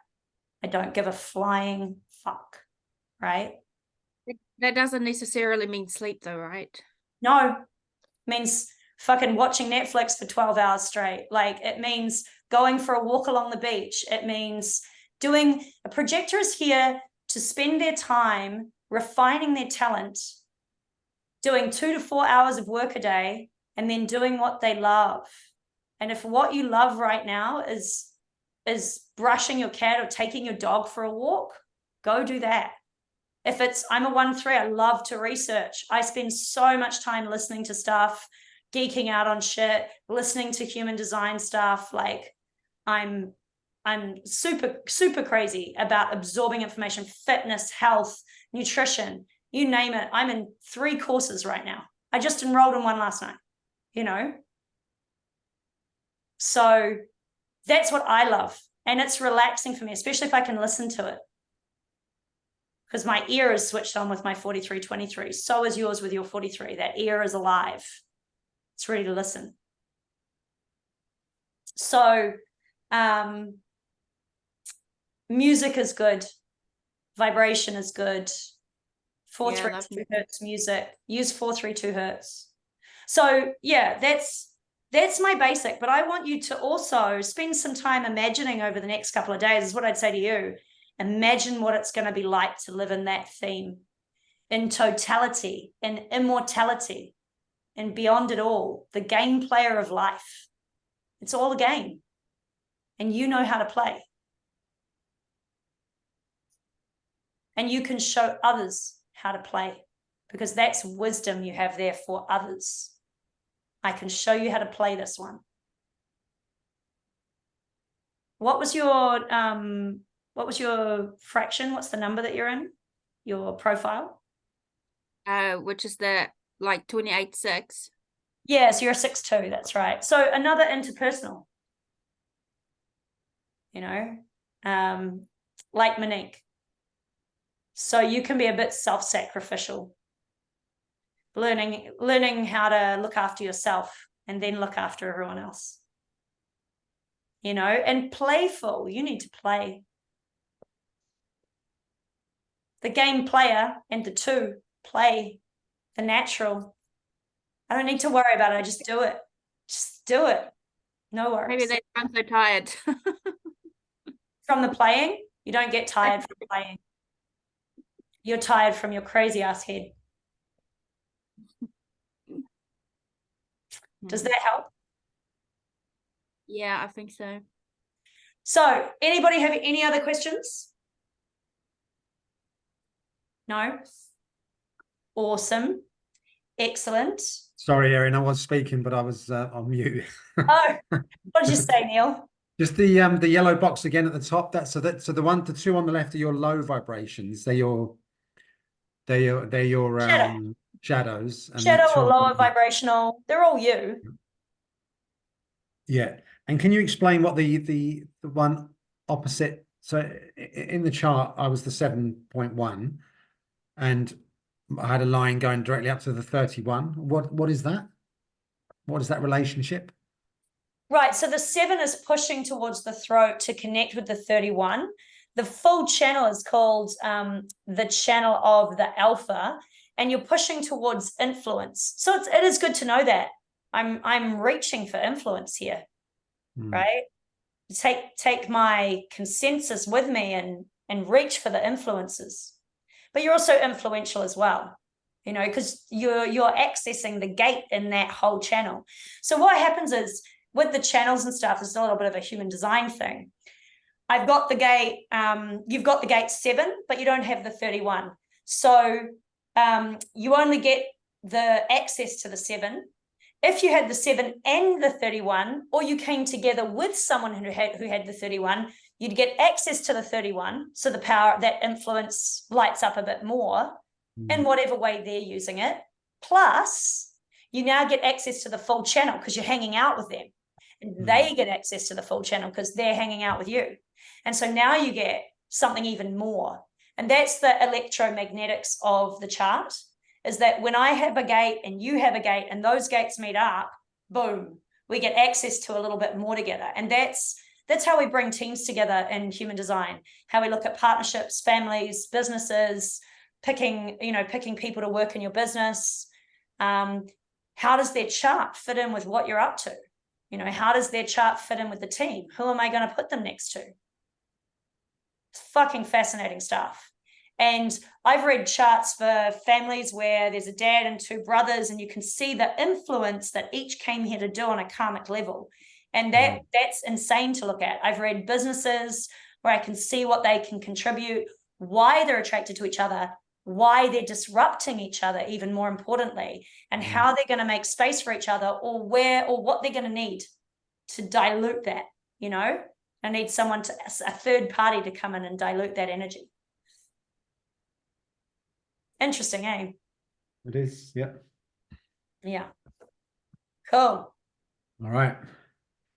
Speaker 1: I don't give a flying fuck, right?
Speaker 2: That doesn't necessarily mean sleep though, right?
Speaker 1: No, it means fucking watching Netflix for 12 hours straight. Like, it means going for a walk along the beach. It means doing, a projector is here to spend their time refining their talent, doing 2 to 4 hours of work a day, and then doing what they love. And if what you love right now is brushing your cat or taking your dog for a walk, go do that. If it's, I'm a 1-3, I love to research. I spend so much time listening to stuff, geeking out on shit, listening to human design stuff. Like, I'm super, super crazy about absorbing information, fitness, health, nutrition, you name it. I'm in 3 courses right now. I just enrolled in one last night, you know? So that's what I love. And it's relaxing for me, especially if I can listen to it. Because my ear is switched on with my 4323. So is yours with your 43. That ear is alive. It's ready to listen. So music is good. Vibration is good. 432 hertz music. Use 432 hertz. So yeah, that's my basic. But I want you to also spend some time imagining over the next couple of days, is what I'd say to you. Imagine what it's going to be like to live in that theme, in totality, in immortality, and beyond it all, the game player of life. It's all a game. And you know how to play. And you can show others how to play, because that's wisdom you have there for others. I can show you how to play this one. What was your fraction? What's the number that you're in? Your profile?
Speaker 2: Which is the like 28.6.
Speaker 1: Yeah, so you're a 6-2, that's right. So another interpersonal, you know, like Monique. So you can be a bit self-sacrificial, learning how to look after yourself and then look after everyone else. You know, and playful, you need to play. The game player and the 2 play, the natural. I don't need to worry about it. I just do it. Just do it. No worries.
Speaker 2: Maybe they I'm so tired.
Speaker 1: From the playing, you don't get tired from playing. You're tired from your crazy ass head. Does that help?
Speaker 2: Yeah, I think so.
Speaker 1: So, anybody have any other questions? No? Awesome. Excellent.
Speaker 5: Sorry, Erin, I was speaking, but I was on mute.
Speaker 1: Oh, what did you say, Neil?
Speaker 5: Just the yellow box again at the top. So the 2 on the left are your low vibrations. They're your
Speaker 1: Shadow.
Speaker 5: shadows. And
Speaker 1: Shadow
Speaker 5: the 2
Speaker 1: or
Speaker 5: on
Speaker 1: lower
Speaker 5: the-
Speaker 1: vibrational, they're all you.
Speaker 5: Yeah. And can you explain what the one opposite? So in the chart, I was the 7.1, and I had a line going directly up to the 31. What is that? What is that relationship?
Speaker 1: Right, so the 7 is pushing towards the throat to connect with the 31. The full channel is called the channel of the alpha, and you're pushing towards influence. So it is good to know that. I'm reaching for influence here, right? Take my consensus with me and reach for the influences. But you're also influential as well, you know, because you're accessing the gate in that whole channel. So what happens is, with the channels and stuff, it's a little bit of a human design thing. I've got the gate, you've got the gate 7, but you don't have the 31. So you only get the access to the 7
Speaker 7: If you had the 7 and the 31, or you came together with someone who had the 31, you'd get access to the 31. So the power, that influence lights up a bit more in whatever way they're using it. Plus, you now get access to the full channel because you're hanging out with them. And they get access to the full channel because they're hanging out with you. And so now you get something even more. And that's the electromagnetics of the chart, is that when I have a gate and you have a gate and those gates meet up, boom, we get access to a little bit more together. And that's how we bring teams together in human design, how we look at partnerships, families, businesses, picking people to work in your business. How does their chart fit in with what you're up to? How does their chart fit in with the team? Who am I going to put them next to? It's fucking fascinating stuff. And I've read charts for families where there's a dad and 2 brothers, and you can see the influence that each came here to do on a karmic level. And that's insane to look at. I've read businesses where I can see what they can contribute, why they're attracted to each other, why they're disrupting each other, even more importantly, and how they're going to make space for each other, or what they're going to need to dilute that. I need a third party to come in and dilute that energy. Interesting, eh?
Speaker 5: It is, yeah.
Speaker 7: Yeah. Cool.
Speaker 5: All right.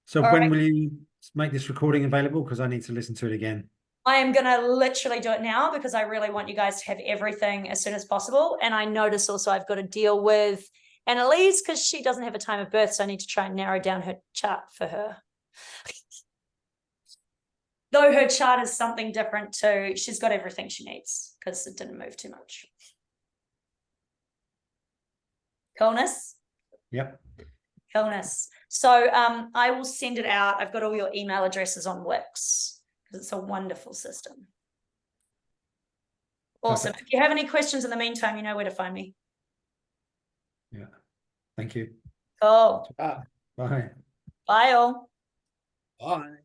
Speaker 5: So
Speaker 7: All
Speaker 5: when
Speaker 7: right.
Speaker 5: will you make this recording available? Because I need to listen to it again.
Speaker 7: I am going to literally do it now because I really want you guys to have everything as soon as possible. And I notice also I've got to deal with Annalise because she doesn't have a time of birth. So I need to try and narrow down her chart for her. Though her chart is something different too. She's got everything she needs because it didn't move too much. Coolness?
Speaker 5: Yep.
Speaker 7: Coolness. So I will send it out. I've got all your email addresses on Wix because it's a wonderful system. Awesome.
Speaker 5: Perfect.
Speaker 7: If you have any questions in the meantime, you know where to find me.
Speaker 5: Yeah. Thank you.
Speaker 7: Cool.
Speaker 3: Ah,
Speaker 5: Bye.
Speaker 7: Bye all.
Speaker 3: bye.